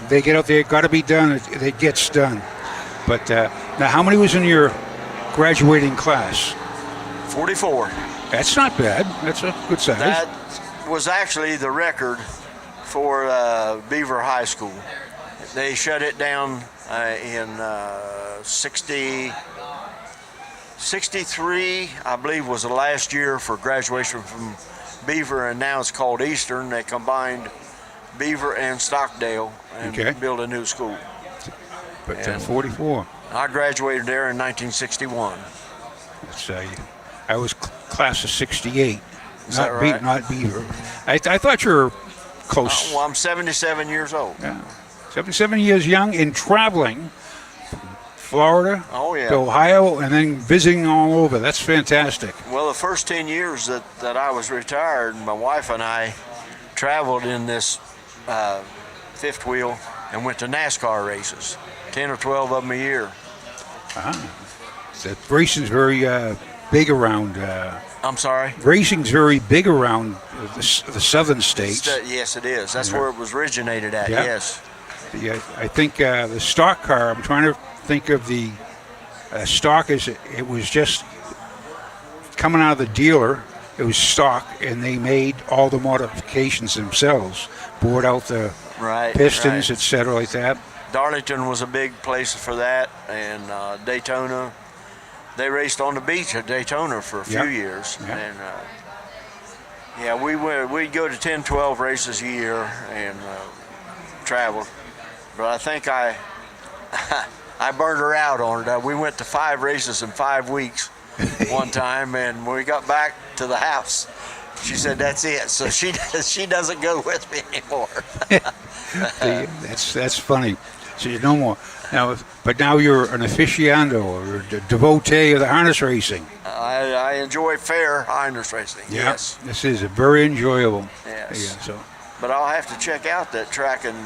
they get out there, got to be done, it gets done. But now, how many was in your graduating class? 44. That's not bad. That's a good size. That was actually the record for Beaver High School. They shut it down in 63, I believe, was the last year for graduation from Beaver, and now it's called Eastern. They combined Beaver and Stockdale and built a new school. But 44. I graduated there in 1961. I was class of 68. Is that right? Not Beaver. I thought you were close. Well, I'm 77 years old. Yeah. 77 years young and traveling from Florida to Ohio and then visiting all over. That's fantastic. Well, the first 10 years that I was retired, my wife and I traveled in this fifth wheel and went to NASCAR races, 10 or 12 of them a year. The racing's very big around. I'm sorry? Racing's very big around the southern states. Yes, it is. That's where it was originated at, yes. I think the stock car, I'm trying to think of the stock, it was just coming out of the dealer. It was stock, and they made all the modifications themselves, bored out the pistons, etc., like that. Darlington was a big place for that, and Daytona. They raced on the beach at Daytona for a few years, and we'd go to 10, 12 races a year and travel. But I think I I burned her out on it. We went to 5 races in 5 weeks one time, and when we got back to the house, she said, "That's it." So she doesn't go with me anymore. That's funny. So you no more now. But now you're an aficionado or a devotee of the harness racing. I enjoy fair harness racing. Yeah, Yes. this is very enjoyable. Yes. Yeah, so. But I'll have to check out that track in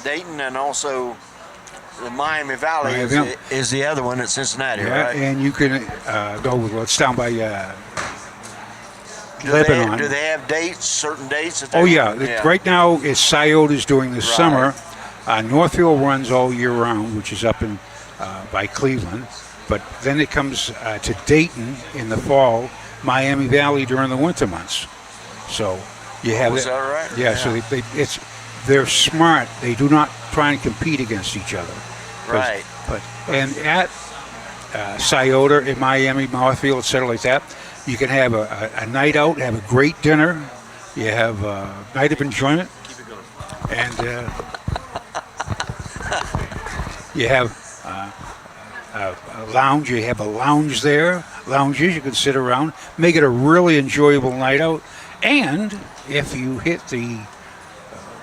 Dayton, and also the Miami Valley is the other one at Cincinnati, right? And you can go with what's down by Do Lebanon. they have dates, certain dates? That Right now it's Scioto's doing the summer. Northfield runs all year round, which is up in by Cleveland. But then it comes to Dayton in the fall, Miami Valley during the winter months. So you have is that right? Yeah. So they're smart. They do not try and compete against each other. Right. And at Scioto in Miami, Northfield, etc. like that, you can have a night out, have a great dinner. You have a night of enjoyment. Keep it going. And you have a lounge. You have a lounge there. Lounges you can sit around, make it a really enjoyable night out. And if you hit the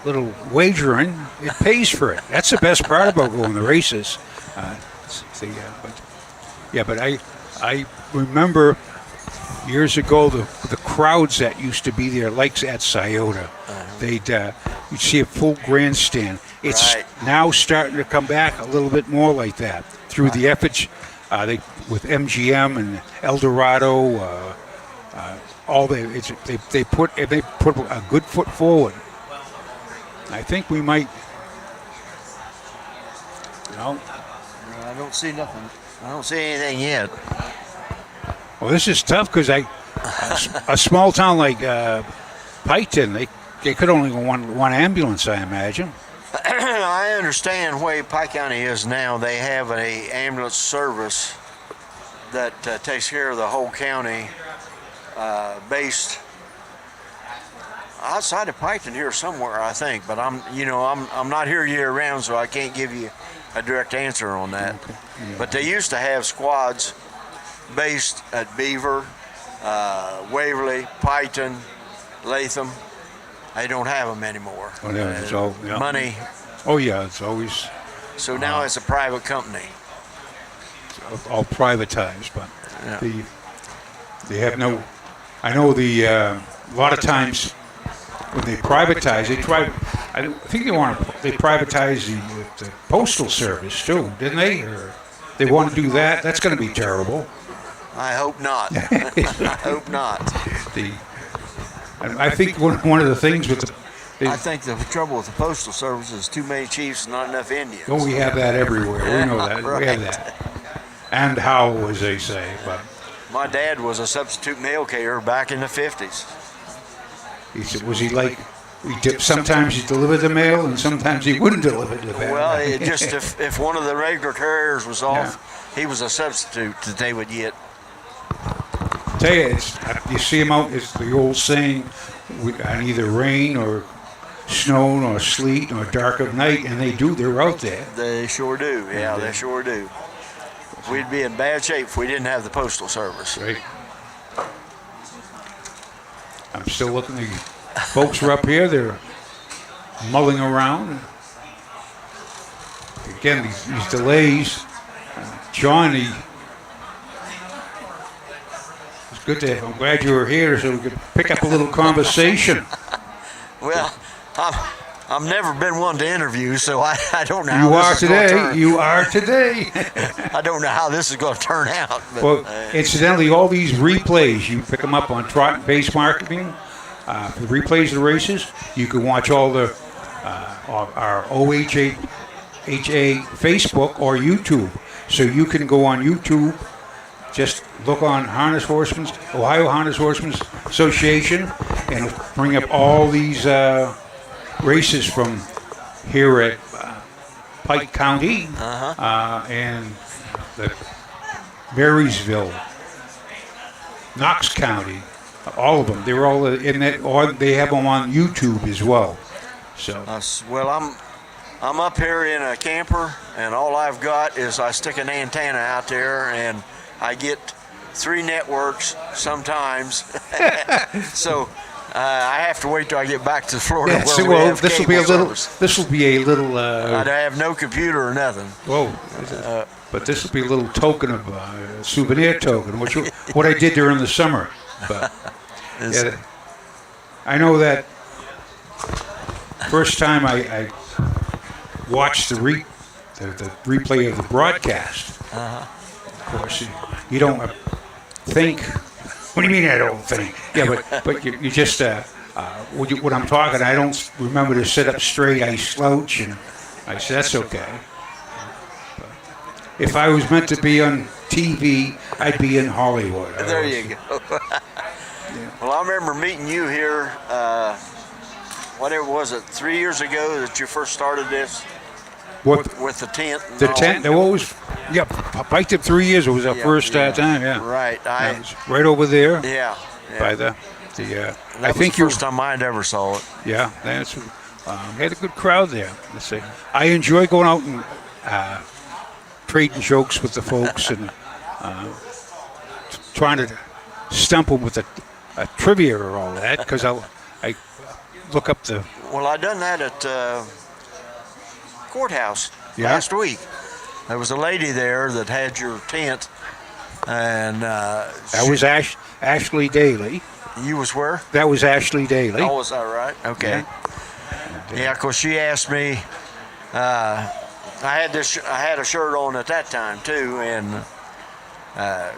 little wagering, it pays for it. That's the best part about going to races. But I remember years ago the crowds that used to be there, like at Scioto. You'd see a full grandstand. It's now starting to come back a little bit more like that through the efforts with MGM and El Dorado. They put a good foot forward. I think we might. No, I don't see nothing. I don't see anything yet. Well, this is tough because a small town like Piketon, they could only go one ambulance, I imagine. I understand where Pike County is now. They have an ambulance service that takes care of the whole county, based outside of Piketon here somewhere, I think. But I'm not here year round, so I can't give you a direct answer on that. Okay. Yeah. But they used to have squads based at Beaver, Waverly, Piketon, Latham. They don't have them anymore. It's all money. Oh yeah, it's always. So now it's a private company. It's all privatized, but they have no. I know a lot of times when they privatize, they try. I think they privatize the postal service too, didn't they? Or they want to do that. That's going to be terrible. I hope not. I hope not. I think one of the things with I think the trouble with the postal service is too many chiefs and not enough Indians. Oh, we have that everywhere. We know that. Right. We have that. And how, as they say. But my dad was a substitute mail carrier back in the 50s. Was he like? Sometimes he delivered the mail, and sometimes he wouldn't deliver the mail. Well, if one of the regular carriers was off, he was a substitute that they would get. Tell you, you see them out. It's the old saying, on either rain or snow or sleet or dark of night, and they're out there. They sure do. Yeah, they sure do. We'd be in bad shape if we didn't have the postal service. Right. I'm still looking. The folks are up here. They're mulling around. Again, these delays. John, it's good to. I'm glad you were here so we could pick up a little conversation. Well, I've never been one to interview, so I don't know how this is going to turn. You are today. I don't know how this is going to turn out. But, well, incidentally, all these replays, you pick them up on Trot and Pace Marketing. For the replays of the races, you can watch all the our OHA Facebook or YouTube. So you can go on YouTube, just look on Ohio Harness Horsemen's Association, and it'll bring up all these races from here at Pike County and the Marysville, Knox County, all of them. They're all in that, or they have them on YouTube as well. So well, I'm up here in a camper, and all I've got is I stick an antenna out there, and I get 3 networks sometimes. So I have to wait till I get back to Florida. Yeah, where we have this will be a cable little. service. This will be a little. I have no computer or nothing. Whoa! But this will be a little token of souvenir token, which what I did during the summer. But yeah, I know that first time I watched the replay of the broadcast. Of course, you don't think. What do you mean I don't think? Yeah, but you just when I'm talking, I don't remember to sit up straight. I slouch, and I said that's okay. If I was meant to be on TV, I'd be in Hollywood. There you go. Well, I remember meeting you here, whatever was it, 3 years ago that you first started this? With the tent? The tent, they always, Pike did 3 years. It was our first time, yeah. Right. It was right over there. Yeah. By the that I was think the first time I'd ever saw it. Yeah, that's. We had a good crowd there. Let's see. I enjoy going out and trading jokes with the folks and trying to stump them with a trivia or all that, because I look up the. Well, I done that at courthouse last week. There was a lady there that had your tent, and that was Ashley Daly. You was where? That was Ashley Daly. Oh, was that right? Okay. Yeah, of course, she asked me. I had a shirt on at that time too, and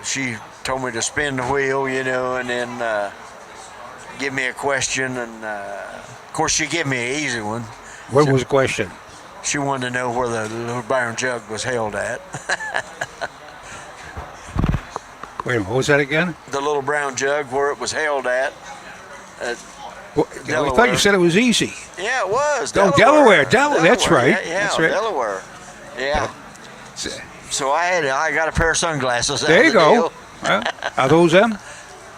she told me to spin the wheel, and then give me a question, and of course she gave me an easy one. What was the question? She wanted to know where the little brown jug was held at. Wait a minute, what was that again? The little brown jug, where it was held at. I thought you said it was easy. Yeah, it was. Delaware. That's right. Yeah, that's right. Delaware. Yeah. So I got a pair of sunglasses. There you go. Well, are those them?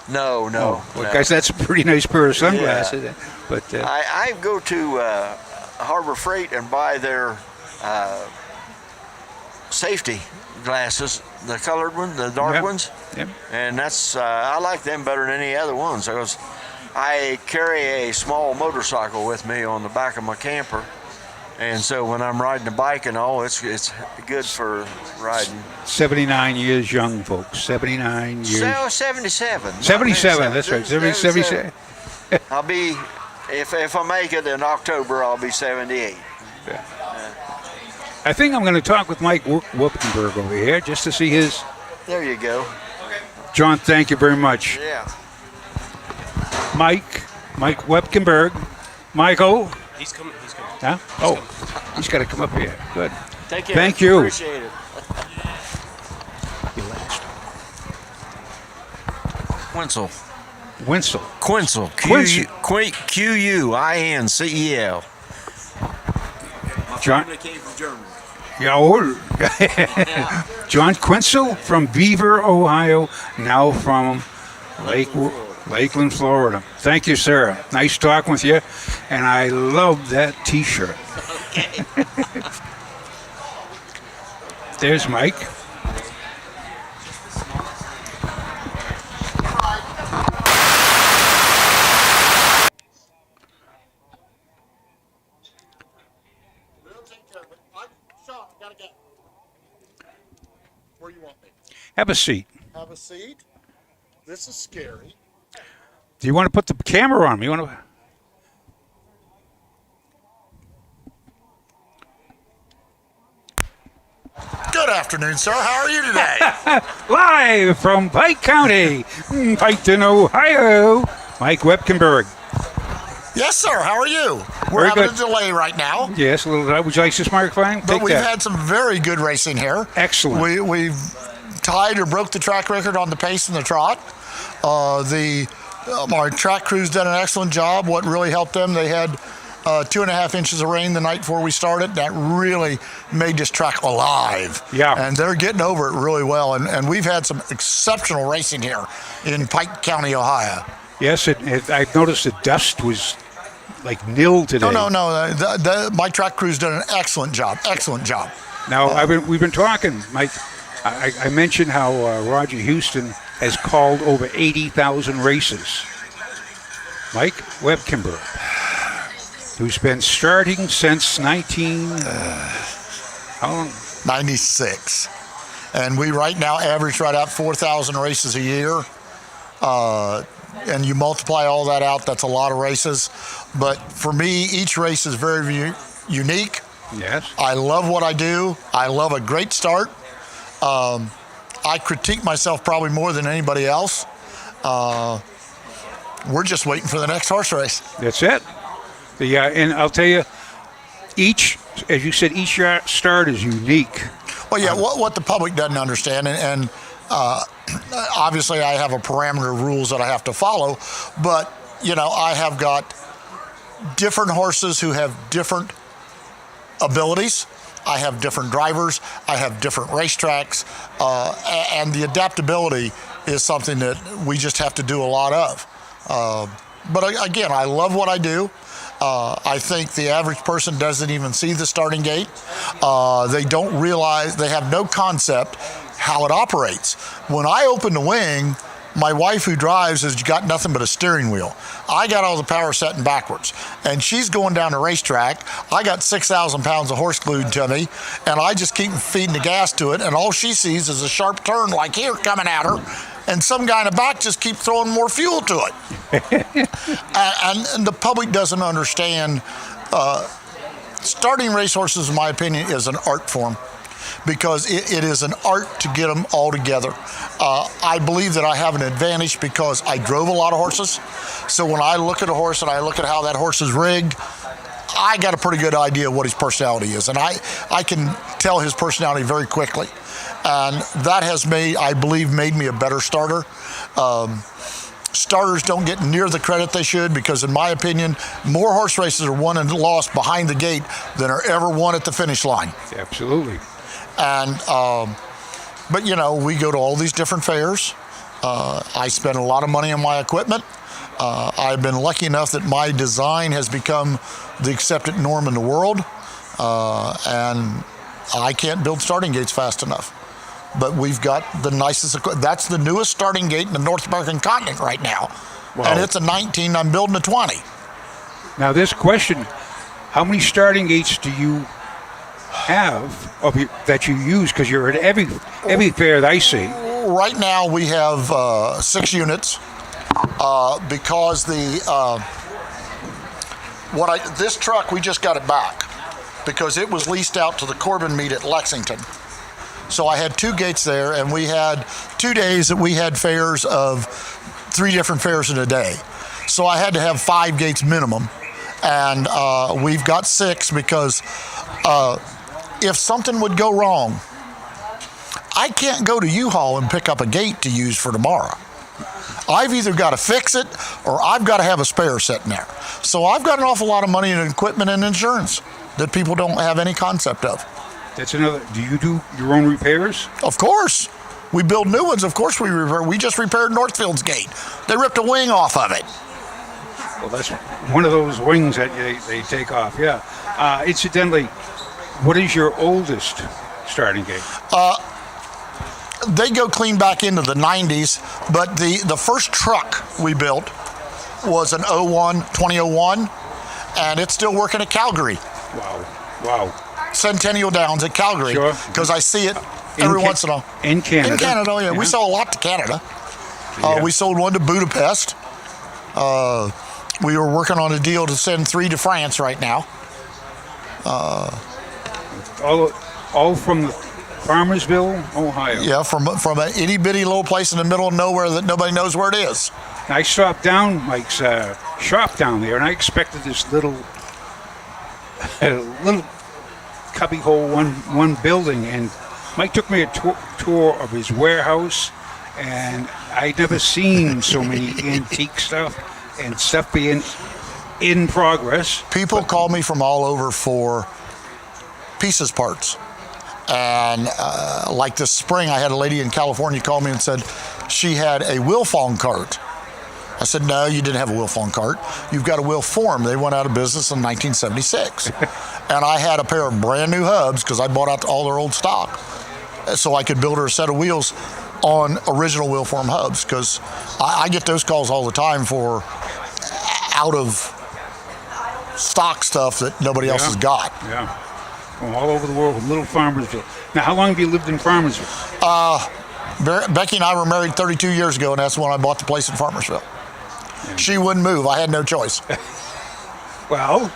No. Well, guys, that's a pretty nice pair of sunglasses. Yeah. But I go to Harbor Freight and buy their safety glasses, the colored ones, the dark ones. Yep. And that's I like them better than any other ones because I carry a small motorcycle with me on the back of my camper, and so when I'm riding a bike and all, it's good for riding. 79 years young, folks. 79 years. So 77. 77. That's right. 77. I'll be if I make it in October, I'll be 78. Yeah. I think I'm going to talk with Mike Wipkenberg over here just to see his. There you go. John, thank you very much. Yeah. Mike Wipkenberg. Michael. He's coming. Huh? He's got to come up here. Good. Take care. Thank you. Appreciate it. Quinzel. Q-U-I-N-C-E-L. My family came from Germany. John Quinzel from Beaver, Ohio, now from Lakeland, Florida. Thank you, sir. Nice talking with you, and I love that T-shirt. Okay. There's Mike. Where you want me? Have a seat. Have a seat. This is scary. Do you want to put the camera on me? You want to? Good afternoon, sir. How are you today? Live from Pike County, Piketon, Ohio, Mike Wipkenberg. Yes, sir. How are you? We're Very having good. a delay right now. Yes, a little. Would you like this microphone? But we've had some very good racing here. Excellent. We've tied or broke the track record on the pace and the trot. Our track crew's done an excellent job. What really helped them, they had 2.5 inches of rain the night before we started. That really made this track alive. Yeah. And they're getting over it really well. And we've had some exceptional racing here in Pike County, Ohio. Yes, I noticed the dust was like nil today. No. My track crew's done an excellent job. Excellent job. Now, we've been talking, Mike. I mentioned how Roger Houston has called over 80,000 races. Mike Webkimber, who's been starting since 96. And we right now average right out 4,000 races a year. And you multiply all that out, that's a lot of races. But for me, each race is very unique. Yes. I love what I do. I love a great start. I critique myself probably more than anybody else. We're just waiting for the next horse race. That's it. And I'll tell you, as you said, each start is unique. Well, yeah, what the public doesn't understand, and obviously I have a parameter of rules that I have to follow, but, I have got different horses who have different abilities. I have different drivers. I have different racetracks. And the adaptability is something that we just have to do a lot of. But again, I love what I do. I think the average person doesn't even see the starting gate. They don't realize, they have no concept how it operates. When I open the wing, my wife who drives has got nothing but a steering wheel. I got all the power setting backwards. And she's going down the racetrack. I got 6,000 pounds of horse glued to me, and I just keep feeding the gas to it, and all she sees is a sharp turn like here coming at her, and some guy in the back just keep throwing more fuel to it. and the public doesn't understand. Starting racehorses, in my opinion, is an art form, because it is an art to get them all together. I believe that I have an advantage because I drove a lot of horses. So when I look at a horse and I look at how that horse is rigged, I got a pretty good idea of what his personality is. And I can tell his personality very quickly. And that has I believe, made me a better starter. Starters don't get near the credit they should, because in my opinion, more horse races are won and lost behind the gate than are ever won at the finish line. Absolutely. And, but we go to all these different fairs. I spend a lot of money on my equipment. I've been lucky enough that my design has become the accepted norm in the world. And I can't build starting gates fast enough. But we've got the nicest equipment. That's the newest starting gate in the North American continent right now. Wow. And it's a 19, I'm building a 20. Now this question, how many starting gates do you have that you use? Because you're at every fair that I see. Right now we have 6 units because this truck, we just got it back because it was leased out to the Corbin meet at Lexington. So I had 2 gates there, and we had 2 days that we had fairs of 3 different fairs in a day. So I had to have 5 gates minimum, and we've got 6 because if something would go wrong, I can't go to U-Haul and pick up a gate to use for tomorrow. I've either got to fix it or I've got to have a spare sitting there. So I've got an awful lot of money in equipment and insurance that people don't have any concept of. That's another. Do you do your own repairs? Of course. We build new ones. Of course we repair. We just repaired Northfield's gate. They ripped a wing off of it. Well, that's one of those wings that they take off, yeah. Incidentally, what is your oldest starting gate? They go clean back into the 90s, but the first truck we built was an 2001, and it's still working at Calgary. Wow. Centennial Downs at Calgary, because I see it every once in a while. In Canada? In Canada, yeah. We sell a lot to Canada. We sold one to Budapest. We were working on a deal to send 3 to France right now. All from Farmersville, Ohio. Yeah, from an itty bitty little place in the middle of nowhere that nobody knows where it is. I stopped down Mike's shop down there, and I expected this little cubbyhole one building, and Mike took me a tour of his warehouse, and I'd never seen so many antique stuff and stuff being in progress. People call me from all over for pieces parts. And like this spring, I had a lady in California call me and said she had a Wilfong cart. I said, no, you didn't have a wheel form cart. You've got a wheel form. They went out of business in 1976. And I had a pair of brand new hubs because I bought out all their old stock so I could build her a set of wheels on original wheel form hubs, because I get those calls all the time for out of stock stuff that nobody else has got. Yeah. From all over the world, from little Farmersville. Now, how long have you lived in Farmersville? Becky and I were married 32 years ago, and that's when I bought the place in Farmersville. Yeah. She wouldn't move. I had no choice. Well,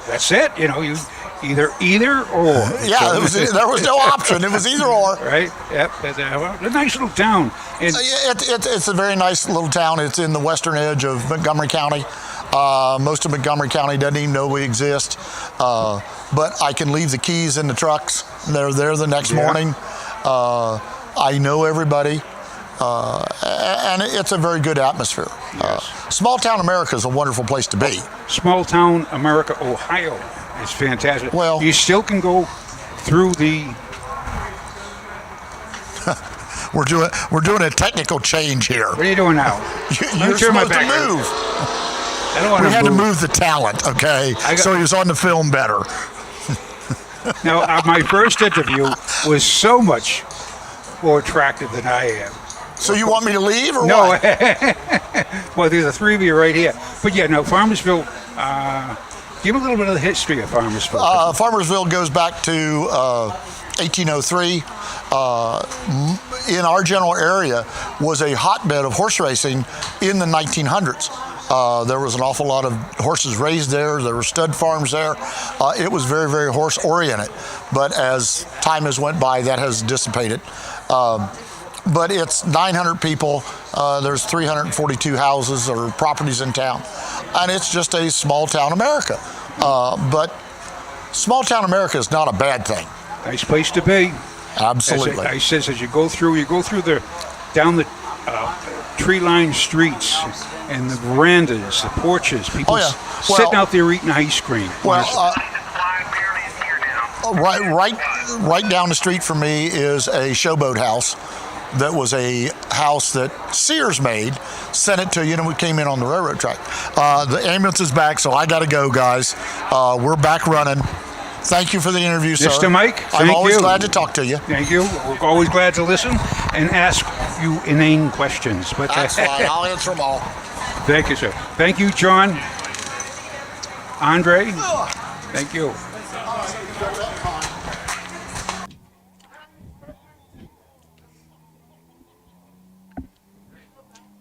that's it. You know, you either or. Yeah, there was no option. It was either or. Right. Yep. A nice little town. And it's a very nice little town. It's in the western edge of Montgomery County. Most of Montgomery County doesn't even know we exist. But I can leave the keys in the trucks. They're there the next morning. I know everybody. And it's a very good atmosphere. Yes. Small town America is a wonderful place to be. Small town America, Ohio is fantastic. Well, you still can go through the. We're doing a technical change here. What are you doing now? You're supposed to move. I don't want we had to move the talent, okay? So he was on the film better. Now, my first interview was so much more attractive than I am. So you want me to leave or no? What? Well, there's the three of you right here. But yeah, no, Farmersville. Give a little bit of the history of Farmersville. Farmersville goes back to 1803. In our general area was a hotbed of horse racing in the 1900s. There was an awful lot of horses raised there. There were stud farms there. It was very, very horse oriented. But as time has went by, that has dissipated. But it's 900 people. There's 342 houses or properties in town. And it's just a small town America. But small town America is not a bad thing. Nice place to be. Absolutely. I says as you go through down the tree-lined streets and the verandas, the porches, people sitting out there eating ice cream. Well, right down the street from me is a showboat house. That was a house that Sears made, sent it to you, and we came in on the railroad track. The ambulance is back, so I got to go, guys. We're back running. Thank you for the interview, sir. Mr. Mike, I'm always glad to talk to you. Thank you. We're always glad to listen and ask you inane questions. But that's fine. I'll answer them all. Thank you, sir. Thank you, John. Andre, thank you.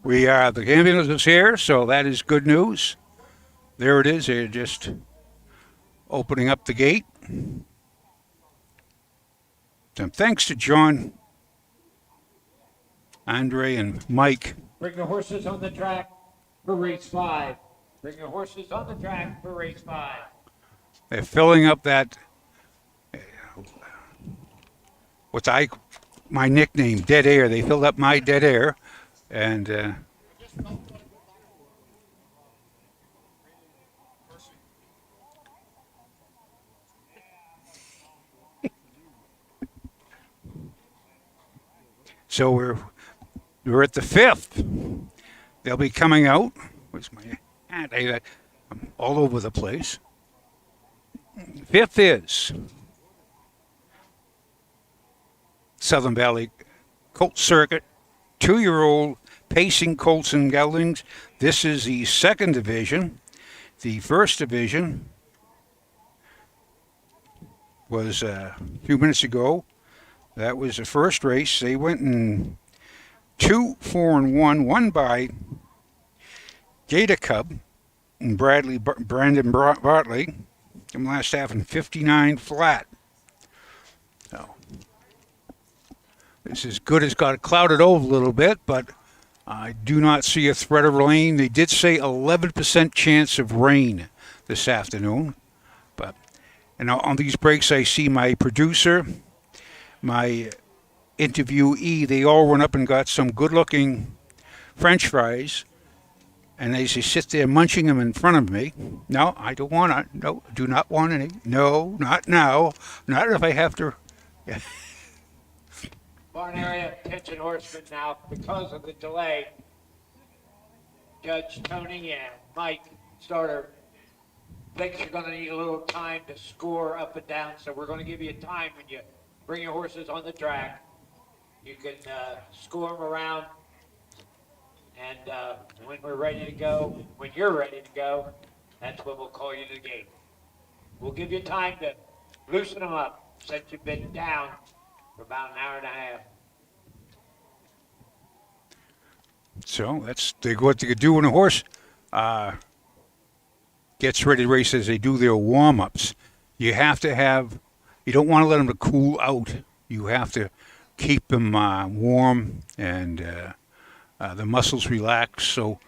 The ambulance is here, so that is good news. There it is. They're just opening up the gate. So thanks to John, Andre, and Mike. Bring the horses on the track for race 5. Bring the horses on the track for race 5. They're filling up that, my nickname, dead air. They filled up my dead air. And so we're at the 5th. They'll be coming out. Where's my hat? I'm all over the place. 5th is Southern Valley Colt Circuit. 2-year-old pacing colts and geldings. This is the 2nd division. The 1st division was a few minutes ago. That was the first race. They went in 2, 4, and 1, won by Gator Cub and Brandon Bartley. Them last half in 59 flat. So this is good. It's got clouded over a little bit, but I do not see a threat of rain. They did say 11% chance of rain this afternoon. But and on these breaks, I see my producer, my interviewee, they all went up and got some good-looking French fries, and they sit there munching them in front of me. No, I don't want to. No, do not want any. No, not now. Not if I have to. Yeah. Barn area, attention horsemen now because of the delay. Judge Tony and Mike Starter thinks you're going to need a little time to score up and down, so we're going to give you time when you bring your horses on the track. You can score them around, and when we're ready to go, when you're ready to go, that's when we'll call you to the gate. We'll give you time to loosen them up since you've been down for about an hour and a half. So that's what they could do when a horse gets ready to race as they do their warm-ups. You have to have, you don't want to let them to cool out. You have to keep them warm and the muscles relax. So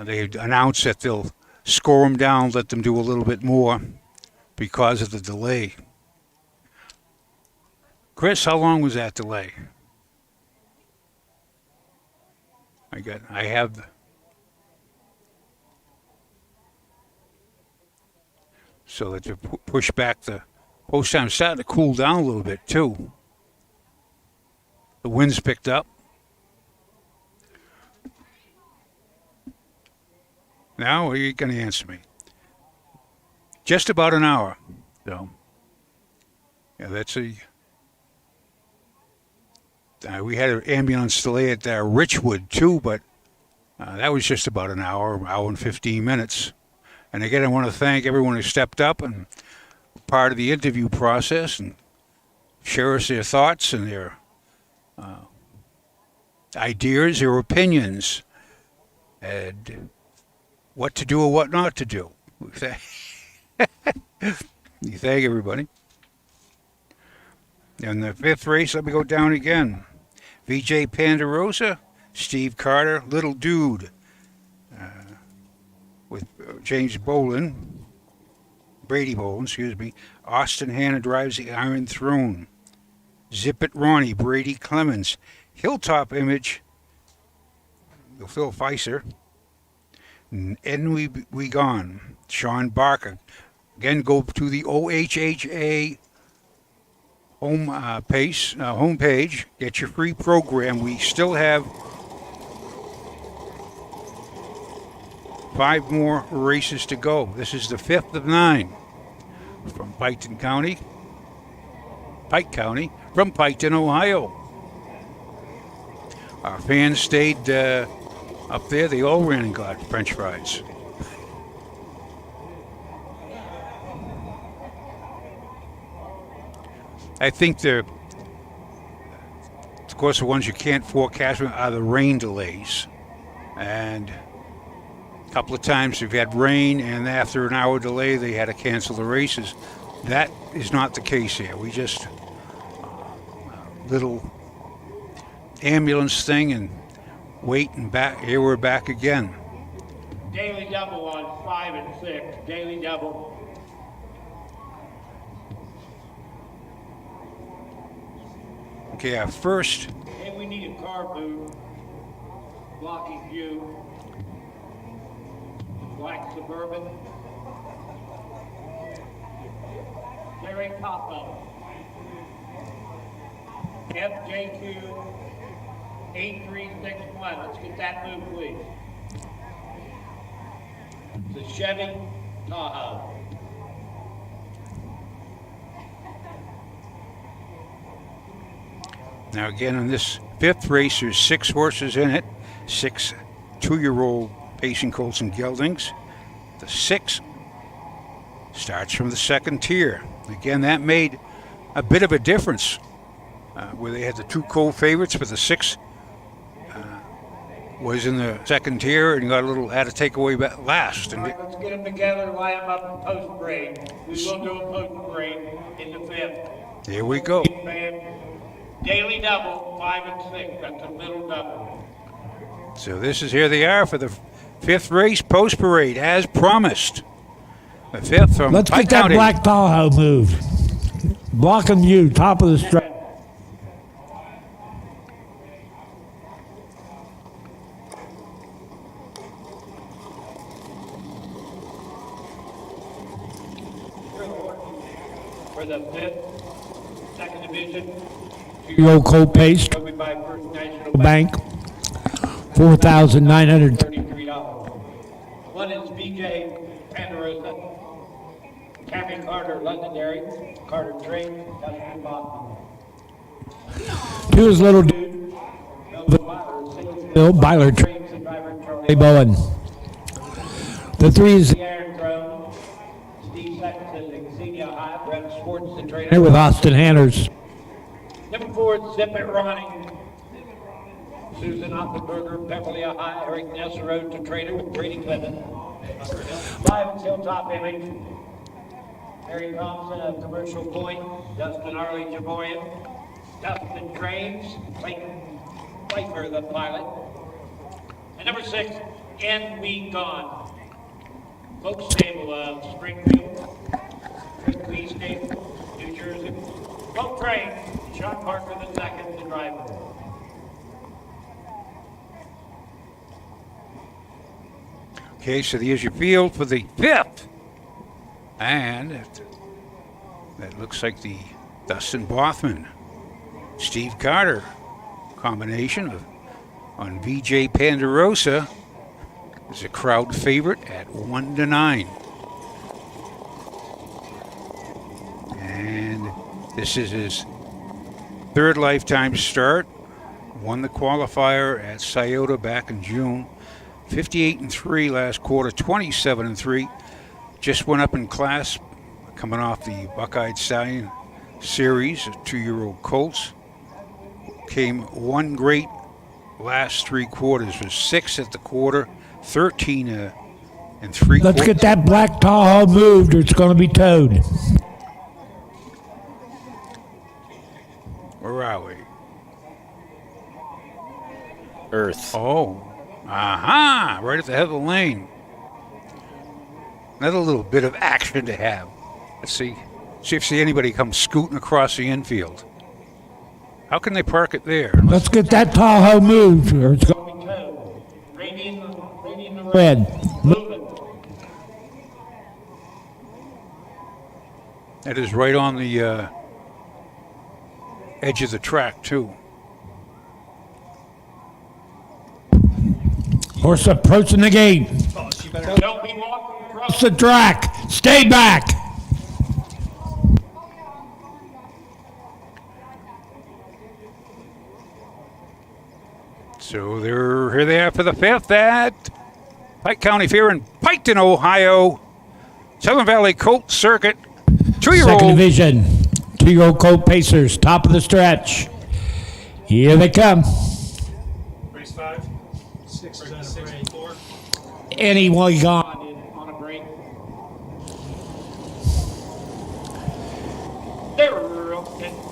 they announce that they'll score them down, let them do a little bit more because of the delay. Chris, how long was that delay? I have. So that you push back the post time. Starting to cool down a little bit too. The wind's picked up. Now are you going to answer me? Just about an hour. So yeah, that's a. We had an ambulance delay at Richwood, too, but that was just about an hour and 15 minutes. And again, I want to thank everyone who stepped up and part of the interview process and share us their thoughts and their ideas, their opinions, and what to do or what not to do. You thank everybody. And the fifth race, let me go down again. VJ Pandarosa, Steve Carter, Little Dude, with James Brady Bolin, excuse me. Austin Hanna drives the Iron Throne. Zip It Ronnie, Brady Clemens. Hilltop Image, Phil Feiser. And We Gone, Sean Barker. Again, go to the OHHA homepage, get your free program. We still have 5 more races to go. This is the 5th of 9 from Pike County, from Piketon, Ohio. Our fans stayed up there. They all ran and got French fries. I think of course, the ones you can't forecast are the rain delays. And a couple of times we've had rain, and after an hour delay, they had to cancel the races. That is not the case here. We just little ambulance thing and wait and back. Here we're back again. Daily double on 5 and 6. Daily double. Okay, our first. Hey, we need a car boot. Blocking view. Black Suburban. Larry Coppo. FJQ 8361. Let's get that move, please. The Chevy Tahoe. Now again, on this 5th race, there's 6 horses in it, 6 2-year-old pacing colts and geldings. The 6 starts from the 2nd tier. Again, that made a bit of a difference where they had the 2 co-favorites, but the 6 was in the 2nd tier and had to take away last. All right, let's get them together and line them up in post parade. We will do a post parade in the 5th. Here we go. Daily double, 5 and 6. That's a middle double. So here they are for the 5th race post parade, as promised. The 5th from Let's Pike get that County. black Tahoe moved. Blocking view, top of the strap. For the 5th, 2nd division. Old cold paste. Bank. $4,933. Carter Londonderry, Carter Train, Dustin Bachman. To his little dude, Bill Byler, Charlie Bowen. The threes Aaron Throne, Steve Sexton, Xenia High, Brett Schwartz, the trainer. with Austin Hanners. Number 4, Zip It Ronnie. Susan Oppenberger, Beverly High, Eric Nessero to trainer with Brady Clement. 5 Hilltop Image. Harry Thompson of Commercial Point, Dustin Arley Jaborian, Dustin Trains, Clayton Pfeiffer, the pilot. And number 6, And We Gone. Folk Stable of Springfield, Quickly Stable, New Jersey. Folk Train, Sean Parker the second, the driver. Okay, so here's your field for the 5th. And that looks like the Dustin Bothman, Steve Carter combination on VJ Ponderosa is a crowd favorite at 1-9. And this is his 3rd lifetime start. Won the qualifier at Scioto back in June. 58-3 last quarter, 27-3. Just went up in class, coming off the Buckeye Stallion Series of 2-year-old colts. Came one great last 3 quarters. Was 6 at the quarter, 13 and 3 quarters. Let's get that black Tahoe moved or it's going to be towed. Where are we? Earth. Oh. Aha! Right at the head of the lane. Another little bit of action to have. Let's see. See if anybody comes scooting across the infield. How can they park it there? Let's get that Tahoe moved or it's going to be towed. Red. That is right on the edge of the track, too. Horse approaching the gate. Don't be walking across Across the track. Stay back. So here they are for the 5th at Pike County Fair in Piketon, Ohio. Southern Valley Colt Circuit. 2-year-old. Second division. 2-year-old Colt Pacers. Top of the stretch. Here they come. Race 5. 6 is on a break. 4. Anyone gone. on a break. There,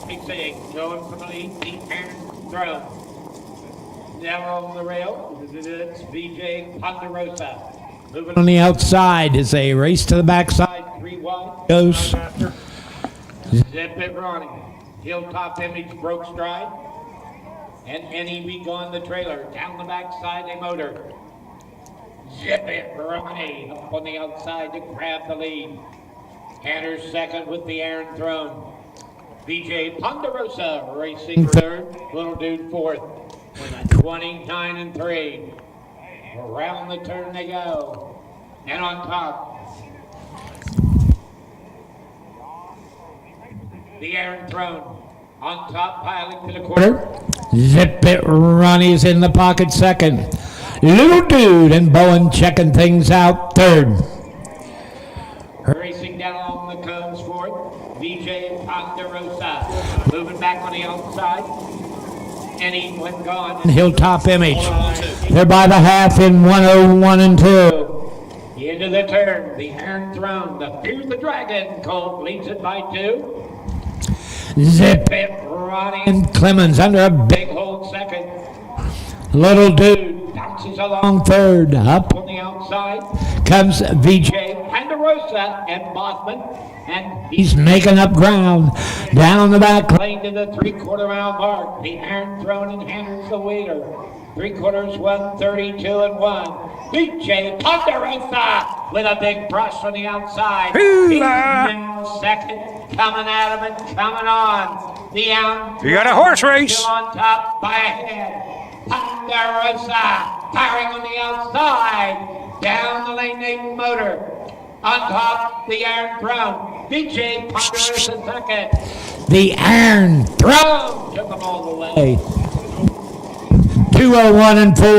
Big Sig going from the lead, deep and throw. Now on the rail, it's VJ Ponderosa. Moving On the outside is a race to the backside. 3 wide. Goes. Zip It Ronnie. Hilltop Image broke stride. And Annie Be Gone the trailer. Down the backside a motor. Zip It Ronnie up on the outside to grab the lead. Hanners second with the Iron Throne. VJ Ponderosa racing third. Little Dude fourth. 29-3. Around the turn they go. And on top. The Iron Throne. On top, piling to the quarter. Zip It Ronnie's in the pocket second. Little Dude and Bowen checking things out third. Racing down along the cones fourth. VJ Ponderosa. Moving back on the outside. Annie went gone. Hilltop Image. They're by the half in 101 and 2. The end of the turn. The Iron Throne. The Fear the Dragon. Colt leads it by 2. Zip It Ronnie and Clemens under a big big hold second. Little Dude Bounces along on third. Up on the outside. comes VJ. Ponderosa and Bothman. And He's making up ground. Down the back. lane to the 3/4 mile mark. The Iron Throne and Hanners the leader. 3/4, 132 and 1. VJ Ponderosa with a big brush on the outside. He's now second, coming at him and coming on. The Iron You got a horse race. Still on top by a head. Ponderosa firing on the outside. Down the lane, named motor. On top, the Iron Throne. BJ Ponderosa second. The iron throw. Took them all the way. 201 and 4.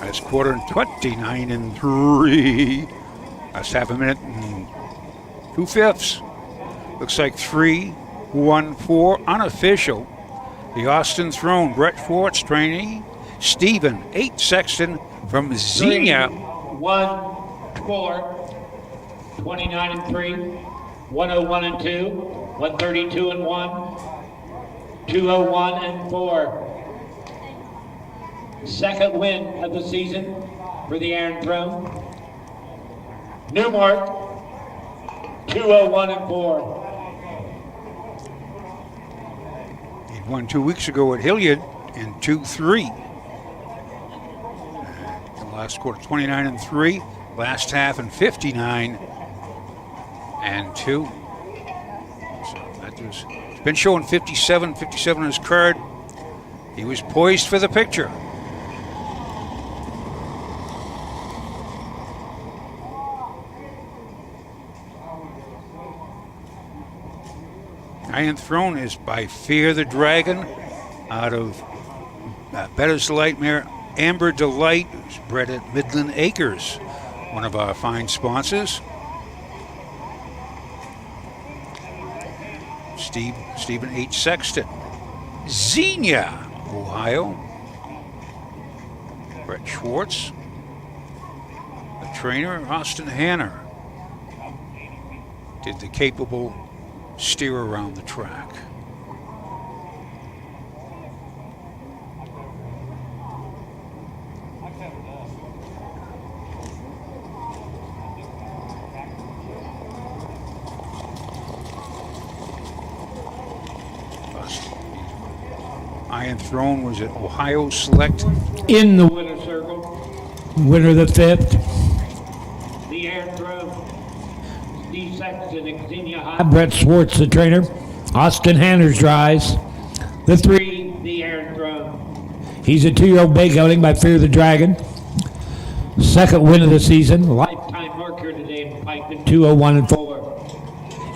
Last quarter and 29 and 3. Last half a minute and 2/5. Looks like 3-1-4 unofficial. The Austin Throne, Brett Schwartz trainee, Stephen H. Sexton from Xenia. 1-4, 29 and 3, 101 and 2, 132 and 1, 201 and 4. Second win of the season for the Iron Throne. Newmark, 201 and 4. He won 2 weeks ago at Hilliard in 2-3. The last quarter 29 and 3. Last half in 59 and 2. So that was, he's been showing 57 on his card. He was poised for the picture. Iron Throne is by Fear the Dragon out of Better's Delight mare Amber Delight, who's bred at Midland Acres, one of our fine sponsors. Stephen H. Sexton. Xenia, Ohio. Brett Schwartz. The trainer, Austin Hanner, did the capable steer around the track. Iron Throne was at Ohio Select. In the Winner circle, winner the 5th. the Iron Throne, Steve Sexton, Xenia High. Brett Schwartz, the trainer. Austin Hanners drives. The 3. The Iron Throne. He's a 2-year-old bay gelding by Fear the Dragon. Second win of the season. Lifetime marker today in Pike. 201 and 4.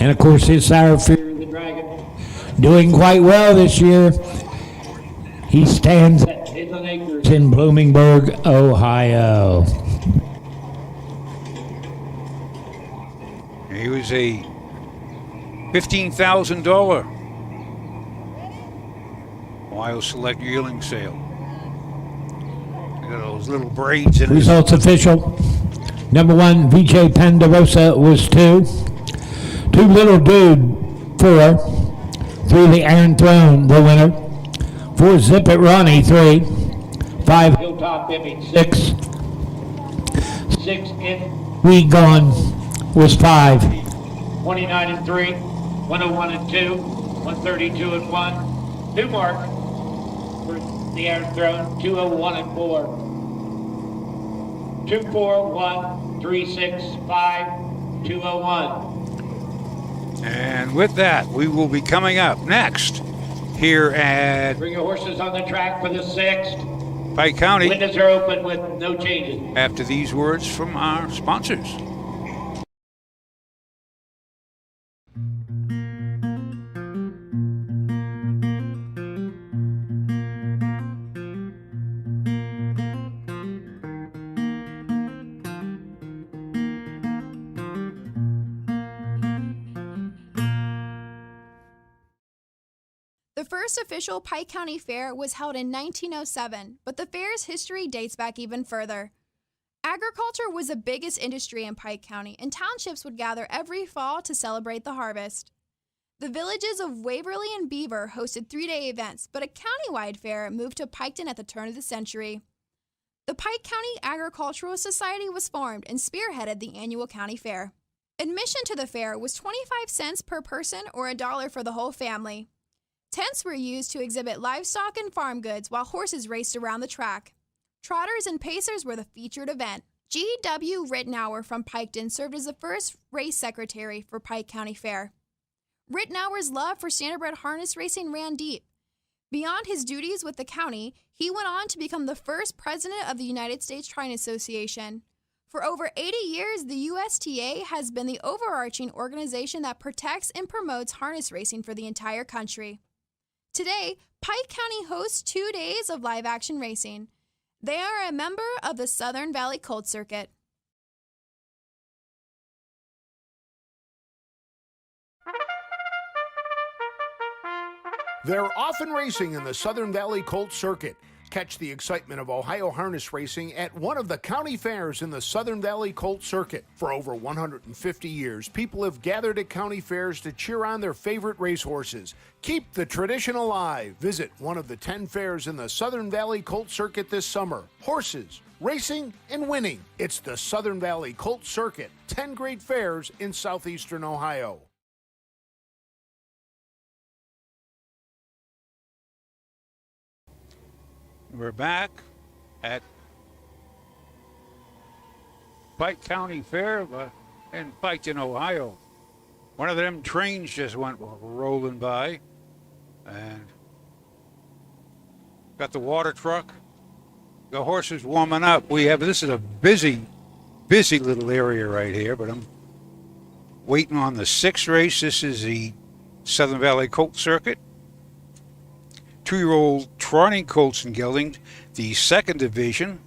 And of course his sire Fear The Dragon. doing quite well this year. He stands At Midland Acres. in Bloomingburg, Ohio. He was a $15,000 Ohio Select yearling sale. Look at those little braids in his. Results official. Number 1, VJ Ponderosa was 2. 2 Little Dude, 4. 3 The Iron Throne, the winner. 4 Zip It Ronnie, 3. 5 Hilltop Image, 6. 6 in We Gone was 5. 29 and 3, 101 and 2, 132 and 1. Newmark for the Iron Throne, 201 and 4. 2, 4, 1, 3, 6, 5, 201. And with that, we will be coming up next here at Bring your horses on the track for the 6th. Pike County Windows are open with no changes. after these words from our sponsors. The first official Pike County Fair was held in 1907, but the fair's history dates back even further. Agriculture was the biggest industry in Pike County, and townships would gather every fall to celebrate the harvest. The villages of Waverly and Beaver hosted 3-day events, but a countywide fair moved to Piketon at the turn of the century. The Pike County Agricultural Society was formed and spearheaded the annual county fair. Admission to the fair was 25 cents per person or $1 for the whole family. Tents were used to exhibit livestock and farm goods while horses raced around the track. Trotters and pacers were the featured event. G.W. Rittenauer from Piketon served as the first race secretary for Pike County Fair. Rittenauer's love for standardbred harness racing ran deep. Beyond his duties with the county, he went on to become the first president of the United States Trine Association. For over 80 years, the USTA has been the overarching organization that protects and promotes harness racing for the entire country. Today, Pike County hosts 2 days of live-action racing. They are a member of the Southern Valley Colt Circuit. They're often racing in the Southern Valley Colt Circuit. Catch the excitement of Ohio harness racing at one of the county fairs in the Southern Valley Colt Circuit. For over 150 years, people have gathered at county fairs to cheer on their favorite racehorses. Keep the tradition alive. Visit one of the 10 fairs in the Southern Valley Colt Circuit this summer. Horses, racing, and winning. It's the Southern Valley Colt Circuit. 10 great fairs in southeastern Ohio. We're back at Pike County Fair in Piketon, Ohio. One of them trains just went rolling by and got the water truck. The horses warming up. This is a busy little area right here, but I'm waiting on the 6th race. This is the Southern Valley Colt Circuit. 2-year-old trotting colts and geldings, the 2nd division.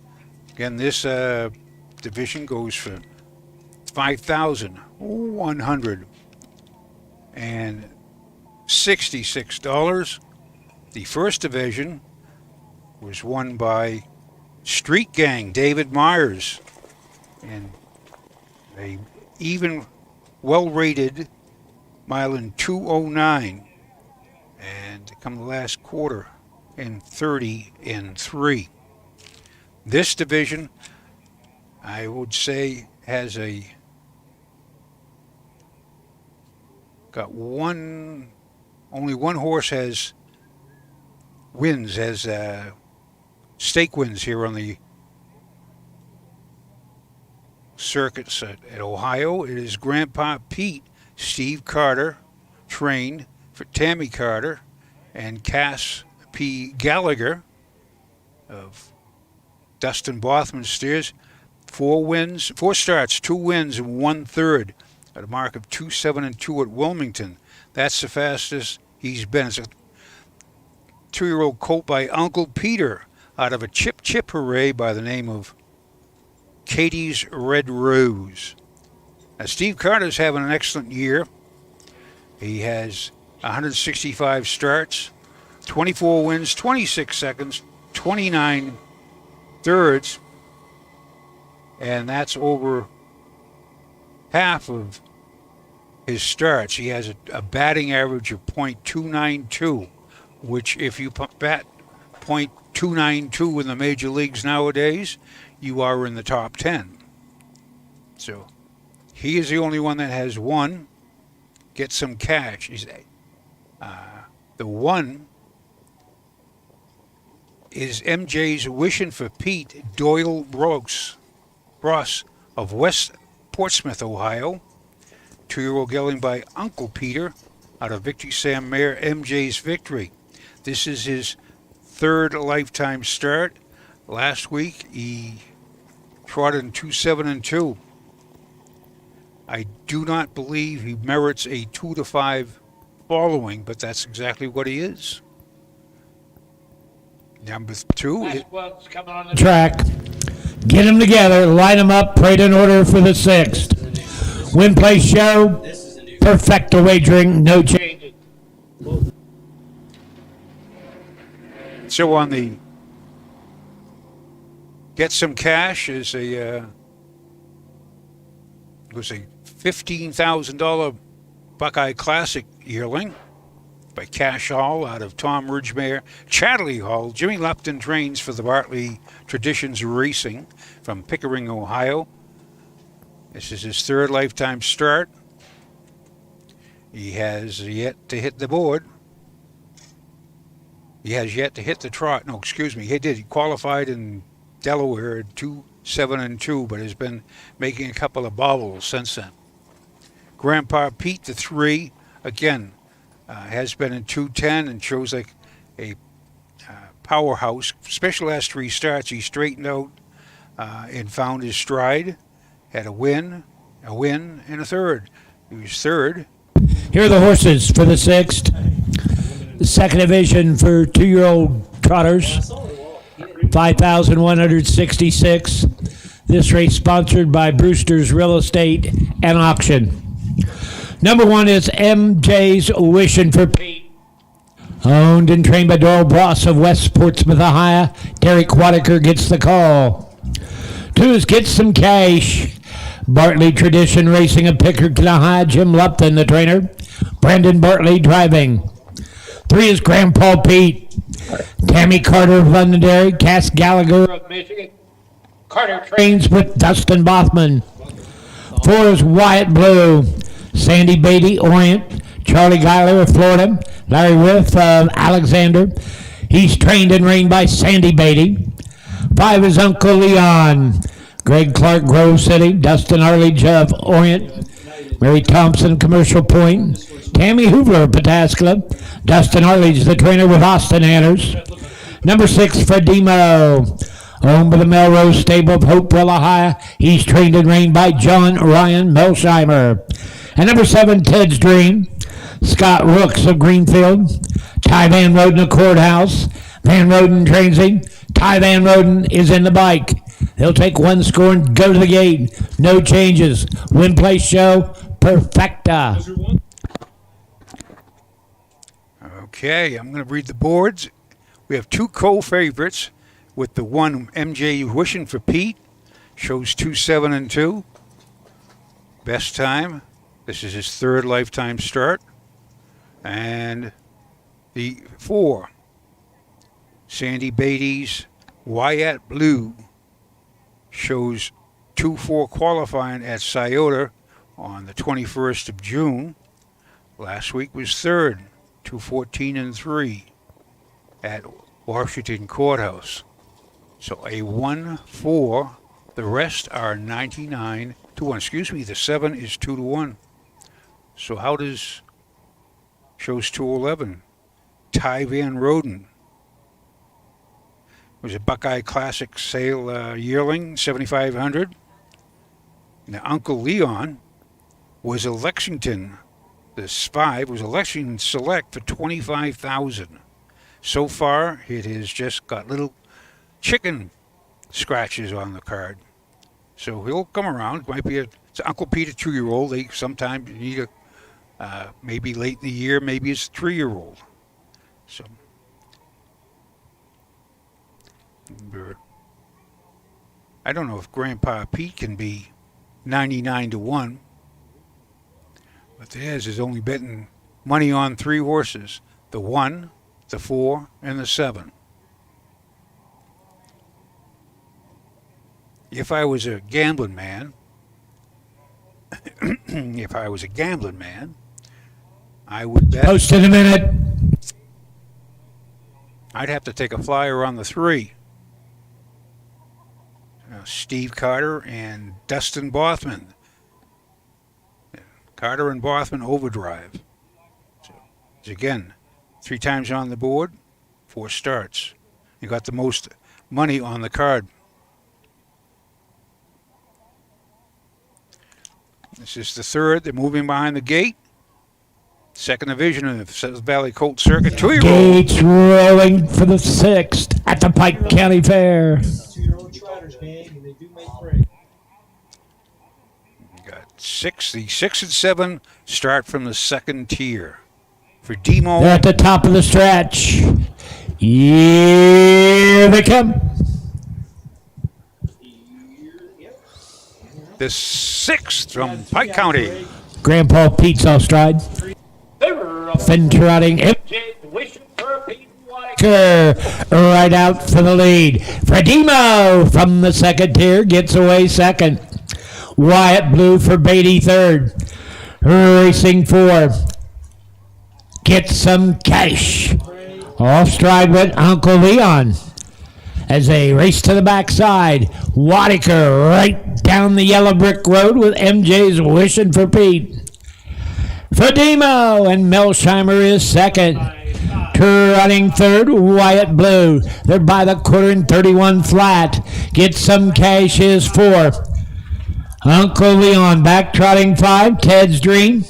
Again, this division goes for $5,166. The 1st division was won by Street Gang, David Myers, and a even well-rated mile in 2:09. And come the last quarter in 30-3. This division, I would say, has only one horse has stake wins here on the circuits at Ohio. It is Grandpa Pete, Steve Carter, trained for Tammy Carter and Cass P. Gallagher of Dustin Bothman steers. 4 starts, 2 wins, and 1/3 at a mark of 2-7-2 at Wilmington. That's the fastest he's been. It's a 2-year-old colt by Uncle Peter out of a Chip Hooray by the name of Katie's Red Rose. Now, Steve Carter's having an excellent year. He has 165 starts, 24 wins, 26 seconds, 29 thirds, and that's over half of his starts. He has a batting average of .292, which if you bat .292 in the major leagues nowadays, you are in the top 10. So he is the only one that has won. Get some cash. The one is MJ's Wishing for Pete, Doyle Ross of West Portsmouth, Ohio. 2-year-old gelding by Uncle Peter out of Victory Sam Mare, MJ's Victory. This is his 3rd lifetime start. Last week he trotted in 2-7-2. I do not believe he merits a 2-5 following, but that's exactly what he is. Number 2 is coming on the track. Get them together, line them up, parade in order for the 6th. Win, place, show, perfecto wagering, no changes. So on the Get Some Cash is a $15,000 Buckeye Classic yearling by Cash Hall out of Tom Ridgemere. Chatterley Hall, Jimmy Lupton trains for the Bartley Traditions Racing from Pickering, Ohio. This is his 3rd lifetime start. He has yet to hit the board. He has yet to hit the trot. No, excuse me, he did. He qualified in Delaware at 2-7-2, but has been making a couple of bobbles since then. Grandpa Pete, the 3, again, has been in 210 and shows like a powerhouse. Especially last 3 starts, he straightened out and found his stride. Had a win, and a third. He was third. Here are the horses for the 6th. The second division for 2-year-old trotters. 5,166. This race sponsored by Brewster's Real Estate and Auction. Number 1 is MJ's Wishing for Pete. Owned and trained by Doyle Bross of West Portsmouth, Ohio. Derek Whitaker gets the call. 2 is Get Some Cash. Bartley Tradition Racing of Pickerton, Ohio. Jim Lupton, the trainer. Brandon Bartley driving. 3 is Grandpa Pete. Tammy Carter of Londonderry. Cass Gallagher of Michigan. Carter trains with Dustin Bothman. 4 is Wyatt Blue. Sandy Beatty, Orient. Charlie Geiler of Florida. Larry Riff of Alexander. He's trained and trained by Sandy Beatty. 5 is Uncle Leon. Greg Clark, Grove City. Dustin Arledge of Orient. Mary Thompson, Commercial Point. Tammy Hoover, Pataskala. Dustin Arledge, the trainer with Austin Anners. Number 6, Fredimo. Owned by the Melrose Stable of Hopewell, Ohio. He's trained and trained by John Ryan Melsheimer. And number 7, Ted's Dream. Scott Rooks of Greenfield. Ty Van Roden of Courthouse. Van Roden trains him. Ty Van Roden is in the bike. He'll take 1 score and go to the gate. No changes. Win, place, show, perfecta. Okay, I'm going to read the boards. We have 2 co-favorites with the 1 MJ Wishing for Pete. Shows 2-7 and 2. Best time. This is his 3rd lifetime start. And the 4, Sandy Beatty's Wyatt Blue, shows 2-4 qualifying at Scioto on the 21st of June. Last week was 3rd, 2-14 and 3 at Washington Courthouse. So a 1-4. The rest are 99 to 1. Excuse me, the 7 is 2 to 1. So how does shows 211? Ty Van Roden was a Buckeye Classic sale yearling, 7,500. Now Uncle Leon was a Lexington. This 5 was a Lexington Select for 25,000. So far, it has just got little chicken scratches on the card. So he'll come around. Might be it's Uncle Pete, a 2-year-old. They sometimes need a maybe late in the year, maybe it's a 3-year-old. So I don't know if Grandpa Pete can be 99 to 1. But theirs is only betting money on 3 horses. The 1, the 4, and the 7. If I was a gambling man, I would bet. Post in a minute. I'd have to take a flyer on the 3. Steve Carter and Dustin Bothman. Carter and Bothman overdrive. So again, 3 times on the board, 4 starts. You got the most money on the card. This is the 3rd. They're moving behind the gate. 2nd division of the South Valley Colt Circuit. 2-year-old. Gates rolling for the 6th at the Pike County Fair. 2-year-old trotters, gang, and they do make break. You got 6. The 6 and 7 start from the 2nd tier. For Demo. They're at the top of the stretch. Here they come. The 6th from Pike County. Grandpa Pete's off stride. Fin trotting. Right out for the lead. Fredimo from the 2nd tier gets away 2nd. Wyatt Blue for Beatty 3rd. Racing 4. Get Some Cash. Off stride went Uncle Leon. As they race to the backside, Whitaker right down the yellow brick road with MJ's Wishing for Pete. Fredimo and Melsheimer is 2nd. Running third, Wyatt Blue. They're by the quarter in 31 flat. Get Some Cash is 4. Uncle Leon back trotting 5. Ted's Dream.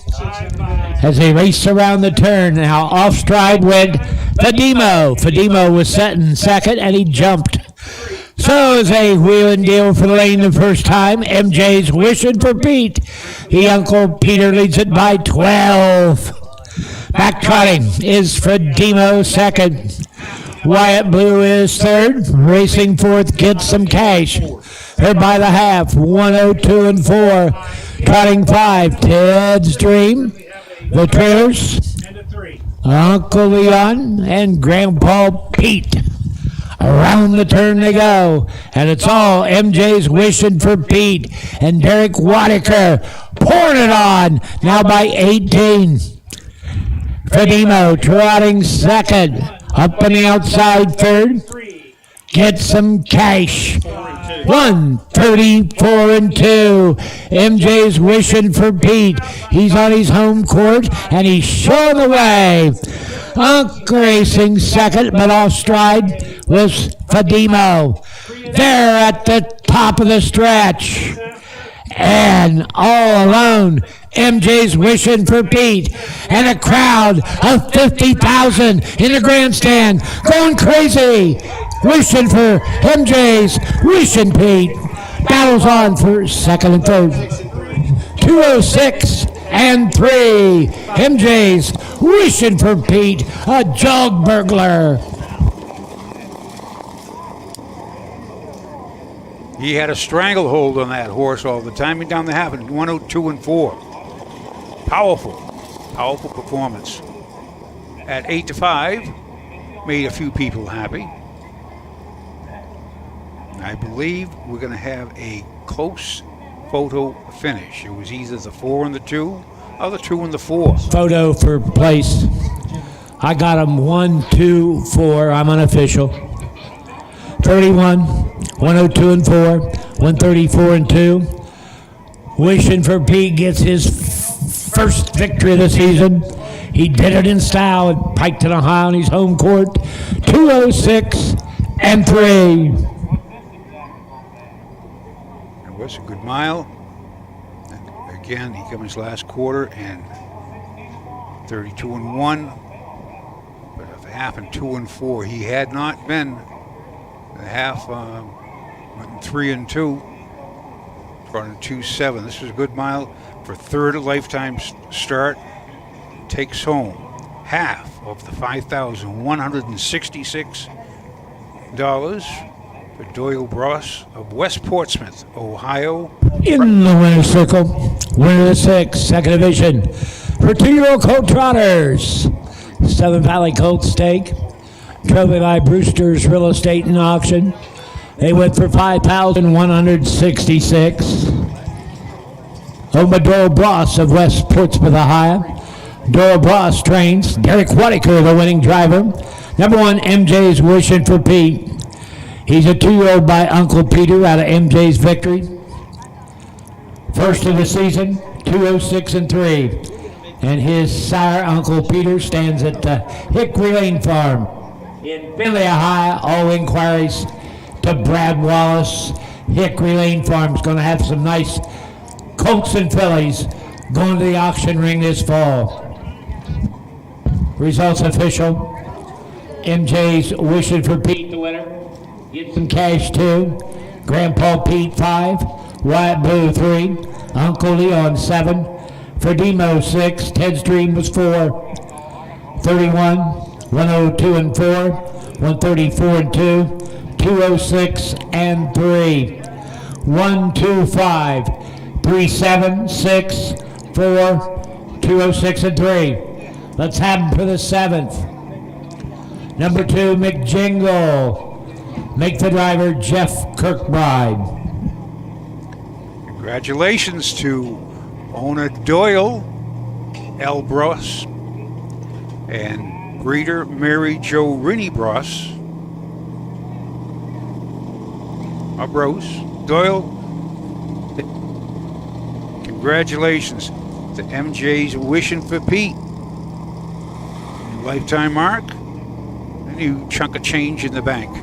As they race around the turn, now off stride went Fadimo. Fadimo was set in second and he jumped. So is a wheel and deal for the lane the first time. MJ's Wishing for Pete. The Uncle Peter leads it by 12. Back trotting is Fadimo second. Wyatt Blue is third. Racing fourth, Get Some Cash. They're by the half, 102 and 4. Trotting 5, Ted's Dream. The trailers, Uncle Leon and Grandpa Pete. Around the turn they go, and it's all MJ's Wishing for Pete and Derek Wadiker pouring it on, now by 18. Fadimo trotting second, up on the outside third. Get Some Cash. 134 and 2. MJ's Wishing for Pete. He's on his home court and he's showing the way. Unk racing second, but off stride was Fadimo. They're at the top of the stretch. And all alone, MJ's Wishing for Pete. And a crowd of 50,000 in the grandstand going crazy. Wishing for MJ's Wishing Pete. Battles on for second and third. 206 and 3. MJ's Wishing for Pete, a jug burglar. He had a stranglehold on that horse all the time. He down the half in 102 and 4. Powerful performance. At 8 to 5, made a few people happy. I believe we're going to have a close photo finish. It was either the 4 and the 2 or the 2 and the 4. Photo for place. I got them 1, 2, 4. I'm unofficial. 31, 102 and 4, 134 and 2. Wishing for Pete gets his first victory of the season. He did it in style at Piketon, Ohio, on his home court. 206 and 3. It was a good mile. And again, he came his last quarter and 32 and 1. But at the half and 2 and 4, he had not been. The half went 3 and 2. Running 2-7. This was a good mile for third lifetime start. Takes home half of the $5,166 for Doyle Bross of West Portsmouth, Ohio. In the winner's circle, winner of the 6, second division for 2-year-old colt trotters. Southern Valley Colt Stake, trophy by Brewster's Real Estate and Auction. They went for $5,166. Doyle Bross of West Portsmouth, Ohio. Doyle Bross trains. Derek Wadiker, the winning driver. Number 1, MJ's Wishing for Pete. He's a 2-year-old by Uncle Peter out of MJ's Victory. First of the season, 206 and 3. And his sire, Uncle Peter, stands at Hickory Lane Farm in Findlay, Ohio. All inquiries to Brad Wallace. Hickory Lane Farm is going to have some nice colts and fillies going to the auction ring this fall. Results official. MJ's Wishing for Pete, the winner. Get Some Cash 2. Grandpa Pete 5. Wyatt Blue 3. Uncle Leon 7. Fadimo 6. Ted's Dream was 4. 31. 102 and 4. 134 and 2. 206 and 3. 125. 376, 4, 206 and 3. Let's have them for the 7th. Number 2, McJingle. Make the driver Jeff Kirkbride. Congratulations to owner Doyle L. Bross and breeder Mary Jo Rinnie Bross. Doyle. Congratulations to MJ's Wishing for Pete. Lifetime mark, new chunk of change in the bank.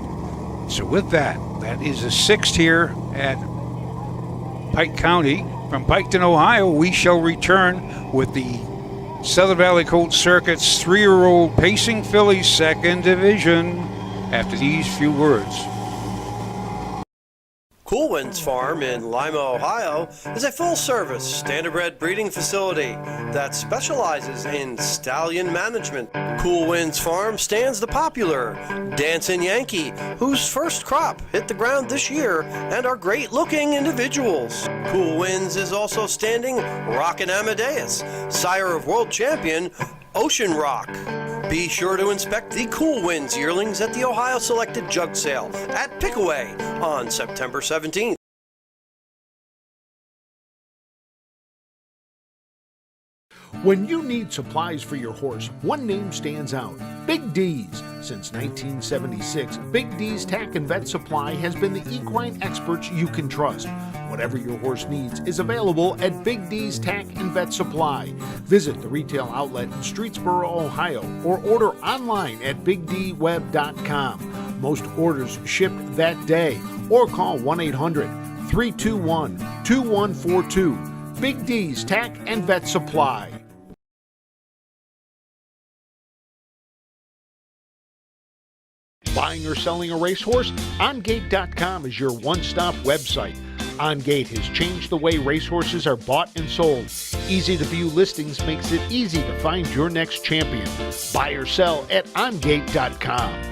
So with that, that is the 6th here at Pike County. From Piketon, Ohio, we shall return with the Southern Valley Colt Circuit's 3-year-old Pacing Fillies 2nd Division after these few words. Cool Winds Farm in Lima, Ohio is a full-service standardbred breeding facility that specializes in stallion management. Cool Winds Farm stands the popular Dancing Yankee, whose first crop hit the ground this year and are great-looking individuals. Cool Winds is also standing Rockin' Amadeus, sire of world champion Ocean Rock. Be sure to inspect the Cool Winds yearlings at the Ohio Selected Jug Sale at Pickaway on September 17th. When you need supplies for your horse, one name stands out: Big D's. Since 1976, Big D's Tack and Vet Supply has been the equine experts you can trust. Whatever your horse needs is available at Big D's Tack and Vet Supply. Visit the retail outlet in Streetsboro, Ohio, or order online at bigdweb.com. Most orders shipped that day, or call 1-800-321-2142. Big D's Tack and Vet Supply. Buying or selling a racehorse? OnGate.com is your one-stop website. OnGate has changed the way racehorses are bought and sold. Easy to view listings makes it easy to find your next champion. Buy or sell at OnGate.com.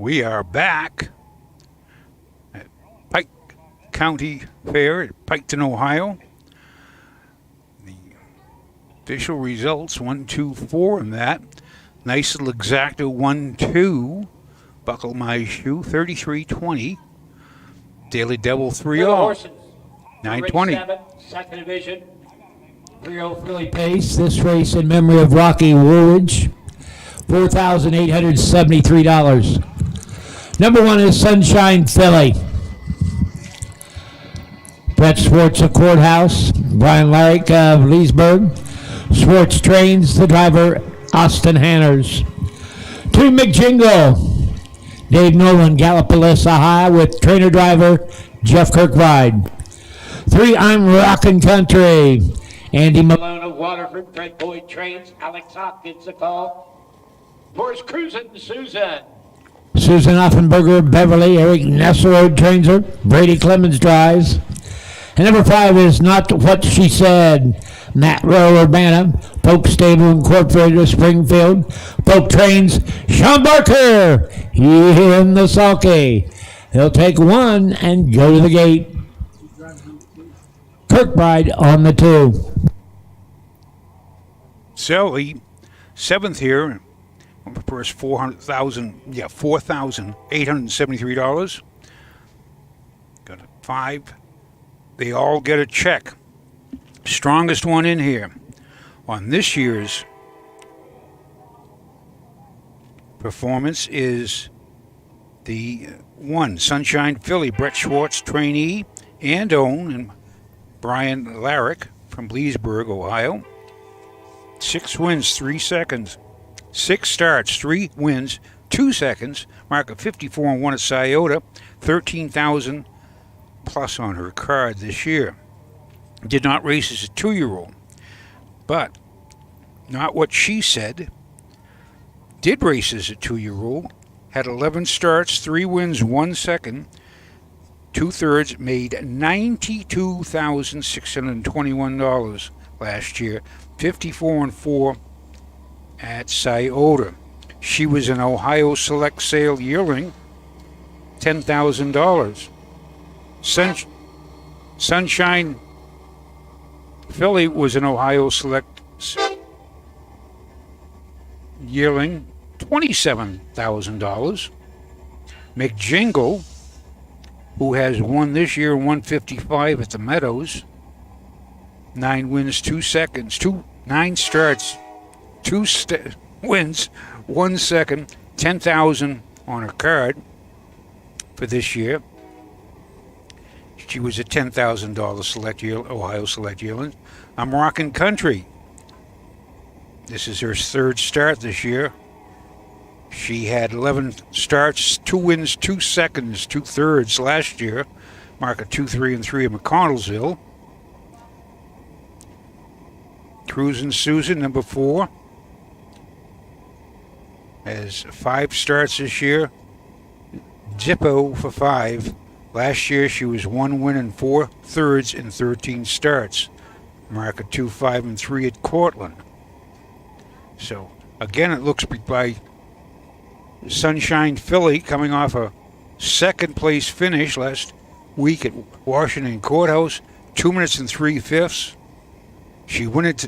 We are back at Pike County Fair at Piketon, Ohio. The official results, 1, 2, 4 in that. Nice little exacto 1, 2. Buckle my shoe, 33-20. Daily Devil 3-all. 9-20. Second division. 3-0 Philly Pace. This race in memory of Rocky Woolridge. $4,873. Number 1 is Sunshine Philly. Brett Swartz of Courthouse. Brian Larrick of Leesburg. Swartz trains the driver Austin Hanners. 2 McJingle. Dave Nolan, Gallipolis, Ohio, with trainer driver Jeff Kirkbride. 3 I'm Rockin' Country. Andy Malone of Waterford. Fred Boyd trains. Alex Hopkins the call. Forrest Cruisin' Susan. Susan Offenberger, Beverly. Eric Nesselrode trains her. Brady Clemens drives. And number 5 is Not What She Said. Matt Rowe, Urbana. Polk Stable Incorporated of Springfield. Polk trains Sean Barker in the sulky. He'll take 1 and go to the gate. Kirkbride on the 2. So the 7th here, first $4,873. Got a 5. They all get a check. Strongest one in here on this year's performance is the 1 Sunshine Philly, Brett Schwartz, trainee and own, and Brian Larrick from Leesburg, Ohio. 6 wins, 3 seconds. 6 starts, 3 wins, 2 seconds. Mark of 54-1 at Scioto. 13,000 plus on her card this year. Did not race as a 2-year-old, but Not What She Said did race as a 2-year-old. Had 11 starts, 3 wins, 1 second. 2/3, made $92,621 last year. 54-4 at Scioto. She was an Ohio Select Sale yearling, $10,000. Sunshine Philly was an Ohio Select yearling, $27,000. McJingle, who has won this year, 155 at the Meadows, 9 wins, 2 seconds, 2 9 starts, 2 wins, 1 second, 10,000 on her card for this year. She was a $10,000 Select Year, Ohio Select Yearling. I'm Rockin' Country. This is her 3rd start this year. She had 11 starts, 2 wins, 2 seconds, 2 thirds last year. Mark a 2, 3, and 3 at McConnellsville. Cruisin' Susan, number 4, has 5 starts this year. Zippo for 5. Last year she was 1 win and 4 thirds in 13 starts. Mark a 2, 5, and 3 at Cortland. So again, it looks by Sunshine Philly coming off a 2nd place finish last week at Washington Courthouse, 2 minutes and 3/5. She won it.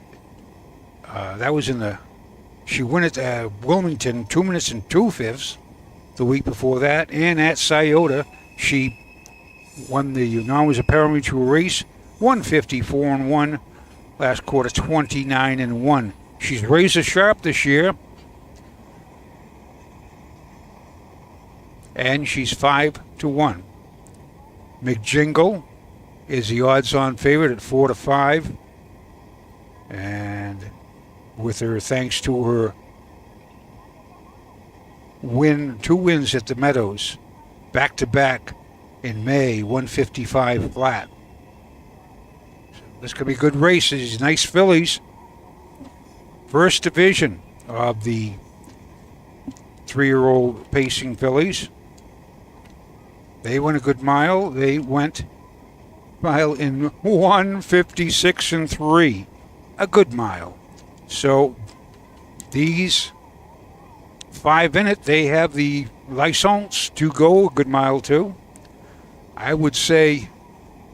She won at Wilmington, 2 minutes and 2/5 the week before that, and at Scioto she won the now a parimutuel race, 154-1 last quarter, 29-1. She's razor sharp this year, and she's 5-1. McJingle is the odds-on favorite at 4-5, and with her, thanks to her 2 wins at the Meadows, back-to-back in May, 155 flat. So this could be good races. Nice fillies. First division of the 3-year-old pacing fillies. They went a good mile. They went mile in 156-3. A good mile. So these 5 in it, they have the license to go a good mile too. I would say,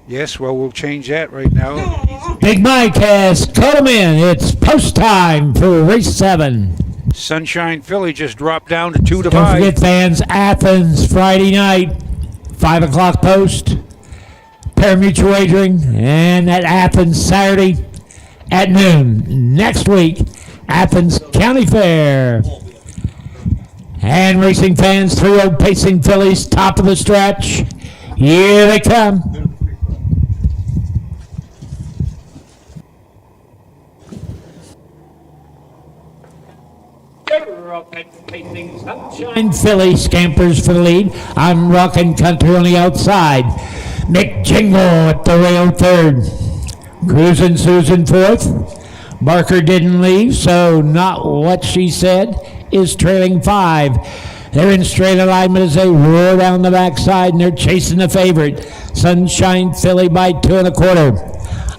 yes, well, we'll change that right now. Big Mike has cut them in. It's post time for race 7. Sunshine Philly just dropped down to 2-5. Don't forget, fans, Athens Friday night, 5 o'clock post. Parimutuel wagering, and at Athens Saturday at noon. Next week, Athens County Fair. And racing fans, 3-year-old pacing fillies, top of the stretch. Here they come. Sunshine Philly scampers for the lead. I'm Rockin' Country on the outside. McJingle at the rail 3rd. Cruisin' Susan 4th. Barker didn't leave, so Not What She Said is trailing 5. They're in straight alignment as they roar down the backside, and they're chasing the favorite, Sunshine Philly, by 2 1/4.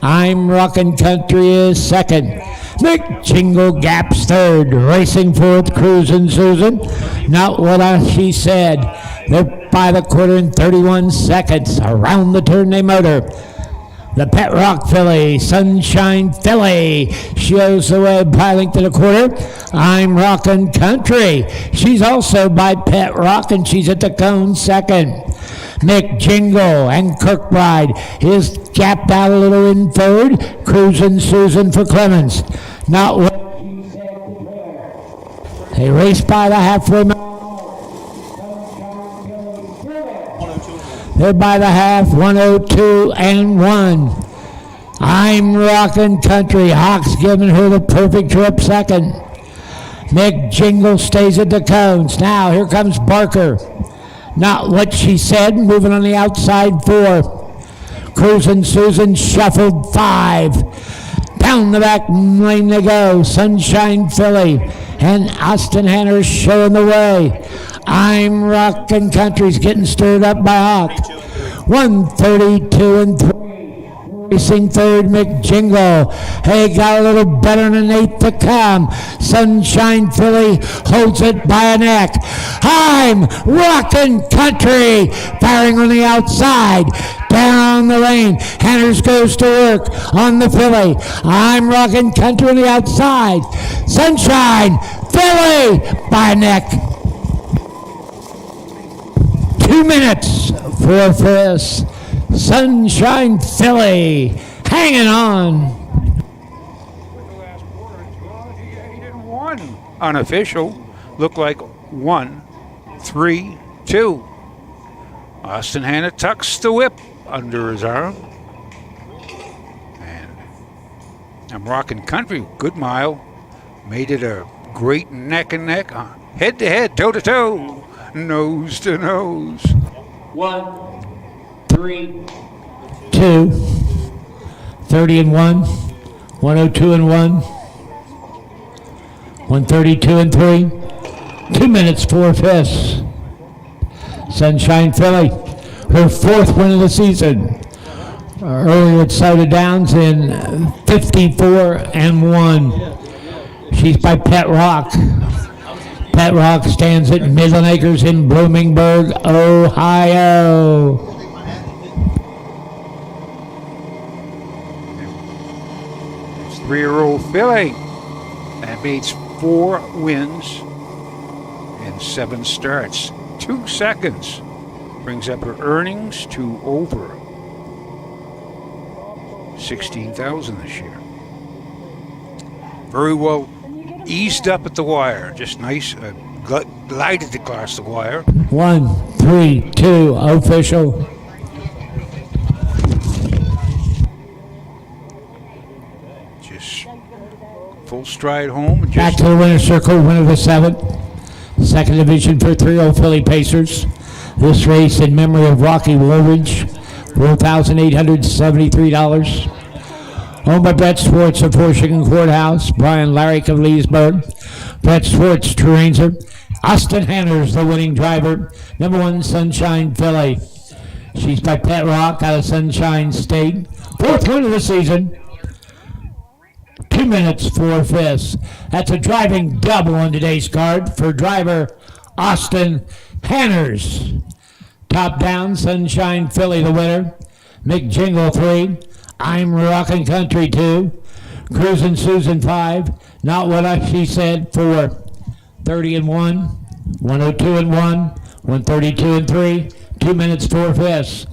I'm Rockin' Country is 2nd. McJingle gaps 3rd, racing 4th, Cruisin' Susan. Not What She Said. They're by the quarter in 31 seconds. Around the turn they motor. The Pet Rock filly, Sunshine Philly, shows the way by length to the quarter. I'm Rockin' Country. She's also by Pet Rock, and she's at the cone 2nd. McJingle and Kirkbride is gapped out a little in 3rd. Cruisin' Susan for Clemens. Not what they race by the halfway mark. They're by the half, 102-1. I'm Rockin' Country. Hawks giving her the perfect trip 2nd. McJingle stays at the cones. Now here comes Barker. Not What She Said, moving on the outside 4. Cruisin' Susan shuffled 5. Down the back lane they go. Sunshine Philly and Austin Hanner showing the way. I'm Rockin' Country's getting stirred up by Hawk. 132-3. Racing 3rd, McJingle. Hey, got a little better than an 8th to come. Sunshine Philly holds it by a neck. I'm Rockin' Country, firing on the outside. Down the lane, Hanners goes to work on the filly. I'm Rockin' Country on the outside. Sunshine Philly by a neck. 2 minutes for this. Sunshine Philly hanging on. unofficial, look like 1, 3, 2. Austin Hanna tucks the whip under his arm. And I'm rocking country, good mile. Made it a great neck and neck, head to head, toe to toe, nose to nose. 1, 3, 2, 30 and 1, 102 and 1, 132 and 3, 2 minutes 4/5. Sunshine Philly, her 4th win of the season. Earlier at Soda Downs in 54 and 1. She's by Pet Rock. Pet Rock stands at Midland Acres in Bloomingburg, Ohio. It's 3-year-old filly that makes 4 wins in 7 starts. 2 seconds brings up her earnings to over $16,000 this year. Very well eased up at the wire, just nice, glided across the wire. 1, 3, 2, official. Just full stride home. And Back just to the winner's circle, winner of the 7th. 2nd division for 3-0 Philly Pacers. This race in memory of Rocky Woolridge, $4,873. Owned by Brett Swartz of Washington Courthouse, Brian Larrick of Leesburg, Brett Swartz, Turanzer, Austin Hanners, the winning driver, number 1 Sunshine Philly. She's by Pet Rock out of Sunshine State. 4th win of the season. 2 minutes 4/5. That's a driving double on today's card for driver Austin Hanners. Top down, Sunshine Philly the winner. McJingle 3. I'm Rockin' Country 2. Cruisin' Susan 5. Not What She Said 4. 30 and 1. 102 and 1. 132 and 3. 2 minutes 4/5.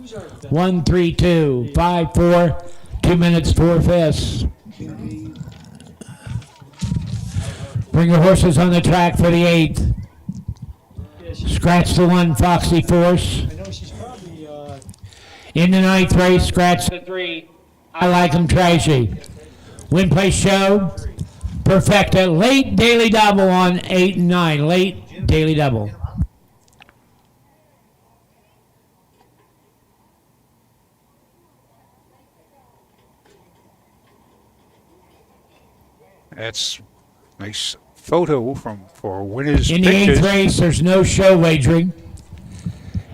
132 5-4. 2 minutes 4/5. Bring your horses on the track for the 8th. Scratch the 1, Foxy Force. In the 9th race, scratch the 3. I Like 'em Trashy. Win Place Show. Perfecta. Late daily double on 8 and 9. Late daily double. That's nice photo for winners' In the pictures. 8th race, there's no show wagering.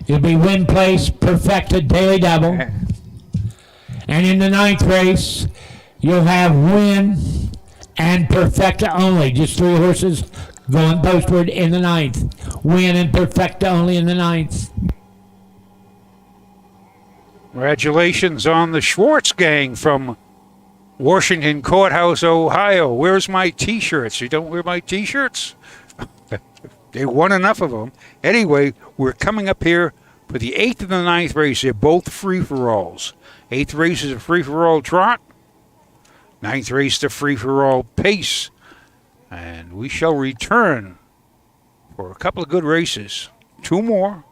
It'll be Win Place, Perfecta, Daily Double. And in the 9th race, you'll have Win and Perfecta only. Just 3 horses going postward in the 9th. Win and Perfecta only in the 9th. Congratulations on the Schwartz gang from Washington Courthouse, Ohio. Where's my T-shirts? You don't wear my T-shirts? They won enough of them. Anyway, we're coming up here for the 8th and the 9th race. They're both free-for-alls. 8th race is a free-for-all trot. 9th race, the free-for-all pace. And we shall return for a couple of good races. 2 more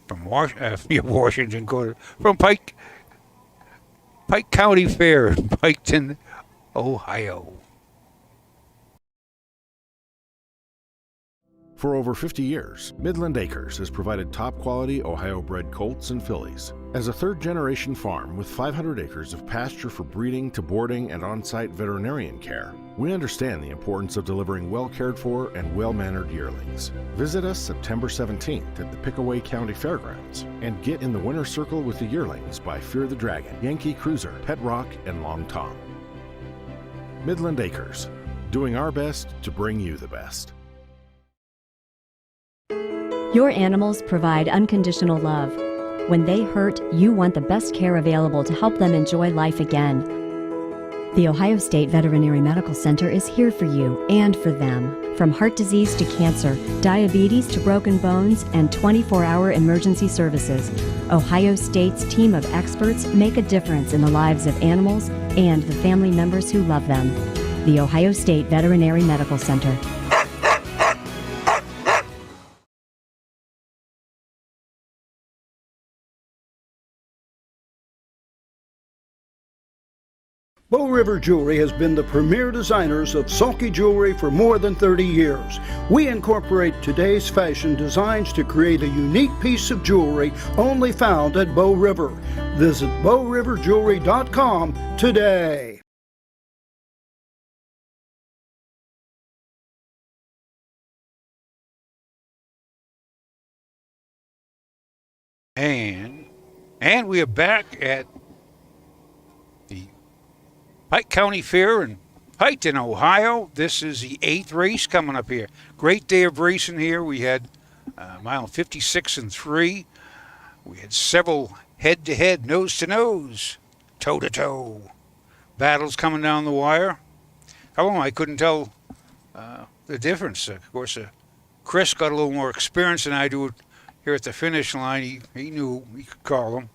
from Washington Court, from Pike County Fair in Piketon, Ohio. For over 50 years, Midland Acres has provided top-quality Ohio-bred colts and fillies. As a third-generation farm with 500 acres of pasture for breeding to boarding and on-site veterinarian care, we understand the importance of delivering well-cared-for and well-mannered yearlings. Visit us September 17th at the Pickaway County Fairgrounds and get in the winner's circle with the yearlings by Fear the Dragon, Yankee Cruiser, Pet Rock, and Long Tom. Midland Acres, doing our best to bring you the best. Your animals provide unconditional love. When they hurt, you want the best care available to help them enjoy life again. The Ohio State Veterinary Medical Center is here for you and for them. From heart disease to cancer, diabetes to broken bones, and 24-hour emergency services, Ohio State's team of experts make a difference in the lives of animals and the family members who love them. The Ohio State Veterinary Medical Center. Bow River Jewelry has been the premier designers of sulky jewelry for more than 30 years. We incorporate today's fashion designs to create a unique piece of jewelry only found at Bow River. Visit bowriverjewelry.com today. And we are back at the Pike County Fair in Piketon, Ohio. This is the 8th race coming up here. Great day of racing here. We had mile 56 and 3. We had several head-to-head, nose-to-nose, toe-to-toe battles coming down the wire. How long I couldn't tell the difference. Of course, Chris got a little more experience than I do here at the finish line. He knew he could call them.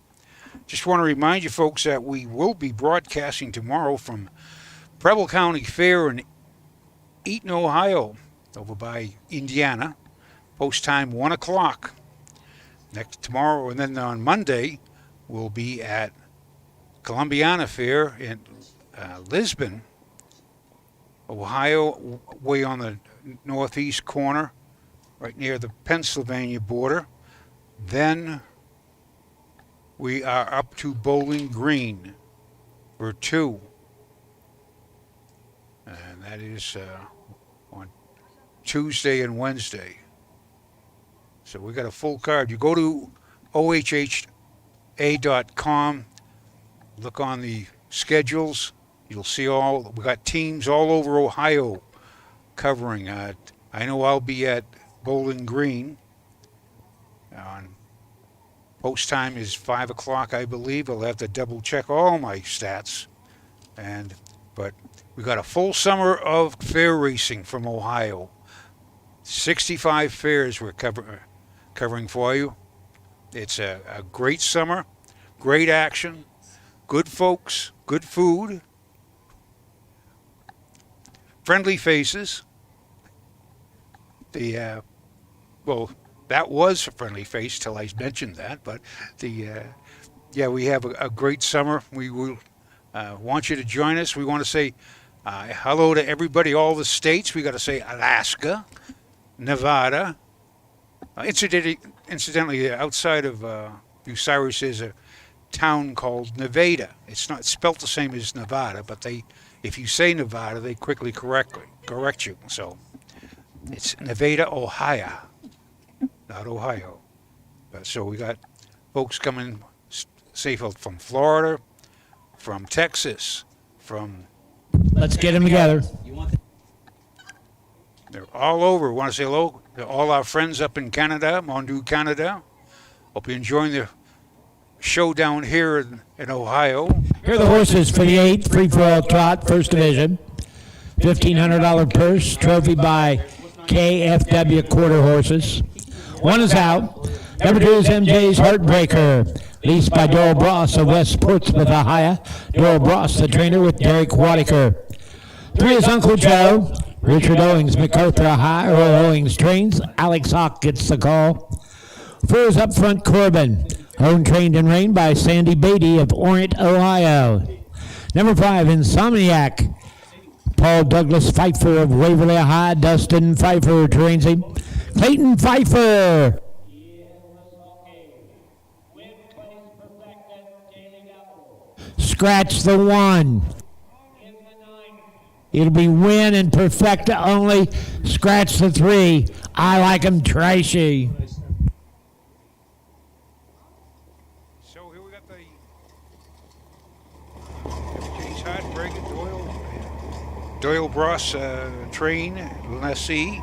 Just want to remind you folks that we will be broadcasting tomorrow from Preble County Fair in Eaton, Ohio, over by Indiana. Post time 1 o'clock. Next tomorrow, and then on Monday, we'll be at Columbiana Fair in Lisbon, Ohio, way on the northeast corner, right near the Pennsylvania border. Then we are up to Bowling Green for 2. And that is on Tuesday and Wednesday. So we got a full card. You go to ohha.com, look on the schedules. You'll see we got teams all over Ohio covering. I know I'll be at Bowling Green. Post time is 5 o'clock, I believe. I'll have to double check all my stats. But we got a full summer of fair racing from Ohio. 65 fairs we're covering for you. It's a great summer, great action, good folks, good food, friendly faces. That was a friendly face till I mentioned that, but we have a great summer. We will want you to join us. We want to say hello to everybody, all the states. We got to say Alaska, Nevada. Incidentally, outside of Bucyrus is a town called Nevada. It's not spelt the same as Nevada, but if you say Nevada, they quickly correct you. So it's Nevada, Ohio. Not Ohio. So we got folks coming safe from Florida, from Texas, from... Let's get them together. They're all over. We want to say hello to all our friends up in Canada, Mondu, Canada. Hope you're enjoying the show down here in Ohio. Here are the horses for the 8th free-for-all trot, First Division. $1,500 purse, trophy by KFW Quarter Horses. 1 is out. Number 2 is MJ's Heartbreaker, leased by Doral Bross of West Portsmouth, Ohio. Doral Bross, the trainer, with Derek Wadiker. 3 is Uncle Joe. Richard Owings, MacArthur, Ohio. Earl Owings trains. Alex Hawk gets the call. 4 is Up Front Corbin, owned, trained, and reigned by Sandy Beatty of Orient, Ohio. Number 5, Insomniac. Paul Douglas Pfeiffer of Waverly, Ohio. Dustin Pfeiffer trains him. Clayton Pfeiffer. Scratch the 1. It'll be win and perfecta only. Scratch the 3. I like him trashy. So here we got the James Heartbreaker, Doyle Bross train lessee.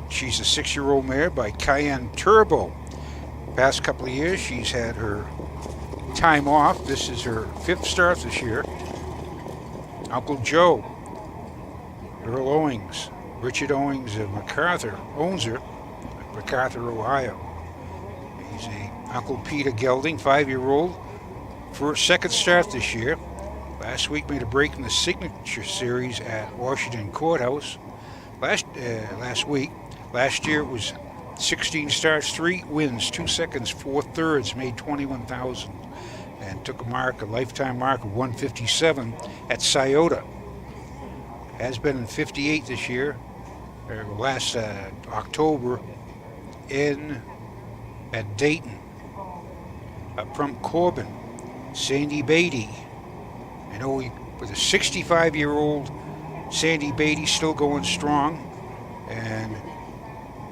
She's a 6-year-old mare by Cayenne Turbo. Past couple of years, she's had her time off. This is her 5th start this year. Uncle Joe, Earl Owings, Richard Owings of MacArthur owns her, MacArthur, Ohio. He's Uncle Peter Gelding, 5-year-old, for 2nd start this year. Last week made a break in the Signature Series at Washington Courthouse. Last week. Last year it was 16 starts, 3 wins, 2 seconds, 4 thirds, made $21,000, and took a lifetime mark of 157 at Scioto. Has been in 58 this year. Last October at Dayton. Up from Corbin, Sandy Beatty. I know with a 65-year-old Sandy Beatty still going strong, and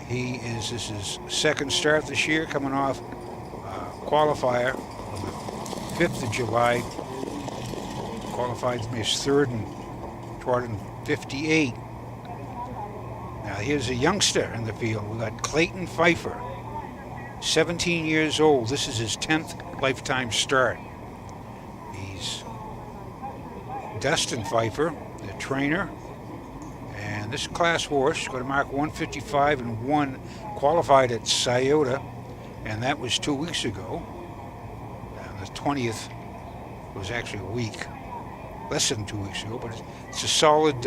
this is his second start this year, coming off qualifier on the 5th of July. Qualified for his third and trotted in 58. Now here's a youngster in the field. We got Clayton Pfeiffer, 17 years old. This is his 10th lifetime start. He's Dustin Pfeiffer, the trainer. And this class horse got a mark 155 and 1, qualified at Scioto, and that was 2 weeks ago. And the 20th was actually a week, less than 2 weeks ago, but it's a solid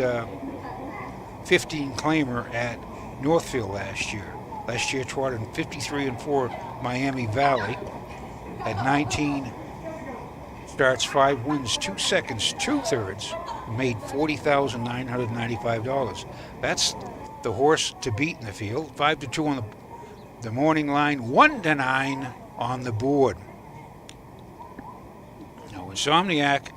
15 claimer at Northfield last year. Last year trotted in 53 and 4 Miami Valley, had 19 starts, 5 wins, 2 seconds, 2 thirds, made $40,995. That's the horse to beat in the field. 5-2 on the morning line, 1-9 on the board. Now, Insomniac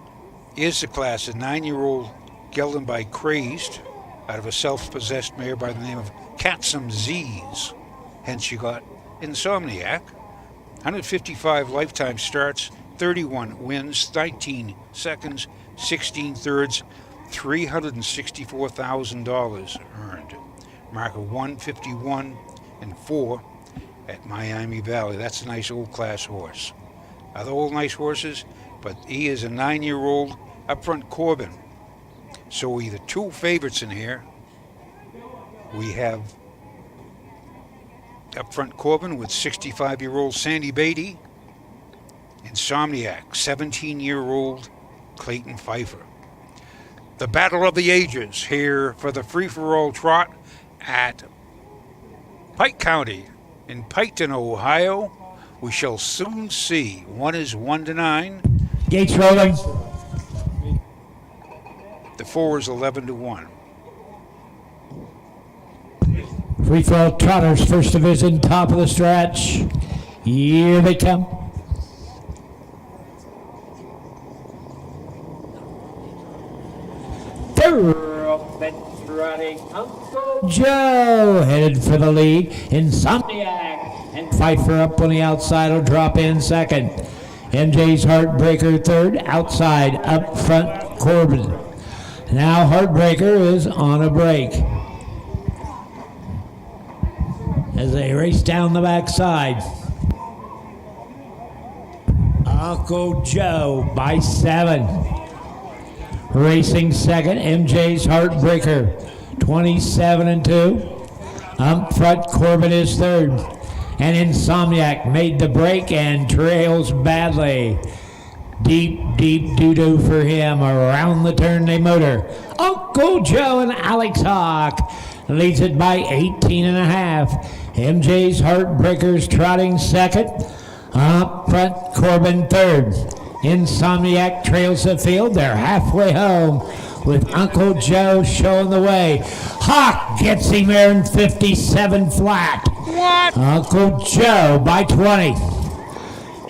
is the class, a 9-year-old gelded by Crazed out of a self-possessed mare by the name of Katsum Z's. Hence you got Insomniac. 155 lifetime starts, 31 wins, 19 seconds, 16 thirds, $364,000 earned. Mark of 151 and 4 at Miami Valley. That's a nice old class horse. Other old nice horses, but he is a 9-year-old up front Corbin. So either 2 favorites in here. We have up front Corbin with 65-year-old Sandy Beatty. Insomniac, 17-year-old Clayton Pfeiffer. The Battle of the Ages here for the free-for-all trot at Pike County in Piketon, Ohio. We shall soon see. One is 1-9. Gates rolling. The 4 is 11-1. Free-for-all trotters, first division, top of the stretch. Here they come. Joe headed for the lead. Insomniac and Pfeiffer up on the outside will drop in second. MJ's Heartbreaker third. Outside, up front, Corbin. Now Heartbreaker is on a break as they race down the backside. Uncle Joe by 7. Racing second, MJ's Heartbreaker, 27 and 2. Up front, Corbin is third. And Insomniac made the break and trails badly. Deep doo-doo for him. Around the turn they motor. Uncle Joe and Alex Hawk leads it by 18 and a half. MJ's Heartbreaker's trotting second. Up front, Corbin third. Insomniac trails the field. They're halfway home with Uncle Joe showing the way. Hawk gets him there in 57 flat. What? Uncle Joe by 20.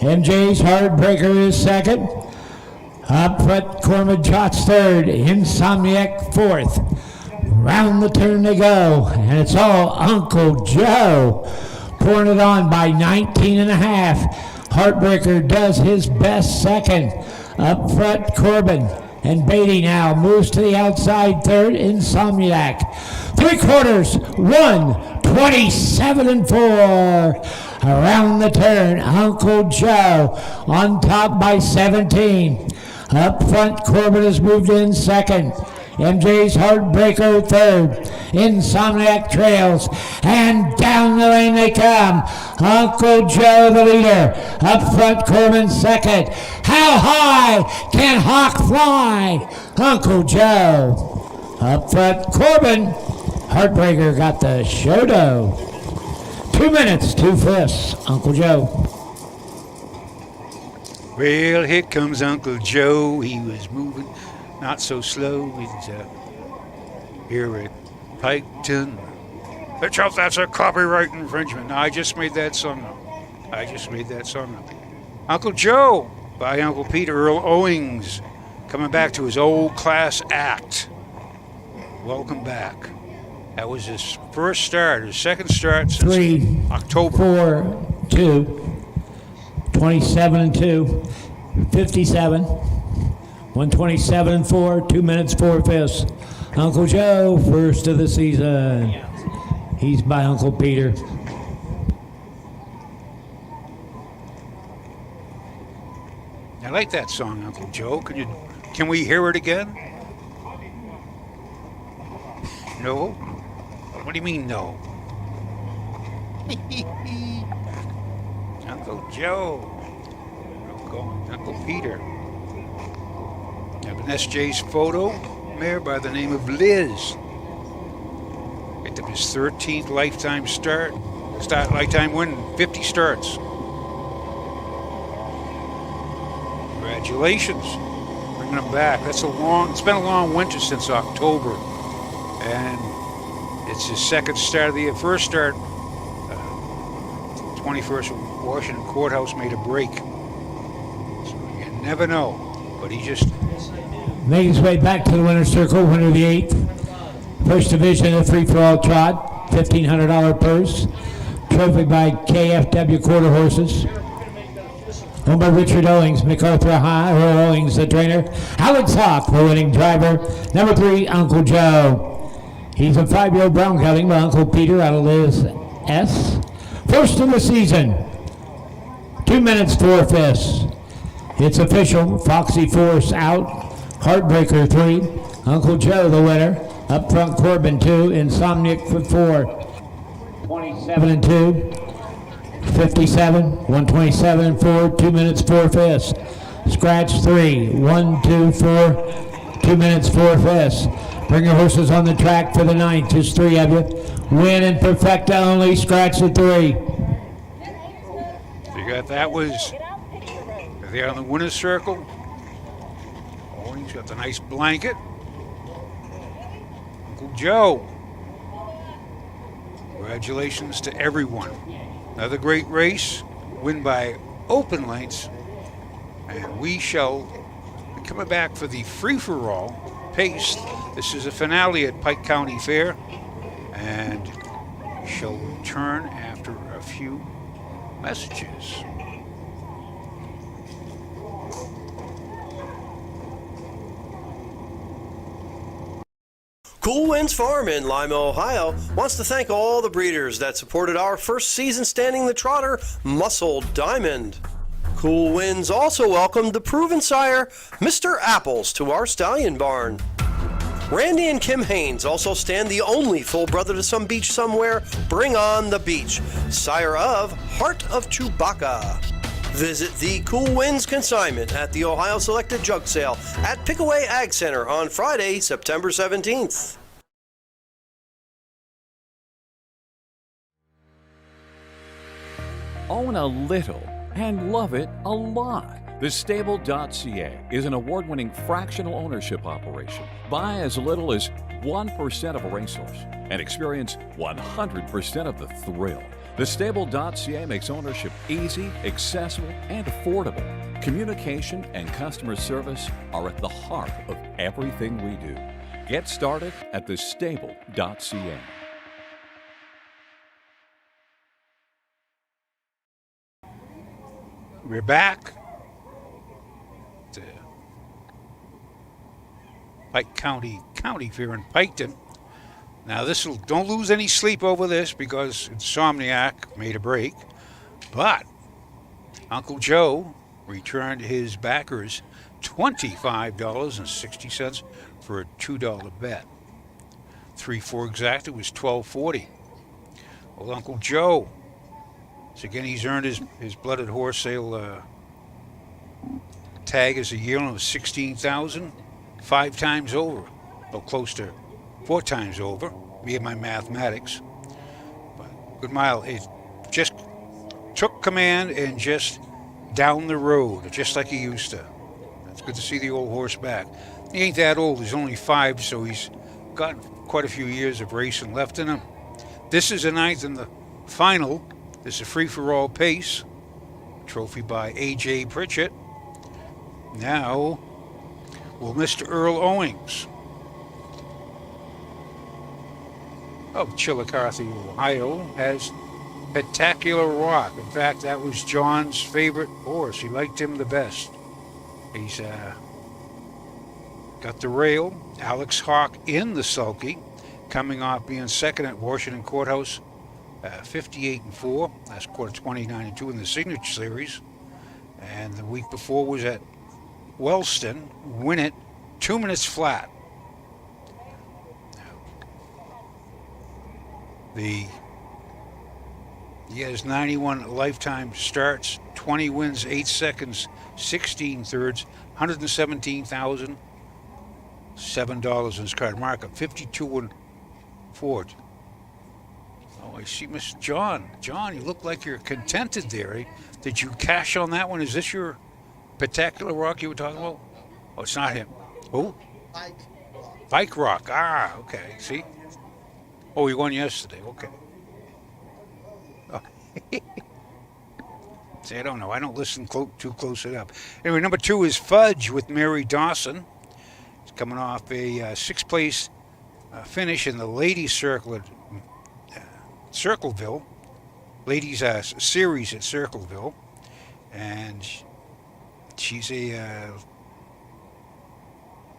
MJ's Heartbreaker is second. Up front, Corbin trots third. Insomniac fourth. Round the turn they go, and it's all Uncle Joe pouring it on by 19 and a half. Heartbreaker does his best second. Up front, Corbin. And Beatty now moves to the outside third. Insomniac. 3/4, 1:27 and 4. Around the turn, Uncle Joe on top by 17. Up front, Corbin has moved in second. MJ's Heartbreaker third. Insomniac trails. And down the lane they come. Uncle Joe the leader. Up front Corbin second. How high can Hawk fly? Uncle Joe. Up front Corbin. Heartbreaker got the show-do. 2 minutes, 2 fifths. Uncle Joe. Well, here comes Uncle Joe. He was moving not so slow. He's here at Piketon. Let's hope that's a copyright infringement. No, I just made that song up. Uncle Joe by Uncle Peter Earl Owings, coming back to his old class act. Welcome back. That was his first start, his second start since 3, October. 4, 2, 27 and 2, 57, 127 and 4, 2 minutes, 4 fifths. Uncle Joe, first of the season. He's by Uncle Peter. I like that song, Uncle Joe. Can we hear it again? No? What do you mean, no? Uncle Joe. Uncle Peter. I have an SJ's photo there by the name of Liz. Picked up his 13th lifetime lifetime win, 50 starts. Congratulations, bringing him back. It's been a long winter since October, and it's his second start of the year. First start, 21st Washington Courthouse made a break. So you never know, but he just Made his way back to the winner's circle, winner of the 8th. First division of the free-for-all trot, $1,500 purse. Trophy by KFW Quarter Horses. Owned by Richard Owings, MacArthur High, Earl Owings, the trainer. Alex Hawk, the winning driver. Number 3, Uncle Joe. He's a 5-year-old brown gelding by Uncle Peter out of Liz S. First of the season. 2 minutes, 4 fifths. It's official. Foxy Force out. Heartbreaker 3. Uncle Joe the winner. Up front Corbin 2. Insomniac for 4. 27 and 2. 57, 127 and 4, 2 minutes, 4 fifths. Scratch 3, 1, 2, 4, 2 minutes, 4 fifths. Bring your horses on the track for the 9th, just 3 of you. Win and perfecta only, scratch the 3. You got that was there on the winner's circle. Oh, he's got the nice blanket. Uncle Joe. Congratulations to everyone. Another great race, win by open lengths, and we shall be coming back for the free-for-all pace. This is a finale at Pike County Fair, and we shall return after a few messages. Cool Winds Farm in Lima, Ohio wants to thank all the breeders that supported our first season standing the trotter, Muscle Diamond. Cool Winds also welcomed the proven sire, Mr. Apples, to our stallion barn. Randy and Kim Haynes also stand the only full brother to some beach somewhere, Bring on the Beach, sire of Heart of Chewbacca. Visit the Cool Winds consignment at the Ohio Selected Jug Sale at Pickaway Ag Center on Friday, September 17th. Own a little and love it a lot. TheStable.ca is an award-winning fractional ownership operation. Buy as little as 1% of a racehorse and experience 100% of the thrill. TheStable.ca makes ownership easy, accessible, and affordable. Communication and customer service are at the heart of everything we do. Get started at TheStable.ca. We're back to Pike County Fair in Piketon. Now don't lose any sleep over this because Insomniac made a break. But Uncle Joe returned his backers $25.60 for a $2 bet. 3-4 exactly was $12.40. Old Uncle Joe. So again, he's earned his blooded horse sale tag as a yearling of $16,000, 5 times over, or close to 4 times over, via my mathematics. But Good Mile, it just took command and just down the road, just like he used to. It's good to see the old horse back. He ain't that old, he's only 5, so he's got quite a few years of racing left in him. This is the 9th in the final. This is a free-for-all pace. Trophy by A.J. Pritchett. Now, will Mr. Earl Owings of Chillicothe, Ohio, has Spectacular Rock. In fact, that was John's favorite horse. He liked him the best. He's got the rail. Alex Hawk in the sulky, coming off being second at Washington Courthouse, 58-4. That's quarter 29-2 in the Signature Series. And the week before was at Wellston, win it 2 minutes flat. He has 91 lifetime starts, 20 wins, 8 seconds, 16 thirds, $117,007 in his card markup, 52-4. Oh, I see Miss John. John, you look like you're contented there. Did you cash on that one? Is this your Spectacular Rock you were talking about? Oh, it's not him. Who? Pike Rock. Ah, okay. See? Oh, he won yesterday. Okay. Oh. See, I don't know. I don't listen too close it up. Anyway, number 2 is Fudge with Mary Dawson. He's coming off a 6th place finish in the ladies' circle at Circleville. Ladies' series at Circleville. And she's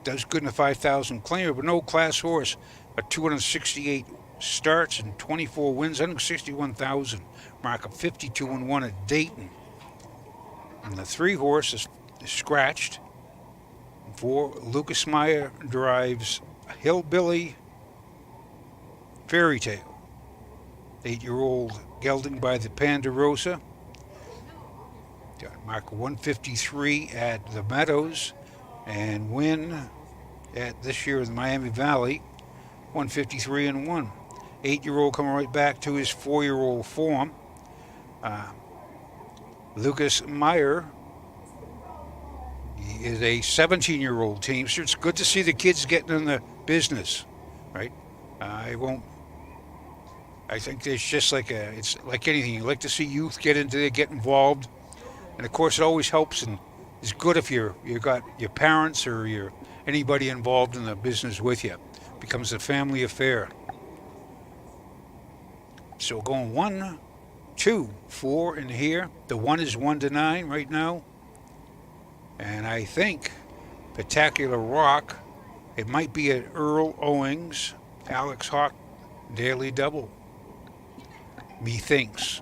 does good in a 5,000 claimer, but no class horse. But 268 starts and 24 wins, 161,000. Markup 52-1 at Dayton. And the 3 horse is scratched. 4, Lucas Meyer drives Hillbilly Fairy Tale. 8-year-old gelding by the Ponderosa. Got mark 153 at the Meadows, and win at this year in the Miami Valley, 153-1. 8-year-old coming right back to his 4-year-old form. Lucas Meyer, he is a 17-year-old teamster. It's good to see the kids getting in the business, right? I think it's just like it's like anything. You like to see youth get into it, get involved, and of course, it always helps and is good if you got your parents or anybody involved in the business with you. It becomes a family affair. So going 1, 2, 4 in here. The 1 is 1-9 right now, and I think Spectacular Rock. It might be at Earl Owings, Alex Hawk, Daily Double. Methinks.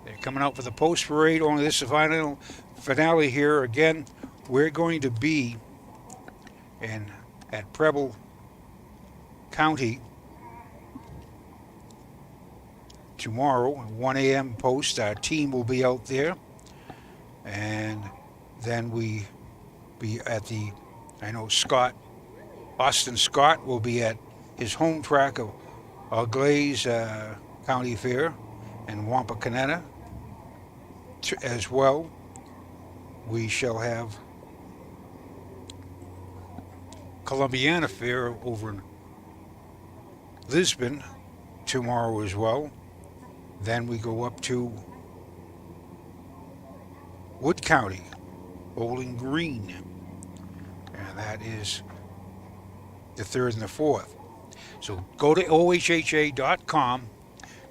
They're coming out for the post parade. Only this is the final finale here. Again, we're going to be at Preble County tomorrow, 1 a.m. post. Our team will be out there, and then we be at the. I know Austin Scott will be at his home track of Glaze County Fair and Wampakoneta as well. We shall have Columbiana Fair over in Lisbon tomorrow as well. Then we go up to Wood County, Bowling Green, and that is the 3rd and the 4th. So go to ohha.com,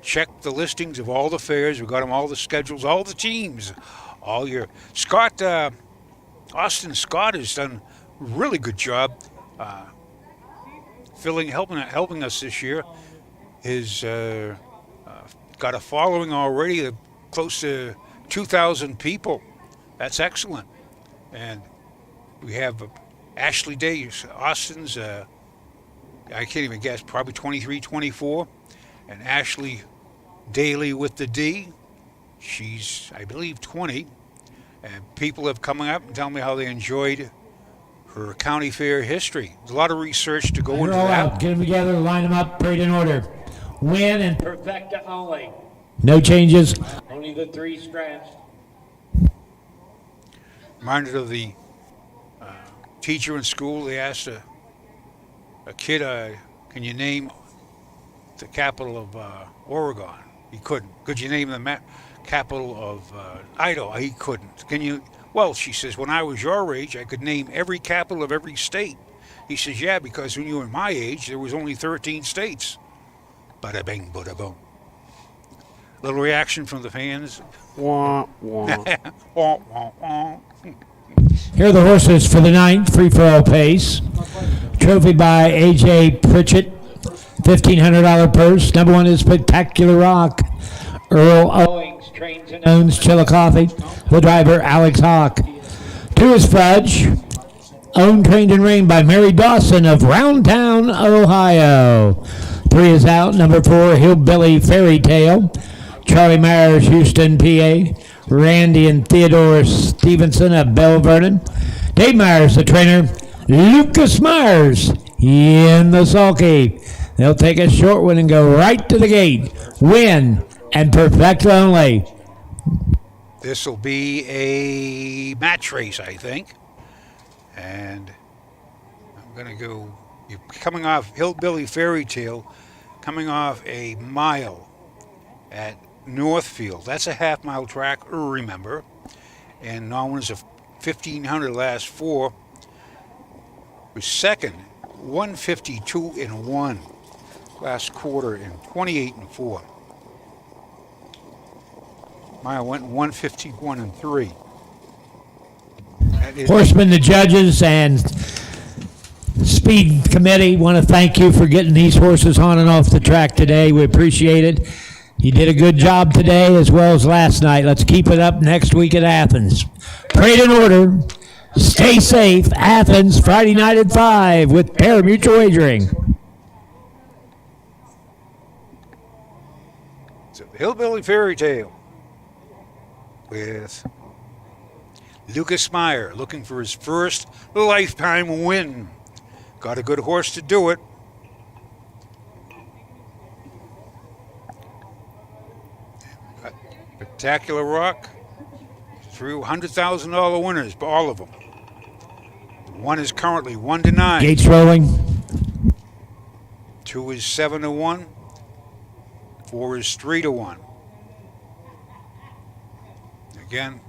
check the listings of all the fairs. We've got them, all the schedules, all the teams, all your Austin Scott has done a really good job helping us this year. His got a following already of close to 2,000 people. That's excellent. And we have Ashley Day, Austin's, I can't even guess, probably 23, 24. And Ashley Daly with the D, she's, I believe, 20. And people have come up and tell me how they enjoyed her county fair history. There's a lot of research to go into Roll that. out, get them together, line them up, parade in order. Win and Perfecta only. no changes. Only the 3 strands. Reminded of the teacher in school. They asked a kid, can you name the capital of Oregon? He couldn't. Could you name the capital of Idaho? He couldn't. Can you? Well, she says, when I was your age, I could name every capital of every state. He says, yeah, because when you were my age, there was only 13 states. Bada bing, bada boom. Little reaction from the fans. Wah, wah. Wah, wah, wah. Here are the horses for the 9th free-for-all pace. Trophy by A.J. Pritchett, $1,500 purse. Number 1 is Spectacular Rock. Earl Owings owns Chillicothe. The driver, Alex Hawk. 2 is Fudge. Owned, trained, and reigned by Mary Dawson of Roundtown, Ohio. 3 is out. Number 4, Hillbilly Fairy Tale. Charlie Myers, Houston, PA. Randy and Theodore Stevenson of Bell Vernon. Dave Myers, the trainer. Lucas Myers in the sulky. They'll take a short one and go right to the gate. Win and perfect only. This will be a match race, I think. And I'm going to go, you're coming off Hillbilly Fairy Tale, coming off a mile at Northfield. That's a half-mile track, remember. And Norman's a 1,500 last 4. Was second, 152-1 last quarter and 28-4. Mile went 151-3. Horsemen, the judges, and speed committee want to thank you for getting these horses on and off the track today. We appreciate it. You did a good job today as well as last night. Let's keep it up next week at Athens. Parade in order. Stay safe. Athens, Friday night at 5 with pari-mutuel wagering. So the Hillbilly Fairy Tale with Lucas Meyer looking for his first lifetime win. Got a good horse to do it. Spectacular Rock, through $100,000 winners, all of them. 1 is currently 1-9. Gates rolling. 2 is 7-1. 4 is 3-1. Again,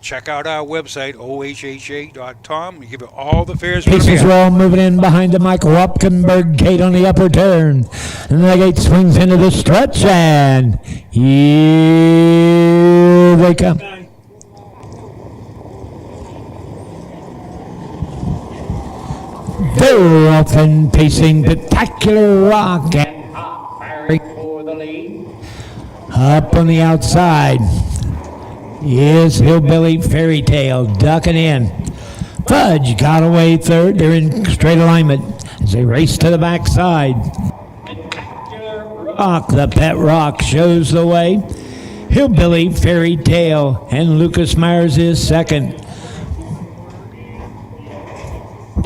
check out our website, ohha.com. We give you all the fares. Pieces roll, moving in behind the Michael Wapkenberg gate on the upper turn. And the gate swings into the stretch, and here they come. They're often pacing Spectacular Rock. Up on the outside is Hillbilly Fairy Tale ducking in. Fudge got away third. They're in straight alignment as they race to the backside. Rock, the pet rock, shows the way. Hillbilly Fairy Tale and Lucas Myers is second.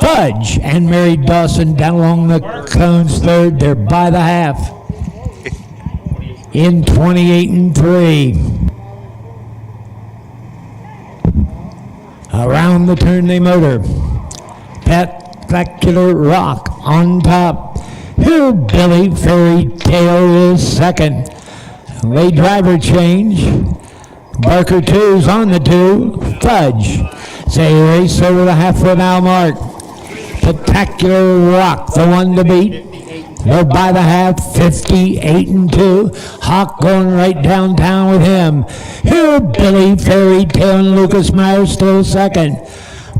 Fudge and Mary Dawson down along the cones third. They're by the half in 28-3. Around the turn they motor. Spectacular Rock on top. Hillbilly Fairy Tale is second. Late driver change. Barker 2's on the 2. Fudge. They race over the halfway mile mark. Spectacular Rock, the one to beat. They're by the half, 58-2. Hawk going right downtown with him. Hillbilly Fairy Tale and Lucas Myers still second.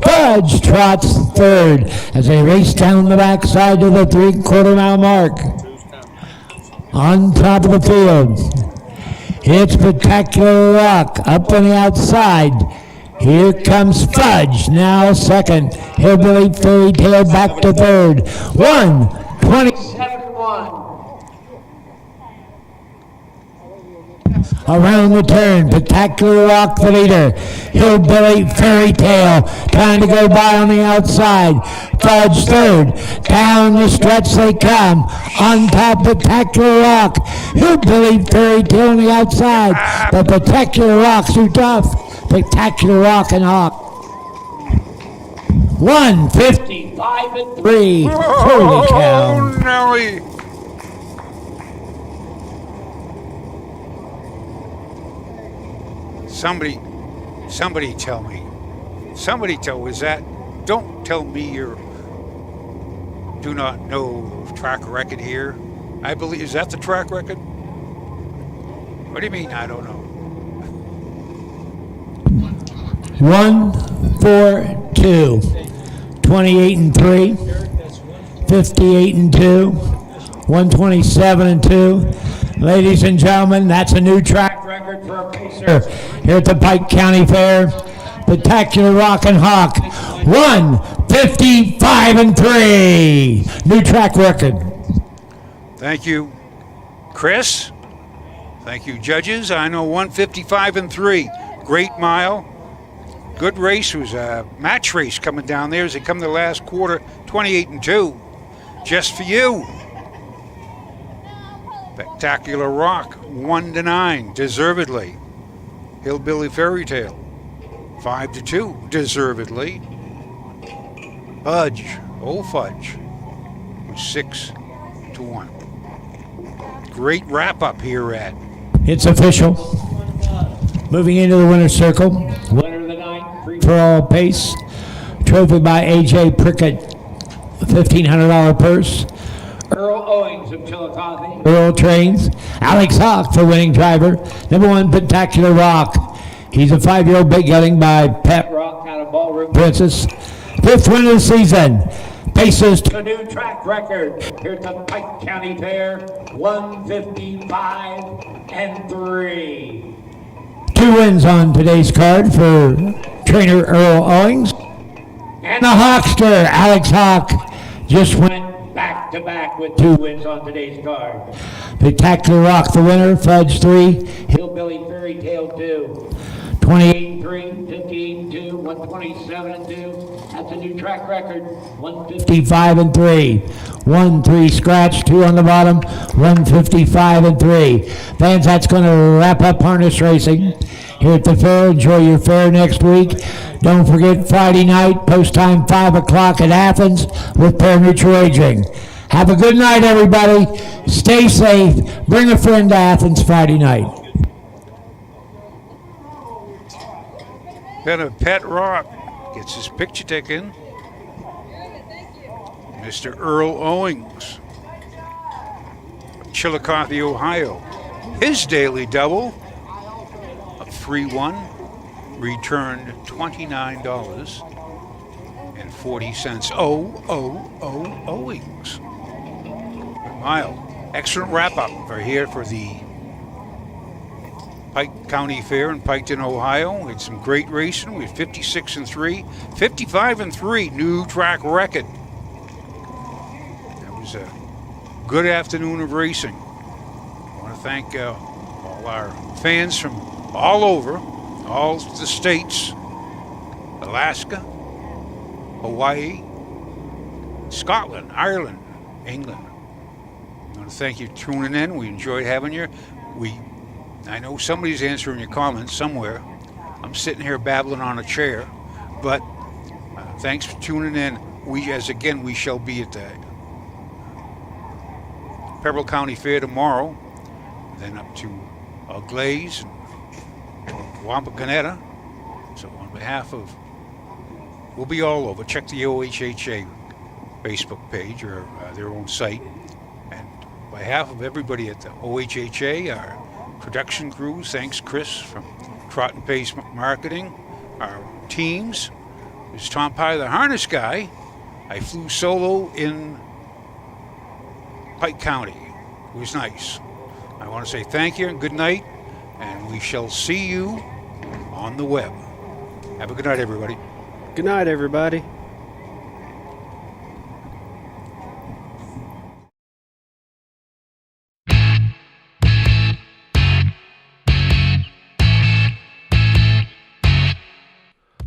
Fudge trots third as they race down the backside to the 3/4 mile mark. On top of the field, it's Spectacular Rock up on the outside. Here comes Fudge, now second. Hillbilly Fairy Tale back to third. 1:20. Around the turn, Spectacular Rock the leader. Hillbilly Fairy Tale trying to go by on the outside. Fudge third. Down the stretch they come. On top, Spectacular Rock. Hillbilly Fairy Tale on the outside. But Spectacular Rock's too tough. Spectacular Rock and Hawk. 1:55.3. Holy cow. Oh, Nelly. Somebody tell me. Is that? Don't tell me you do not know track record here. I believe, is that the track record? What do you mean, I don't know? 1-4-2. 28-3. 58-2. 127-2. Ladies and gentlemen, that's a new track record for a pacer here at the Pike County Fair. Spectacular Rock and Hawk, 1:55.3. New track record. Thank you, Chris. Thank you, judges. I know 1:55.3. Great mile. Good race. It was a match race coming down there as they come to the last quarter, 28-2. Just for you. Spectacular Rock, 1-9, deservedly. Hillbilly Fairy Tale, 5-2, deservedly. Fudge, Fudge, was 6-1. Great wrap up here at. It's official. Moving into the winner's circle. Winner of the night, for all pace. Trophy by A.J. Prickett, $1,500 purse. Earl Owings of Chillicothe. Earl Trains. Alex Hawk for winning driver. Number 1, Spectacular Rock. He's a 5-year-old big gelding by Pep Rock out of Ballroom Princess. 5th win of the season. Paces. A new track record here at the Pike County Fair, 1:55.3. 2 wins on today's card for trainer Earl Owings. And the Hawkster, Alex Hawk, just went back-to-back with 2 wins on today's card. Spectacular Rock, the winner. Fudge 3. Hillbilly Fairy Tale 2. 28-3, 58-2, 127-2. That's a new track record. 155-3. 1-3 scratch, 2 on the bottom. 155-3. Fans, that's going to wrap up harness racing here at the fair. Enjoy your fair next week. Don't forget Friday night, post time 5 o'clock at Athens with Parimutuel Wagering. Have a good night, everybody. Stay safe. Bring a friend to Athens Friday night. Been a Pet Rock gets his picture taken. Mr. Earl Owings of Chillicothe, Ohio. His daily double of 3-1 returned $29.40. Owings. Good mile. Excellent wrap up right here for the Pike County Fair in Piketon, Ohio. We had some great racing. We had 56-3, 55-3, new track record. That was a good afternoon of racing. I want to thank all our fans from all over, all the states, Alaska, Hawaii, Scotland, Ireland, England. I want to thank you for tuning in. We enjoyed having you. I know somebody's answering your comments somewhere. I'm sitting here babbling on a chair, but thanks for tuning in. We shall be at the Pebble County Fair tomorrow, then up to Glaze and Wampakoneta. So on behalf of, we'll be all over. Check the OHHA Facebook page or their own site. And on behalf of everybody at the OHHA, our production crews, thanks Chris from Trot and Pace Marketing, our teams. This is Tom Pye, the harness guy. I flew solo in Pike County. It was nice. I want to say thank you and good night, and we shall see you on the web. Have a good night, everybody. Good night, everybody.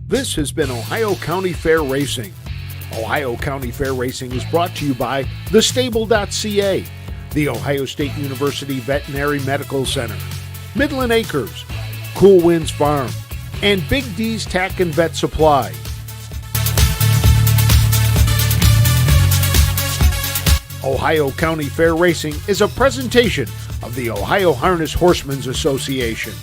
This has been Ohio County Fair Racing. Ohio County Fair Racing is brought to you by thestable.ca, the Ohio State University Veterinary Medical Center, Midland Acres, Cool Winds Farm, and Big D's Tack and Vet Supply. Ohio County Fair Racing is a presentation of the Ohio Harness Horsemen's Association.